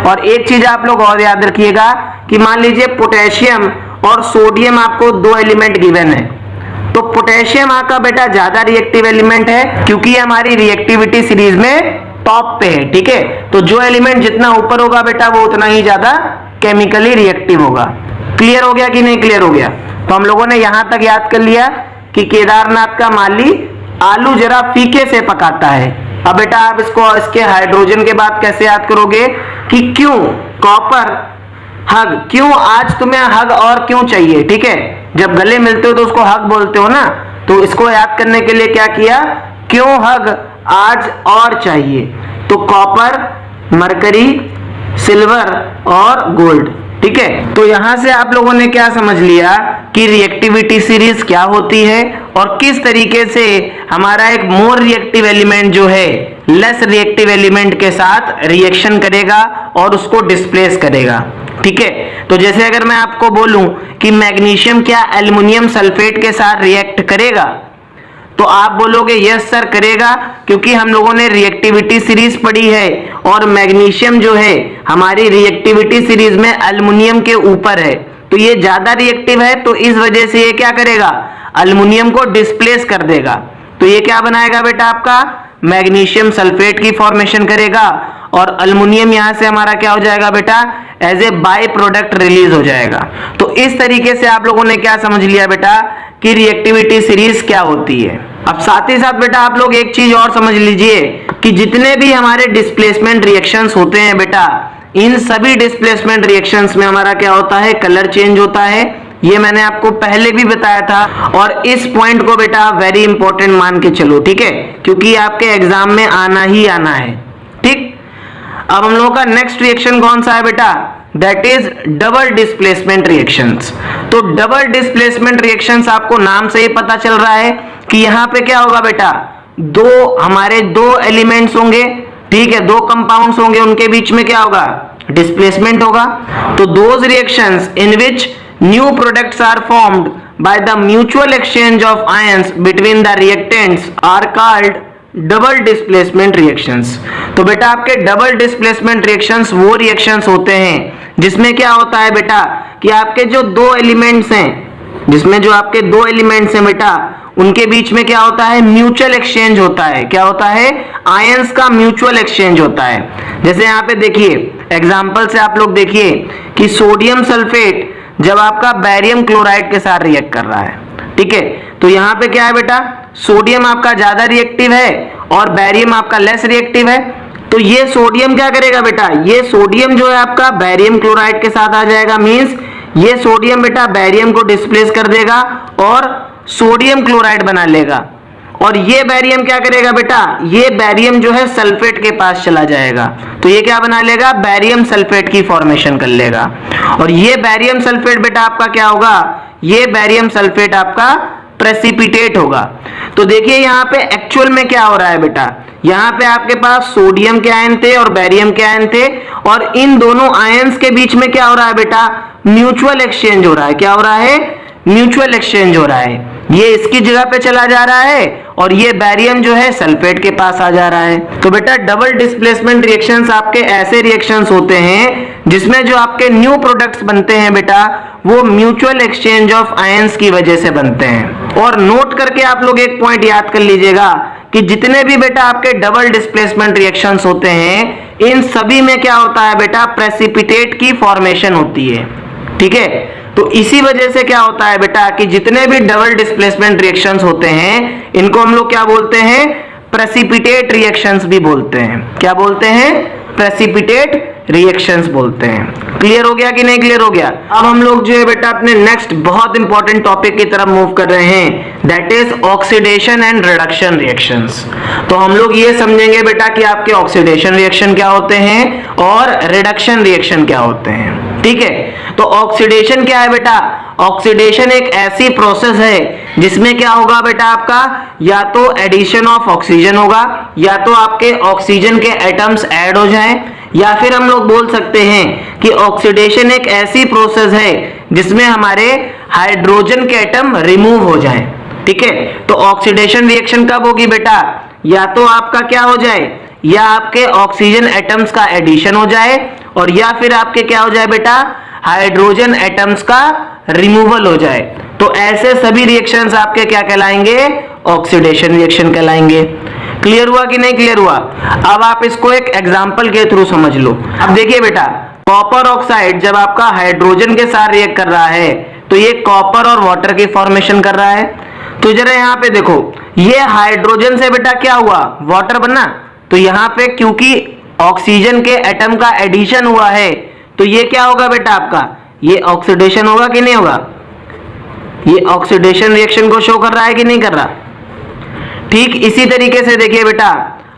और एक चीज आप लोग और याद रखिएगा कि मान लीजिए पोटेशियम और सोडियम आपको दो एलिमेंट गिवन है, तो पोटेशियम आपका बेटा ज्यादा रिएक्टिव एलिमेंट है क्योंकि हमारी रिएक्टिविटी सीरीज में टॉप पे है। ठीक है, तो जो एलिमेंट जितना ऊपर होगा बेटा वो उतना ही ज्यादा केमिकली रिएक्टिव होगा। क्लियर हो गया कि नहीं क्लियर हो गया? तो हम लोगों ने यहां तक याद कर लिया कि केदारनाथ का माली आलू जरा फीके से पकाता है। अब बेटा आप इसको इसके हाइड्रोजन के बाद कैसे याद करोगे कि क्यों कॉपर हग, क्यों आज तुम्हें हग और क्यों चाहिए? ठीक है, जब गले मिलते हो तो उसको हग बोलते हो ना, तो इसको याद करने के लिए क्या किया? क्यों हग आज और चाहिए? तो कॉपर, मरकरी, सिल्वर और गोल्ड। ठीक है, तो यहां से आप लोगों ने क्या समझ लिया कि रिएक्टिविटी सीरीज क्या होती है और किस तरीके से हमारा एक मोर रिएक्टिव एलिमेंट जो है लेस रिएक्टिव एलिमेंट के साथ रिएक्शन करेगा और उसको डिस्प्लेस करेगा। ठीक है, तो जैसे अगर मैं आपको बोलूं कि मैग्नीशियम क्या एल्युमिनियम सल्फेट के साथ रिएक्ट करेगा, तो आप बोलोगे यस सर करेगा, क्योंकि हम लोगों ने रिएक्टिविटी सीरीज पढ़ी है और मैग्नीशियम जो है हमारी रिएक्टिविटी सीरीज में एल्युमिनियम के ऊपर है, तो ये ज्यादा रिएक्टिव है, तो इस वजह से ये क्या करेगा? एल्युमिनियम को डिस्प्लेस कर देगा। तो ये क्या बनाएगा बेटा? आपका मैग्नीशियम सल्फेट की फॉर्मेशन करेगा और एल्युमिनियम यहां से हमारा क्या हो जाएगा बेटा? As a by product release हो जाएगा। तो इस तरीके से आप लोगों ने क्या समझ लिया बेटा कि रिएक्टिविटी सीरीज क्या होती है। अब साथ ही साथ बेटा आप लोग एक चीज और समझ लीजिए कि जितने भी हमारे डिस्प्लेसमेंट रिएक्शंस होते हैं बेटा, इन सभी डिस्प्लेसमेंट रिएक्शंस में हमारा क्या होता है? कलर चेंज होता है। ये मैंने आपको पहले भी बताया था और इस पॉइंट को बेटा वेरी इंपॉर्टेंट मान के चलो। ठीक है, क्योंकि आपके एग्जाम में आना ही आना है। ठीक, अब हम लोगों का नेक्स्ट रिएक्शन कौन सा है बेटा? That is double displacement reactions. तो डबल डिस्प्लेसमेंट रिएक्शंस आपको नाम से ही पता चल रहा है कि यहां पे क्या होगा बेटा? हमारे दो एलिमेंट्स होंगे, ठीक है, दो कंपाउंड्स होंगे, उनके बीच में क्या होगा? डिस्प्लेसमेंट होगा। तो those reactions in which new products are formed by the mutual exchange of ions between the reactants are called double displacement reactions. तो बेटा आपके डबल डिस्प्लेसमेंट रिएक्शंस वो रिएक्शंस होते हैं जिसमें क्या होता है बेटा कि आपके जो दो एलिमेंट्स हैं, जिसमें जो आपके दो एलिमेंट्स हैं बेटा, उनके बीच में क्या होता है? म्यूचुअल एक्सचेंज होता है। क्या होता है? आयंस का म्यूचुअल एक्सचेंज होता है। जैसे यहाँ पे देखिए एग्जांपल से आप लोग देखिए कि सोडियम सल्फेट जब आपका बैरियम क्लोराइड के साथ रिएक्ट कर रहा है, ठीक है, तो यहाँ पे क्या है बेटा? सोडियम आपका ज्यादा रिएक्टिव है और बैरियम आपका लेस रिएक्टिव है। तो ये सोडियम क्या करेगा बेटा? ये सोडियम जो है आपका बैरियम क्लोराइड के साथ आ जाएगा, मींस ये सोडियम बेटा बैरियम को डिस्प्लेस कर देगा और सोडियम क्लोराइड बना लेगा। और ये बैरियम क्या करेगा बेटा? ये बैरियम जो है सल्फेट के पास चला जाएगा, तो ये क्या बना लेगा? बैरियम सल्फेट की फॉर्मेशन कर लेगा। और ये बैरियम सल्फेट बेटा आपका क्या होगा? ये बैरियम सल्फेट आपका प्रेसिपिटेट होगा। तो देखिए यहाँ पे एक्चुअल में क्या हो रहा है बेटा, यहाँ पे आपके पास सोडियम के आयन थे और बैरियम के आयन थे, और इन दोनों आयंस के बीच में क्या हो रहा है बेटा? म्यूचुअल एक्सचेंज हो रहा है। क्या हो रहा है? म्यूचुअल एक्सचेंज हो रहा है। ये इसकी जगह पे चला जा रहा है और ये बैरियम जो है सल्फेट के पास आ जा रहा है। तो बेटा डबल डिस्प्लेसमेंट रिएक्शंस आपके ऐसे रिएक्शंस होते हैं जिसमें जो आपके न्यू प्रोडक्ट्स बनते हैं बेटा, वो म्यूचुअल एक्सचेंज ऑफ आयंस की वजह से बनते हैं। और नोट करके आप लोग एक पॉइंट याद कर लीजिएगा कि जितने भी बेटा आपके डबल डिस्प्लेसमेंट रिएक्शंस होते हैं, इन सभी में क्या होता है बेटा? प्रेसिपिटेट की फॉर्मेशन होती है। ठीक है, तो इसी वजह से क्या होता है बेटा कि जितने भी डबल डिस्प्लेसमेंट रिएक्शंस होते हैं, इनको हम लोग क्या बोलते हैं? प्रेसिपिटेट रिएक्शंस भी बोलते हैं। क्या बोलते हैं? प्रेसिपिटेट रिएक्शंस बोलते हैं। क्लियर हो गया कि नहीं क्लियर हो गया? अब हम लोग जो है बेटा अपने नेक्स्ट बहुत इंपॉर्टेंट टॉपिक की तरफ मूव कर रहे हैं, that is oxidation and reduction reactions. तो हम लोग ये समझेंगे बेटा कि आपके ऑक्सीडेशन रिएक्शन क्या होते हैं और रिडक्शन रिएक्शन क्या होते हैं। ठीक है, तो ऑक्सीडेशन क्या है बेटा? ऑक्सीडेशन एक ऐसी प्रोसेस है जिसमें क्या होगा बेटा आपका, या तो एडिशन ऑफ ऑक्सीजन होगा, या तो आपके ऑक्सीजन के एटम्स ऐड हो जाएं, या फिर हम लोग बोल सकते हैं कि ऑक्सीडेशन एक ऐसी प्रोसेस है जिसमें हमारे हाइड्रोजन के एटम रिमूव हो जाएं। ठीक है, तो ऑक्सीडेशन रिएक्शन कब होगी बेटा? या तो आपका क्या हो जाए, या आपके ऑक्सीजन एटम्स का एडिशन हो जाए, और या फिर आपके क्या हो जाए बेटा, हाइड्रोजन एटम्स का रिमूवल हो जाए। तो ऐसे सभी रिएक्शंस आपके क्या कहलाएंगे? ऑक्सीडेशन रिएक्शन कहलाएंगे। क्लियर हुआ कि नहीं क्लियर हुआ? अब आप इसको एक एग्जांपल के थ्रू समझ लो। अब देखिए बेटा, कॉपर ऑक्साइड जब आपका हाइड्रोजन के साथ रिएक्ट कर रहा है तो ये कॉपर और वाटर की फॉर्मेशन कर रहा है। तो जरा यहाँ पे देखो, ये हाइड्रोजन से बेटा क्या हुआ, वाटर बना। तो यहाँ पे क्योंकि ऑक्सीजन के एटम का एडिशन हुआ है तो ये क्या होगा बेटा आपका, ये ऑक्सीडेशन होगा कि नहीं होगा? ये ऑक्सीडेशन रिएक्शन को शो कर रहा है कि नहीं कर रहा? ठीक इसी तरीके से देखिए बेटा,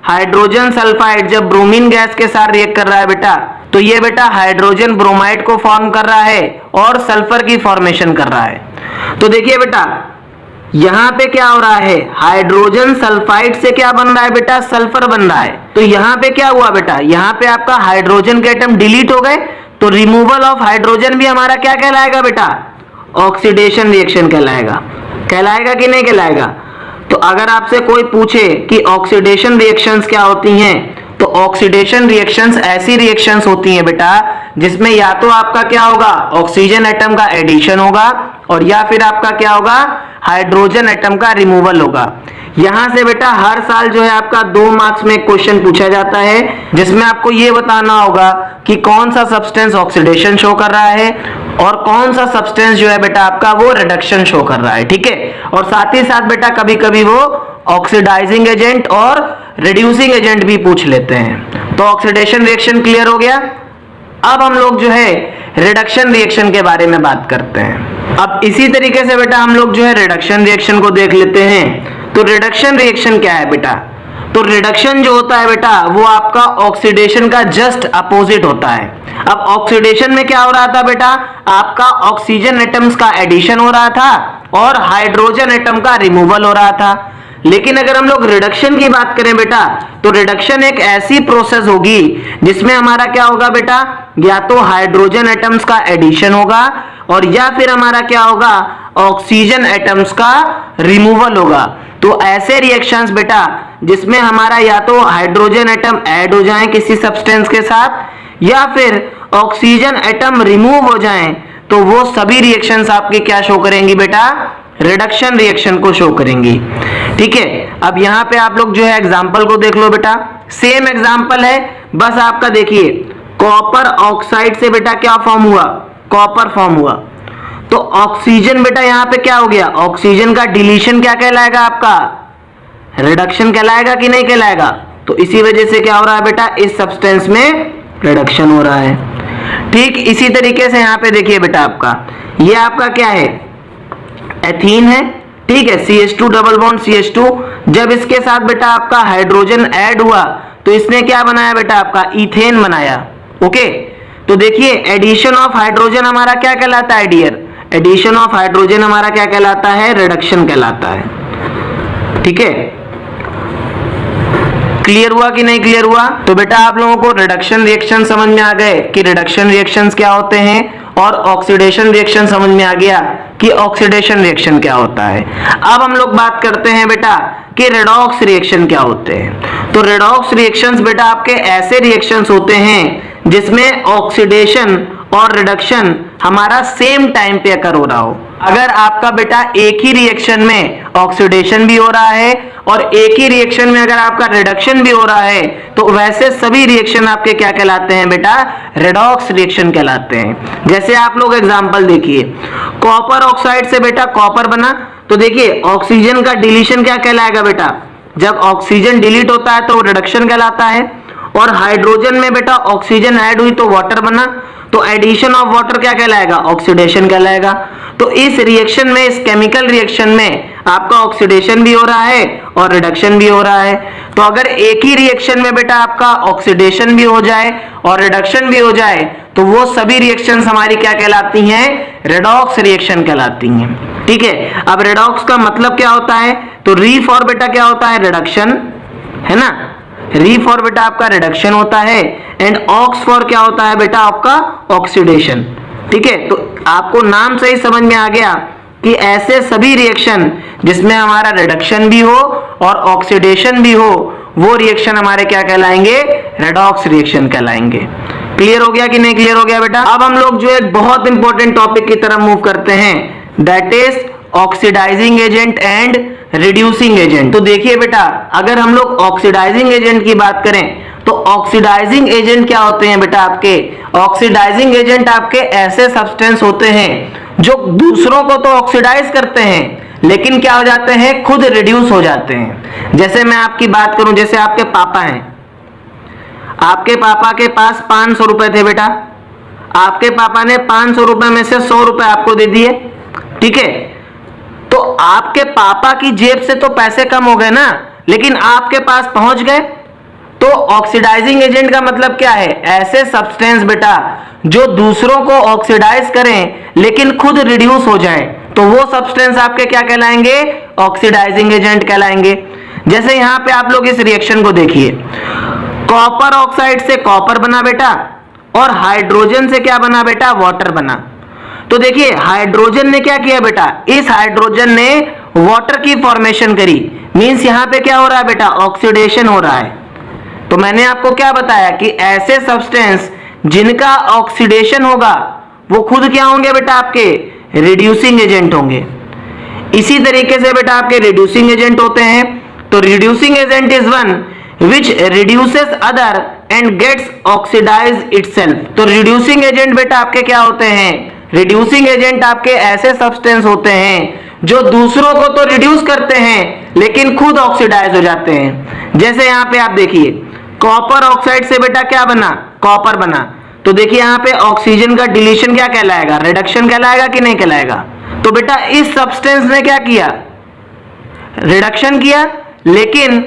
हाइड्रोजन सल्फाइड जब ब्रोमीन गैस के साथ रिएक्ट कर रहा है बेटा, तो ये बेटा हाइड्रोजन ब्रोमाइड को फॉर्म कर रहा है और सल्फर की फॉर्मेशन कर रहा है। तो देखिए बेटा, यहां पे क्या हो रहा है, हाइड्रोजन सल्फाइड से क्या बन रहा है बेटा, सल्फर बन रहा है। तो यहां पे क्या हुआ बेटा, यहां पे आपका हाइड्रोजन के एटम डिलीट हो गए, तो रिमूवल ऑफ हाइड्रोजन भी हमारा क्या कहलाएगा बेटा, ऑक्सीडेशन रिएक्शन कहलाएगा। कहलाएगा कि नहीं कहलाएगा? तो अगर आपसे कोई पूछे कि ऑक्सीडेशन रिएक्शंस क्या होती हैं, तो ऑक्सीडेशन रिएक्शंस ऐसी रिएक्शंस होती हैं बेटा जिसमें या तो आपका क्या होगा, ऑक्सीजन एटम का एडिशन होगा, और या फिर आपका क्या होगा, हाइड्रोजन एटम का रिमूवल होगा। यहां से बेटा हर साल जो है आपका 2 मार्क्स में क्वेश्चन पूछा जाता है जिसमें आपको ये बताना होगा कि कौन सा सब्सटेंस ऑक्सीडेशन शो कर रहा है और कौन सा सब्सटेंस जो है बेटा आपका वो रिडक्शन शो कर रहा है। ठीक है, और साथ ही साथ बेटा कभी कभी वो ऑक्सीडाइजिंग एजेंट और रिड्यूसिंग एजेंट भी पूछ लेते हैं। तो ऑक्सीडेशन रिएक्शन क्लियर हो गया। अब हम लोग जो है रिडक्शन रिएक्शन के बारे में बात करते हैं। अब इसी तरीके से बेटा हम लोग जो है रिडक्शन रिएक्शन को देख लेते हैं। तो रिडक्शन रिएक्शन क्या है बेटा? तो रिडक्शन जो होता है बेटा वो आपका ऑक्सीडेशन का जस्ट अपोजिट होता है। अब ऑक्सीडेशन में क्या हो रहा था बेटा, आपका ऑक्सीजन एटम्स का एडिशन हो रहा था और हाइड्रोजन एटम का रिमूवल हो रहा था। लेकिन अगर हम लोग रिडक्शन की बात करें बेटा, तो रिडक्शन एक ऐसी प्रोसेस होगी जिसमें हमारा क्या होगा बेटा, या तो हाइड्रोजन एटम्स का एडिशन होगा और या फिर हमारा क्या होगा, ऑक्सीजन एटम्स का रिमूवल होगा। तो ऐसे रिएक्शंस बेटा जिसमें हमारा या तो हाइड्रोजन एटम ऐड हो जाएं किसी सब्सटेंस के साथ या फिर ऑक्सीजन एटम रिमूव हो जाएं, तो वो सभी रिएक्शंस आपके क्या शो करेंगी बेटा, रिडक्शन रिएक्शन को शो करेंगी। ठीक है, अब यहाँ पे आप लोग जो है एग्जांपल को देख लो बेटा, सेम एग्जांपल है, बस आपका देखिए कॉपर ऑक्साइड से बेटा क्या फॉर्म हुआ, कॉपर फॉर्म हुआ। तो ऑक्सीजन बेटा यहाँ पे क्या हो गया, ऑक्सीजन का डिलीशन क्या कहलाएगा आपका, रिडक्शन कहलाएगा कि नहीं कहलाएगा? तो इसी वजह से क्या हो रहा है बेटा, इस सब्सटेंस में रिडक्शन हो रहा है। ठीक इसी तरीके से यहाँ पे देखिए बेटा आपका ये आपका क्या है, एथीन है। ठीक है, CH2 डबल बॉन्ड CH2, जब इसके साथ बेटा आपका हाइड्रोजन ऐड हुआ तो इसने क्या बनाया बेटा आपका, इथेन बनाया। ओके, तो देखिए एडिशन ऑफ हाइड्रोजन हमारा क्या कहलाता है डियर, एडिशन ऑफ हाइड्रोजन हमारा क्या कहलाता है, रिडक्शन कहलाता है। ठीक है, क्लियर हुआ कि नहीं क्लियर हुआ? तो बेटा आप लोगों को रिडक्शन रिएक्शन समझ में आ गए कि रिडक्शन रिएक्शंस क्या होते हैं, और ऑक्सीडेशन रिएक्शन समझ में आ गया कि ऑक्सीडेशन रिएक्शन क्या होता है। अब हम लोग बात करते हैं बेटा कि रेडॉक्स रिएक्शन क्या होते हैं। तो रेडॉक्स रिएक्शंस बेटा आपके ऐसे रिएक्शंस होते हैं जिसमें ऑक्सीडेशन और रिडक्शन हमारा सेम टाइम पे अकर हो रहा हो। अगर आपका बेटा एक ही रिएक्शन में ऑक्सीडेशन भी हो रहा है और एक ही रिएक्शन में अगर आपका रिडक्शन भी हो रहा है, तो वैसे सभी रिएक्शन आपके क्या कहलाते हैं बेटा, रेडॉक्स रिएक्शन कहलाते हैं। जैसे आप लोग एग्जांपल देखिए, कॉपर ऑक्साइड से बेटा कॉपर बना, तो देखिए ऑक्सीजन का डिलीशन क्या कहलाएगा बेटा, जब ऑक्सीजन डिलीट होता है तो रिडक्शन कहलाता है, और हाइड्रोजन में बेटा ऑक्सीजन ऐड हुई तो वाटर बना, तो एडिशन ऑफ वाटर क्या कहलाएगा, ऑक्सीडेशन कहलाएगा। तो इस रिएक्शन में, इस केमिकल रिएक्शन में आपका ऑक्सीडेशन भी हो रहा है और रिडक्शन भी हो रहा है। तो अगर एक ही रिएक्शन में बेटा आपका ऑक्सीडेशन भी हो जाए और रिडक्शन भी हो जाए तो वो सभी रिएक्शंस हमारी क्या कहलाती हैं, रेडॉक्स रिएक्शन कहलाती हैं। ठीक है, अब रेडॉक्स का मतलब क्या होता है, तो री फॉर बेटा क्या होता है, रिडक्शन, है ना, री फॉर बेटा आपका रिडक्शन होता है, एंड ऑक्स फॉर क्या होता है बेटा आपका ऑक्सीडेशन। ठीक है, तो आपको नाम से ही समझ में आ गया कि ऐसे सभी रिएक्शन जिसमें हमारा रिडक्शन भी हो और ऑक्सीडेशन भी हो वो रिएक्शन हमारे क्या कहलाएंगे, रेडॉक्स रिएक्शन कहलाएंगे। क्लियर हो गया कि नहीं क्लियर हो गया बेटा। अब हम लोग जो एक बहुत इंपॉर्टेंट टॉपिक की तरफ मूव करते हैं, that is oxidising agent and reducing agent. तो देखिए बेटा, अगर हम लोग ऑक्सीडाइजिंग एजेंट की बात करें तो ऑक्सीडाइजिंग एजेंट क्या होते हैं बेटा आपके, ऑक्सीडाइजिंग एजेंट आपके ऐसे सब्सटेंस होते हैं जो दूसरों को तो ऑक्सीडाइज करते हैं लेकिन क्या हो जाते हैं, खुद रिड्यूस हो जाते हैं। जैसे मैं आपकी बात करूं, जैसे आपके पापा हैं, आपके पापा के पास 500 रुपए थे बेटा, आपके पापा ने 500 रुपए में से 100 रुपए आपको दे दिए। ठीक है, तो आपके पापा की जेब से तो पैसे कम हो गए ना, लेकिन आपके पास पहुंच गए। तो ऑक्सीडाइजिंग एजेंट का मतलब क्या है, ऐसे सब्सटेंस बेटा जो दूसरों को ऑक्सीडाइज करें लेकिन खुद रिड्यूस हो जाएं, तो वो सब्सटेंस आपके क्या कहलाएंगे, ऑक्सीडाइजिंग एजेंट कहलाएंगे। जैसे यहां पे आप लोग इस रिएक्शन को देखिए, कॉपर ऑक्साइड से कॉपर बना बेटा और हाइड्रोजन से क्या बना बेटा, वाटर बना। तो देखिए हाइड्रोजन ने क्या किया बेटा, इस हाइड्रोजन ने वाटर की फॉर्मेशन करी, मींस यहां पे क्या हो रहा है बेटा, ऑक्सीडेशन हो रहा है। तो मैंने आपको क्या बताया कि ऐसे सब्सटेंस जिनका ऑक्सीडेशन होगा वो खुद क्या होंगे बेटा, आपके रिड्यूसिंग एजेंट होंगे। इसी तरीके से बेटा आपके रिड्यूसिंग एजेंट होते हैं। तो reducing agent is one which reduces other and gets oxidise itself. तो रिड्यूसिंग एजेंट बेटा आपके क्या होते हैं, रिड्यूसिंग एजेंट आपके ऐसे सब्सटेंस होते हैं जो दूसरों को तो रिड्यूस करते हैं लेकिन खुद ऑक्सीडाइज हो जाते हैं। जैसे यहां पे आप देखिए, कॉपर ऑक्साइड से बेटा क्या बना, कॉपर बना। तो देखिए यहां पे ऑक्सीजन का डिलीशन क्या कहलाएगा, रिडक्शन कहलाएगा कि नहीं कहलाएगा। तो बेटा इस सब्सटेंस ने क्या किया, रिडक्शन किया, लेकिन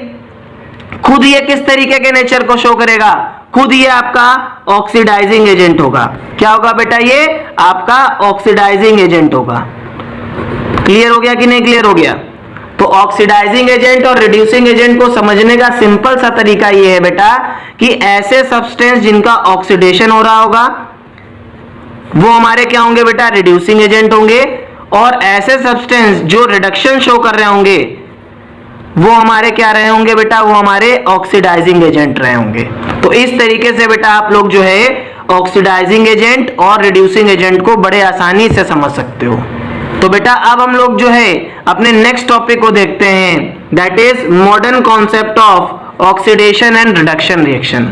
खुद ये किस तरीके के नेचर को शो करेगा, खुद ये आपका ऑक्सीडाइजिंग एजेंट होगा। क्या होगा बेटा, ये आपका ऑक्सीडाइजिंग एजेंट होगा। क्लियर हो गया कि नहीं क्लियर हो गया। तो ऑक्सीडाइजिंग एजेंट और रिड्यूसिंग एजेंट को समझने का सिंपल सा तरीका ये है बेटा कि ऐसे सब्सटेंस जिनका ऑक्सीडेशन हो रहा होगा वो हमारे क्या होंगे बेटा, रिड्यूसिंग एजेंट होंगे, और ऐसे सब्सटेंस जो रिडक्शन शो कर रहे होंगे वो हमारे क्या रहे होंगे बेटा, वो हमारे ऑक्सीडाइजिंग एजेंट रहे होंगे। तो इस तरीके से बेटा आप लोग जो है ऑक्सीडाइजिंग एजेंट और रिड्यूसिंग एजेंट को बड़े आसानी से समझ सकते हो। तो बेटा अब हम लोग जो है अपने नेक्स्ट टॉपिक को देखते हैं, that is modern concept of oxidation and reduction reaction.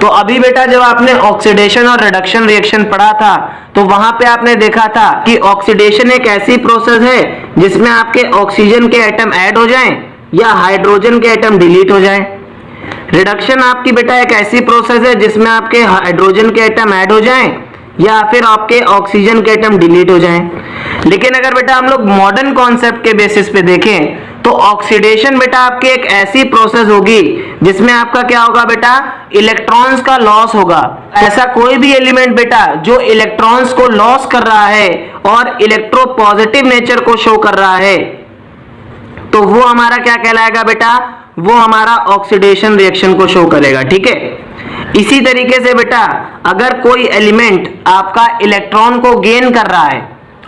तो अभी बेटा जब आपने ऑक्सीडेशन और रिडक्शन रिएक्शन पढ़ा था तो वहां पे आपने देखा था कि ऑक्सीडेशन एक ऐसी प्रोसेस है जिसमें आपके ऑक्सीजन के एटम ऐड हो जाएं या हाइड्रोजन के एटम डिलीट हो जाएं। रिडक्शन आपकी बेटा एक ऐसी प्रोसेस है जिसमें आपके हाइड्रोजन के एटम ऐड हो जाएं या फिर आपके ऑक्सीजन के एटम डिलीट हो जाएं। लेकिन अगर बेटा हम लोग मॉडर्न कॉन्सेप्ट के बेसिस पे देखें तो ऑक्सीडेशन बेटा आपकी एक ऐसी प्रोसेस होगी जिसमें आपका क्या होगा बेटा, इलेक्ट्रॉन्स का लॉस होगा। ऐसा कोई भी एलिमेंट बेटा जो इलेक्ट्रॉन्स को लॉस कर रहा है और इलेक्ट्रोपॉजिटिव नेचर को शो कर रहा है तो वो हमारा क्या कहलाएगा बेटा, वो हमारा ऑक्सीडेशन रिएक्शन को शो करेगा। ठीक है, इसी तरीके से बेटा अगर कोई एलिमेंट आपका इलेक्ट्रॉन को गेन कर रहा है,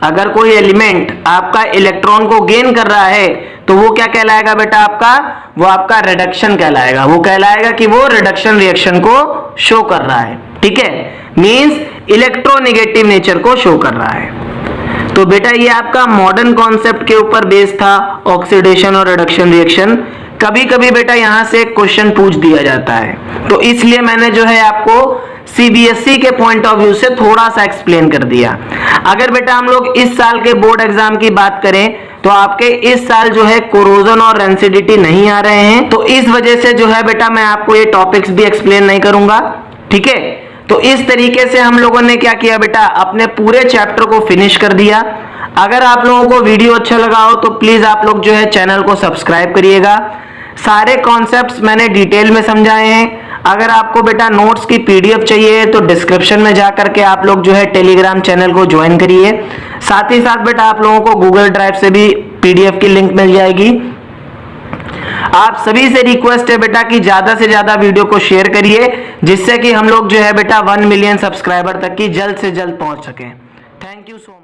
अगर कोई एलिमेंट आपका इलेक्ट्रॉन को गेन कर रहा है तो वो क्या कहलाएगा बेटा आपका, वो आपका रिडक्शन कहलाएगा। वो कहलाएगा कि वो रिडक्शन रिएक्शन को शो कर रहा है। ठीक है, मींस इलेक्ट्रोनेगेटिव नेचर को शो कर रहा है। तो बेटा ये आपका मॉडर्न कॉन्सेप्ट के ऊपर बेस था ऑक्सीडेशन और रिडक्शन रिएक्शन। कभी कभी बेटा यहां से क्वेश्चन पूछ दिया जाता है, तो इसलिए मैंने जो है आपको सीबीएसई के पॉइंट ऑफ व्यू से थोड़ा सा एक्सप्लेन कर दिया। अगर बेटा हम लोग इस साल के बोर्ड एग्जाम की बात करें तो आपके इस साल जो है कोरोजन और रेंसिडिटी नहीं आ रहे हैं, तो इस वजह से जो है बेटा मैं आपको ये टॉपिक्स भी एक्सप्लेन नहीं करूंगा। ठीक है, तो इस तरीके से हम लोगों ने क्या किया बेटा, अपने पूरे चैप्टर को फिनिश कर दिया। अगर आप लोगों को वीडियो अच्छा लगा हो तो प्लीज आप लोग जो है चैनल को सब्सक्राइब करिएगा। सारे कॉन्सेप्ट्स मैंने डिटेल में समझाए हैं। अगर आपको बेटा नोट्स की पीडीएफ चाहिए तो डिस्क्रिप्शन में जा करके आप लोग जो है टेलीग्राम चैनल को ज्वाइन करिए। साथ ही साथ बेटा आप लोगों को गूगल ड्राइव से भी पीडीएफ की लिंक मिल जाएगी। आप सभी से रिक्वेस्ट है बेटा कि ज्यादा से ज्यादा वीडियो को शेयर करिए, जिससे कि हम लोग जो है बेटा 1 मिलियन सब्सक्राइबर तक की जल्द से जल्द पहुंच सकें। Thank you so much.